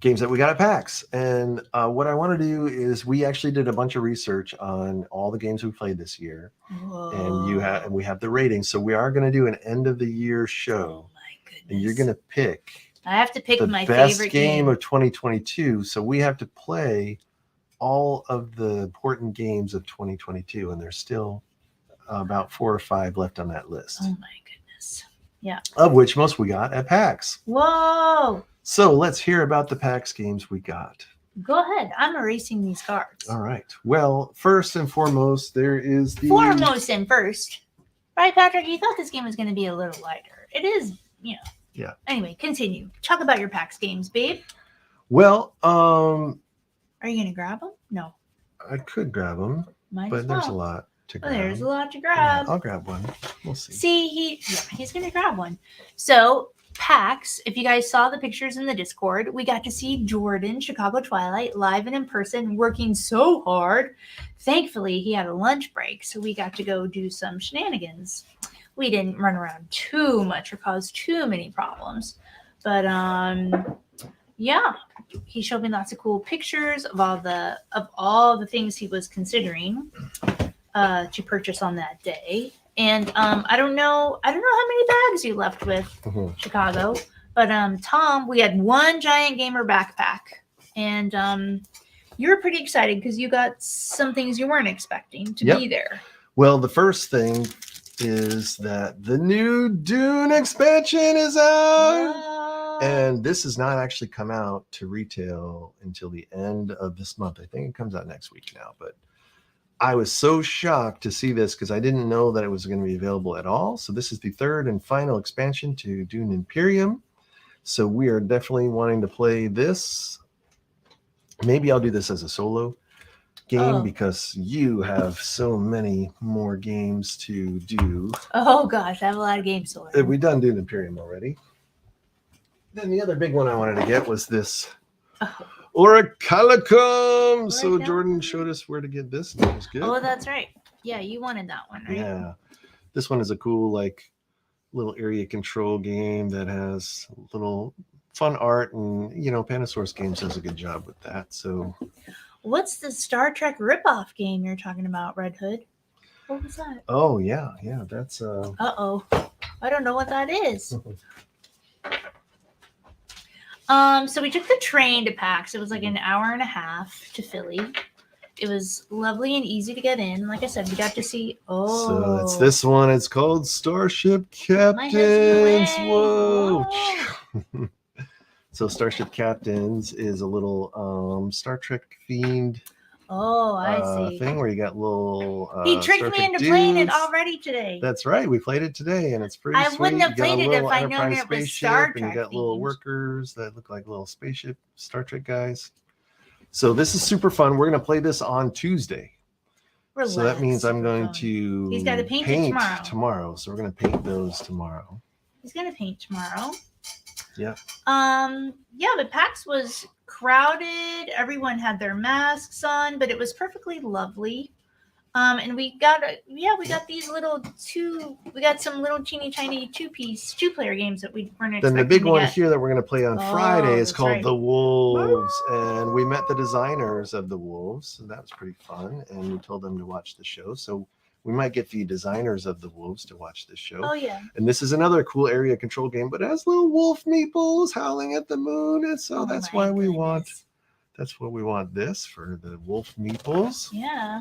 games that we got at PAX. And what I want to do is we actually did a bunch of research on all the games we played this year. Whoa. And we have the ratings. So we are going to do an end of the year show. Oh my goodness. And you're going to pick I have to pick the my best favorite game of 2022. So we have to play all of the important games of 2022, and there's still about 4 or 5 left on that list. Oh my goodness. Yeah. Of which most we got at PAX. Whoa. So let's hear about the PAX games we got. Go ahead. I'm erasing these cards. All right. Well, first and foremost, there is the Foremost and first. Right, Patrick? You thought this game was going to be a little lighter. It is, Yeah. Anyway, continue. Talk about your PAX games, babe. Well, Are you going to grab them? No. I could grab them, Might but as well. there's a lot to grab. There's a lot to Yeah, grab. I'll grab one. We'll see. See, he's going to grab one. So, PAX, if you guys saw the pictures in the Discord, we got to see Jordan, Chicago Twilight, live and in person, working so hard. Thankfully, he had a lunch break, so we got to go do some shenanigans. We didn't run around too much or cause too many problems. But Yeah, he showed me lots of cool pictures of all the things he was considering to purchase on that day. And I don't know how many bags you left with Mhm. Chicago, but Tom, we had one giant gamer backpack, and you were pretty excited because you got some things you weren't expecting to Yep. be there. Well, the first thing is that the new Dune expansion is out. Whoa. And this has not actually come out to retail until the end of this month. I think it comes out next week now. But I was so shocked to see this because I didn't know that it was going to be available at all. So this is the third and final expansion to Dune Imperium. So we are definitely wanting to play this. Maybe I'll do this as a solo game because you have so many more games to do. Oh gosh, I have a lot of games to learn. We've done Dune Imperium already. Then the other big one I wanted to get was this Orichalcum. So Jordan showed us where to get this. That was good. Oh, that's right. Yeah, you wanted that one, right? Yeah. This one is a cool, like, little area control game that has little fun art, and Panasource Games does a good job with that. So what's the Star Trek ripoff game you're talking about, Red Hood? What was that? Oh yeah, that's Uh-oh. I don't know what that is. So we took the train to PAX. It was like an hour and a half to Philly. It was lovely and easy to get in. Like I said, we got to see. So it's this one. It's called Starship Captains. Whoa. So Starship Captains is a little Star Trek themed I see. thing where you got little he tricked me into playing it already today. That's right. We played it today, and it's pretty sweet. Wouldn't have played it if I known it was Star Trek. And you got little workers that look like little spaceship Star Trek guys. So this is super fun. We're going to play this on Tuesday. Relax, so that means I'm going to He's got to paint tomorrow. So we're going to paint those tomorrow. He's going to paint tomorrow. Yeah. Yeah, but PAX was crowded. Everyone had their masks on, but it was perfectly lovely. And we got these we got some little teeny tiny two-player games that we weren't expecting. Then the big one get. here that we're going to play on Friday is called The Wolves. And we met the designers of The Wolves. So that was pretty fun. And we told them to watch the show. So we might get the designers of The Wolves to watch this show. Oh, yeah. And this is another cool area control game, but it has little wolf meeples howling at the moon. And so that's why we want this for the wolf meeples. Yeah.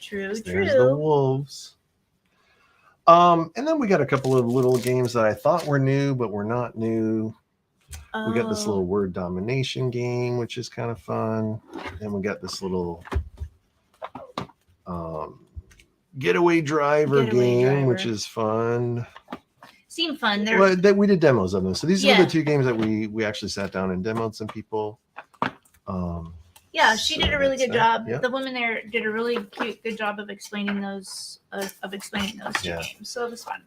True. There's the wolves. And then we got a couple of little games that I thought were new, but were not new. We got this little word domination game, which is kind of fun. And we got this little getaway driver game, which is fun. Seemed fun. We did demos of them. So these are the two games that we actually sat down and demoed some people. Yeah, she did a really good job. Yep. The woman there did a really good job of explaining those two games. So it was fun.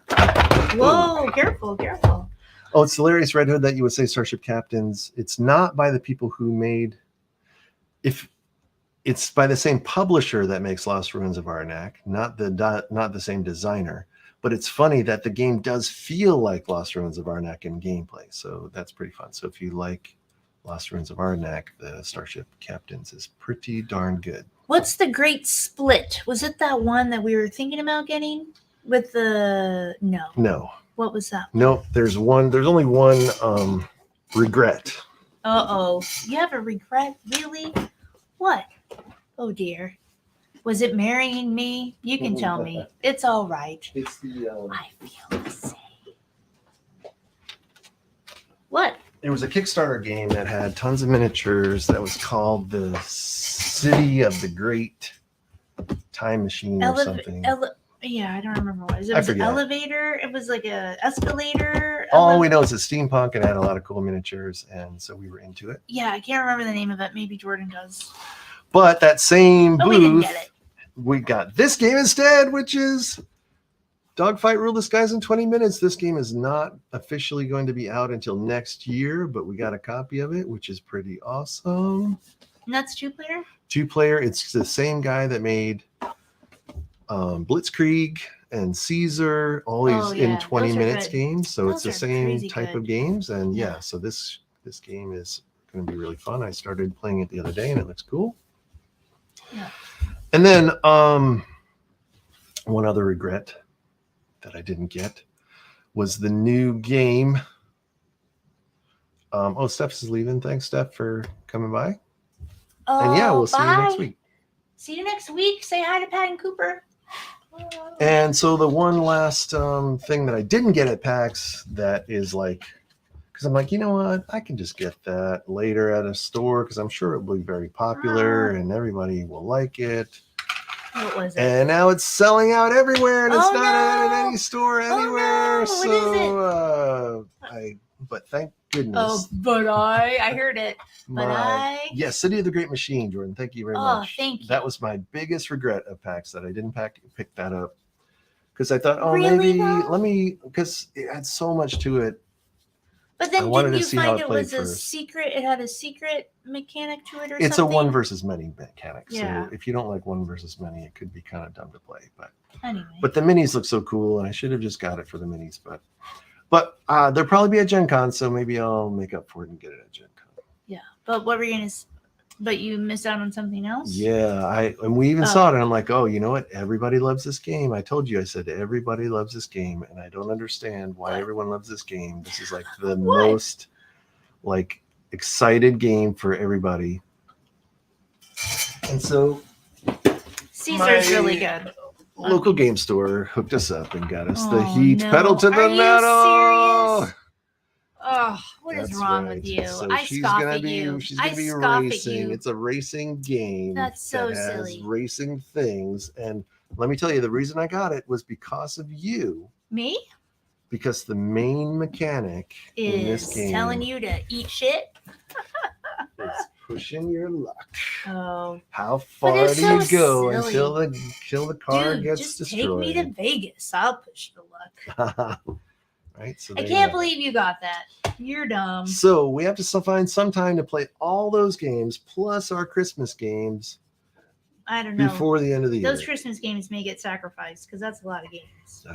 Whoa, careful. Oh, it's hilarious, Red Hood, that you would say Starship Captains. It's not by the people who made. If it's by the same publisher that makes Lost Ruins of Arnak, not the same designer. But it's funny that the game does feel like Lost Ruins of Arnak in gameplay. So that's pretty fun. So if you like Lost Ruins of Arnak, the Starship Captains is pretty darn good. What's the Great Split? Was it that one that we were thinking about getting with the No. What was that? No, there's only one regret. Uh-oh. You have a regret? Really? What? Oh dear. Was it marrying me? You can tell me. It's all right. It's the I feel the same. What? There was a Kickstarter game that had tons of miniatures that was called the City of the Great Time Machine or something. Yeah, I don't remember what it was. It was an elevator. It was like a escalator. All we know is it's steampunk and had a lot of cool miniatures, and so we were into it. Yeah, I can't remember the name of it. Maybe Jordan does. But that same booth, we didn't get it. We got this game instead, which is Dogfight Rule the Skies in 20 Minutes. This game is not officially going to be out until next year, but we got a copy of it, which is pretty awesome. And that's two-player? Two-player. It's the same guy that made Blitzkrieg and Caesar, all these in 20 minutes games. So it's the same type of games. And so this This game is going to be really fun. I started playing it the other day, and it looks cool. Yeah. And then one other regret that I didn't get was the new game. Steph is leaving. Thanks, Steph, for coming by. Oh, And yeah, we'll see you bye. next week. See you next week. Say hi to Pat and Cooper. And so the one last thing that I didn't get at PAX that is like, because I'm like, you know what? I can just get that later at a store because I'm sure it will be very popular and everybody will like it. What was it? And now it's selling out everywhere and it's Oh, not at no. any store Oh, anywhere. no. So but thank goodness. Oh, but I heard it. Yes, City of the Great Machine, Jordan. Thank you very much. Oh, thank you. That was my biggest regret of PAX that I didn't pick that up. Because I thought, Really, maybe though? let me, because it had so much to it. But then I wanted didn't to you see how find it it played was a first. secret? It had a secret mechanic to it or It's something? a one versus many mechanic. Yeah. So if you don't like one versus many, it could be kind of dumb to play. Anyway. But the minis look so cool, and I should have just got it for the minis. But there'll probably be a Gen Con, so maybe I'll make up for it and get it at Gen Con. Yeah. But what were you going to... But you missed out on something else? Yeah, and we even saw it, and I'm like, oh, you know what? Everybody loves this game. I told you, I said everybody loves this game, and I don't understand why everyone loves this game. This is like the most like excited game for everybody. And so Caesar's really good. Local game store hooked us up and got us the Oh, heat no. pedal to the Are you metal. serious? Oh, what is That's wrong right. with you? So I she's scoff gonna at be, you. She's gonna be scoff racing. at you. It's a racing game. That's so that has silly. Racing things, and let me tell you, the reason I got it was because of you. Me? Because the main mechanic in this Is game telling you to eat shit? is pushing your luck. Oh. How far it's do you so go silly. until the car Dude, gets just destroyed? take me to Vegas. I'll push the luck. Right? So I there you can't have it. believe you got that. You're dumb. So we have to still find some time to play all those games plus our Christmas games I don't know. before the end of the year. Those Christmas games may get sacrificed because that's a lot of games.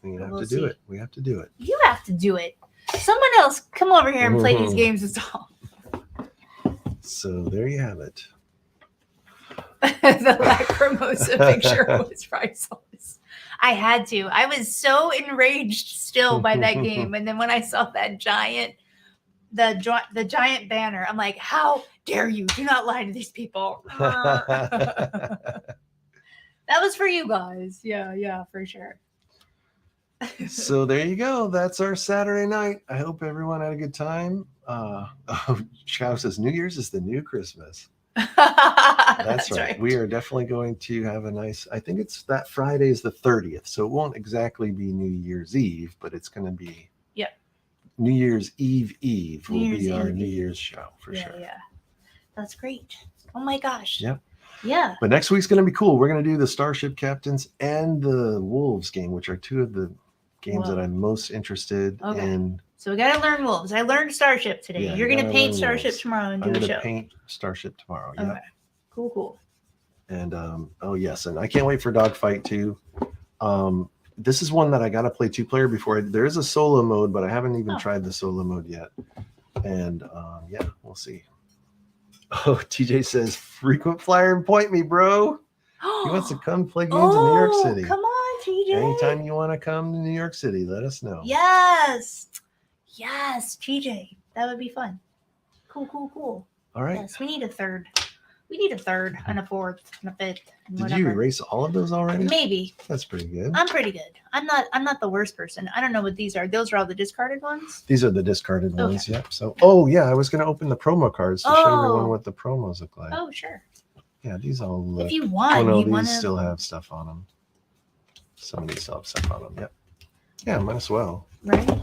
We have We'll to do see. it. We have to do it. You have to do it. Someone else come over here and play these games and all. So there you have it. The Lacrimosa picture was priceless. I had to. I was so enraged still by that game, and then when I saw that giant banner, I'm like, "How dare you? Do not lie to these people." That was for you guys. Yeah, for sure. So there you go. That's our Saturday night. I hope everyone had a good time. Chow says New Year's is the new Christmas. That's right. We are definitely going to have a nice, I think it's that Friday is the 30th. So it won't exactly be New Year's Eve, but it's going to be New Year's Eve will be our New Year's show for sure. Yeah. That's great. Oh my gosh. Yep. Yeah. But next week's going to be cool. We're going to do the Starship Captains and the Wolves game, which are two of the games that I'm most interested in. So we got to learn Wolves. I learned Starship today. Yeah, You're going to paint Starship Wolves. tomorrow and do I'm a going show. to paint Starship tomorrow. Okay. Yep. Cool. And oh yes, and I can't wait for Dogfight 2. This is one that I got to play 2-player before. There is a solo mode, but I haven't even tried the solo mode yet. And yeah, we'll see. Oh, TJ says frequent flyer and point me, bro. He wants to come play games in New York City. Come on, TJ. Anytime you want to come to New York City, let us know. Yes, TJ. That would be fun. Cool. All right. Yes, we need a third. We need a third and a fourth and a fifth. And Did whatever. you erase all of those already? Maybe. That's pretty good. I'm pretty good. I'm not the worst person. I don't know what these are. Those are all the discarded ones? These are the discarded ones. Yep. So, I was going to open the promo cards to show everyone what the promos look like. Oh, sure. Yeah, these all look. If you want, these still have stuff on them. Some of these still have stuff on them. Yep. Yeah, might as well. Right.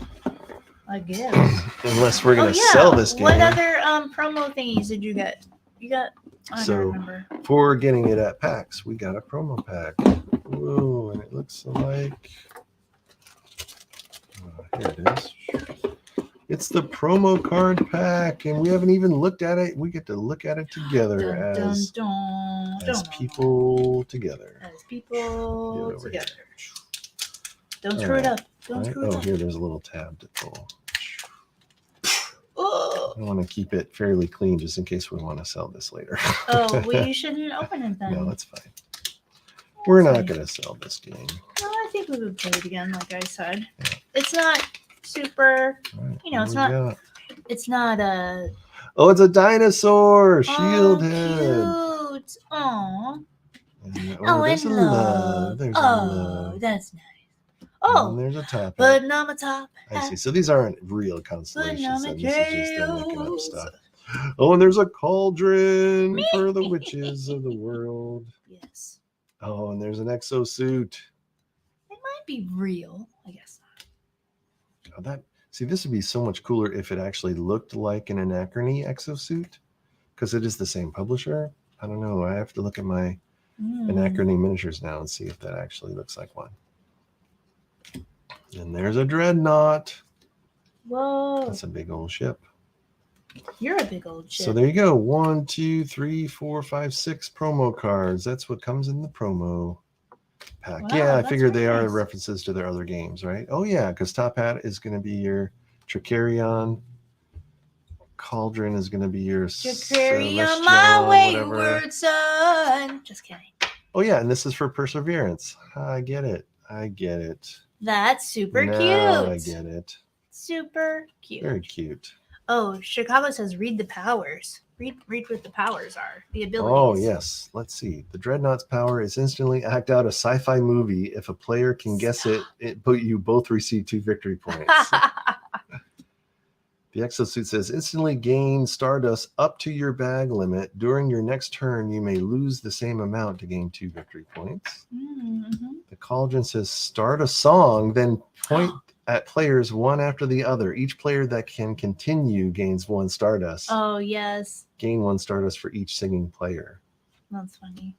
I guess. Unless we're going to sell this game. What other promo thingies did you get? You got. I don't remember. For getting it at PAX, we got a promo pack. Whoa, and it looks like. Here it is. It's the promo card pack, and we haven't even looked at it. We get to look at it together as people together. As people together. Here. Don't screw it up. Don't screw it up. Here, there's a little tab to pull. Oh, I want to keep it fairly clean just in case we want to sell this later. Oh, well, you shouldn't open it then. No, it's fine. We're not fine. going to sell this game. No, I think we would play it again, like I said. Yeah. It's not super, All right, you know, what it's do we not, got? it's not a. Oh, it's a dinosaur. Oh, Shield head. cute. Aw. And, Oh, there's a and love. love. There's a Oh, love. that's nice. And Oh, there's a top hat. putting on my top I hat. see. So these aren't real Putting on constellations. my And this is just them making up tails. stuff. Oh, and there's a cauldron for the witches of the world. Yes. Oh, and there's an exosuit. It might be real, I guess. Oh, this would be so much cooler if it actually looked like an Anachrony exosuit, because it is the same publisher. I don't know. I have to look at my Anachrony miniatures now and see if that actually looks like one. And there's a dreadnought. Whoa. That's a big old ship. You're a big old shit. So there you go. 1, 2, 3, 4, 5, 6 promo cards. That's what comes in the promo pack. Wow, Yeah, I that's figured they really are nice. references to their other games, right? Oh yeah, because Top Hat is going to be your Tricarion. Cauldron is going to be your To carry on Celestial, my whatever. wayward son. Just kidding. Oh yeah, and this is for Perseverance. I get it. I get it. That's super Now cute. I get it. Super cute. Very cute. Oh, Chicago says read the powers. Read what the powers are. The abilities. Oh, yes. Let's see. The Dreadnought's power is instantly act out a sci-fi movie. If a player can guess it, you both receive 2 victory points. The exosuit says instantly gain Stardust up to your bag limit. During your next turn, you may lose the same amount to gain 2 victory points. Mm-hmm. The Cauldron says start a song, then point at players one after the other. Each player that can continue gains 1 Stardust. Oh, yes. Gain 1 Stardust for each singing player. That's funny.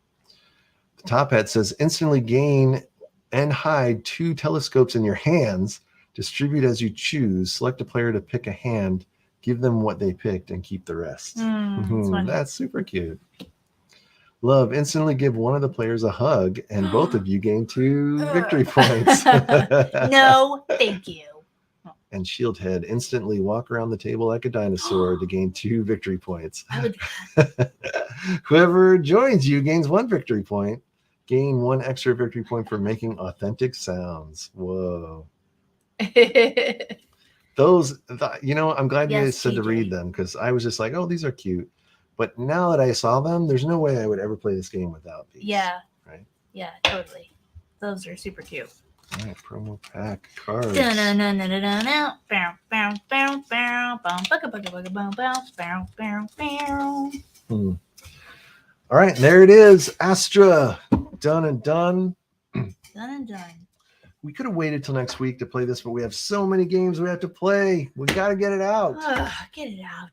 The Top Hat says instantly gain and hide 2 telescopes in your hands. Distribute as you choose. Select a player to pick a hand. Give them what they picked and keep the rest. That's funny. That's super cute. Love, instantly give one of the players a hug and both of you gain 2 victory points. No, thank you. And Shield Head, instantly walk around the table like a dinosaur to gain 2 victory points. I would. Whoever joins you gains 1 victory point. Gain 1 extra victory point for making authentic sounds. Whoa. Those, I'm glad you Yes, said to TJ. read them, because I was just like, oh, these are cute. But now that I saw them, there's no way I would ever play this game without these. Yeah. Right? Yeah, totally. Those are super cute. All right, promo pack cards. Dun-dun-dun-dun-dun-dun. Bow, bow, bow, bow, bow, bugga, bugga, bugga, bow, bow, bow, bow, bow. All right, there it is. Astra. Done and done. Done and done. We could have waited till next week to play this, but we have so many games we have to play. We got to get it out. Get it out.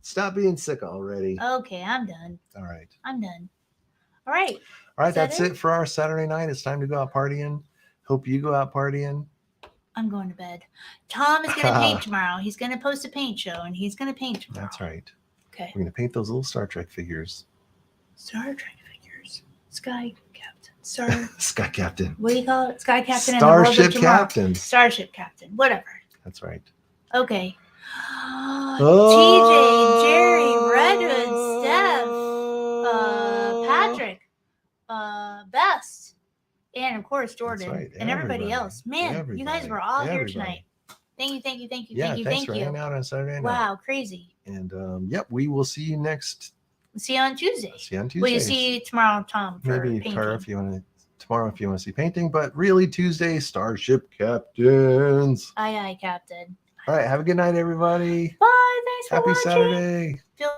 Stop being sick already. Okay, I'm done. All right. I'm done. All right. All right, Is that that's it for our Saturday night. It's time to go out partying. Hope you go out partying. I'm going to bed. Tom is going to paint tomorrow. He's going to post a paint show, and he's going to paint tomorrow. That's right. Okay. We're going to paint those little Star Trek figures. Star Trek figures. Sky Captain. Sky Captain. What do you call it? Sky Captain and the World of Starship Tomorrow. Captain. Starship Captain. Whatever. That's right. Okay. Oh. TJ, Jerry, Redwood, Steph, Patrick, Best, and of course Jordan, right, and everybody everybody. else. Man, you guys were all here tonight. Thank you, thank you, thank you, Yeah, thank you, thanks thank for you. hanging out on Saturday night. Wow, crazy. And yep, we will see you next. See you on Tuesday. See you on Tuesday. Will you see tomorrow, Tom? For maybe painting? Tara if you want to. Tomorrow if you want to see painting, but really Tuesday, Starship Captains. Aye, aye, Captain. All right, have a good night, everybody. Bye. Thanks for Happy watching. Saturday. Feel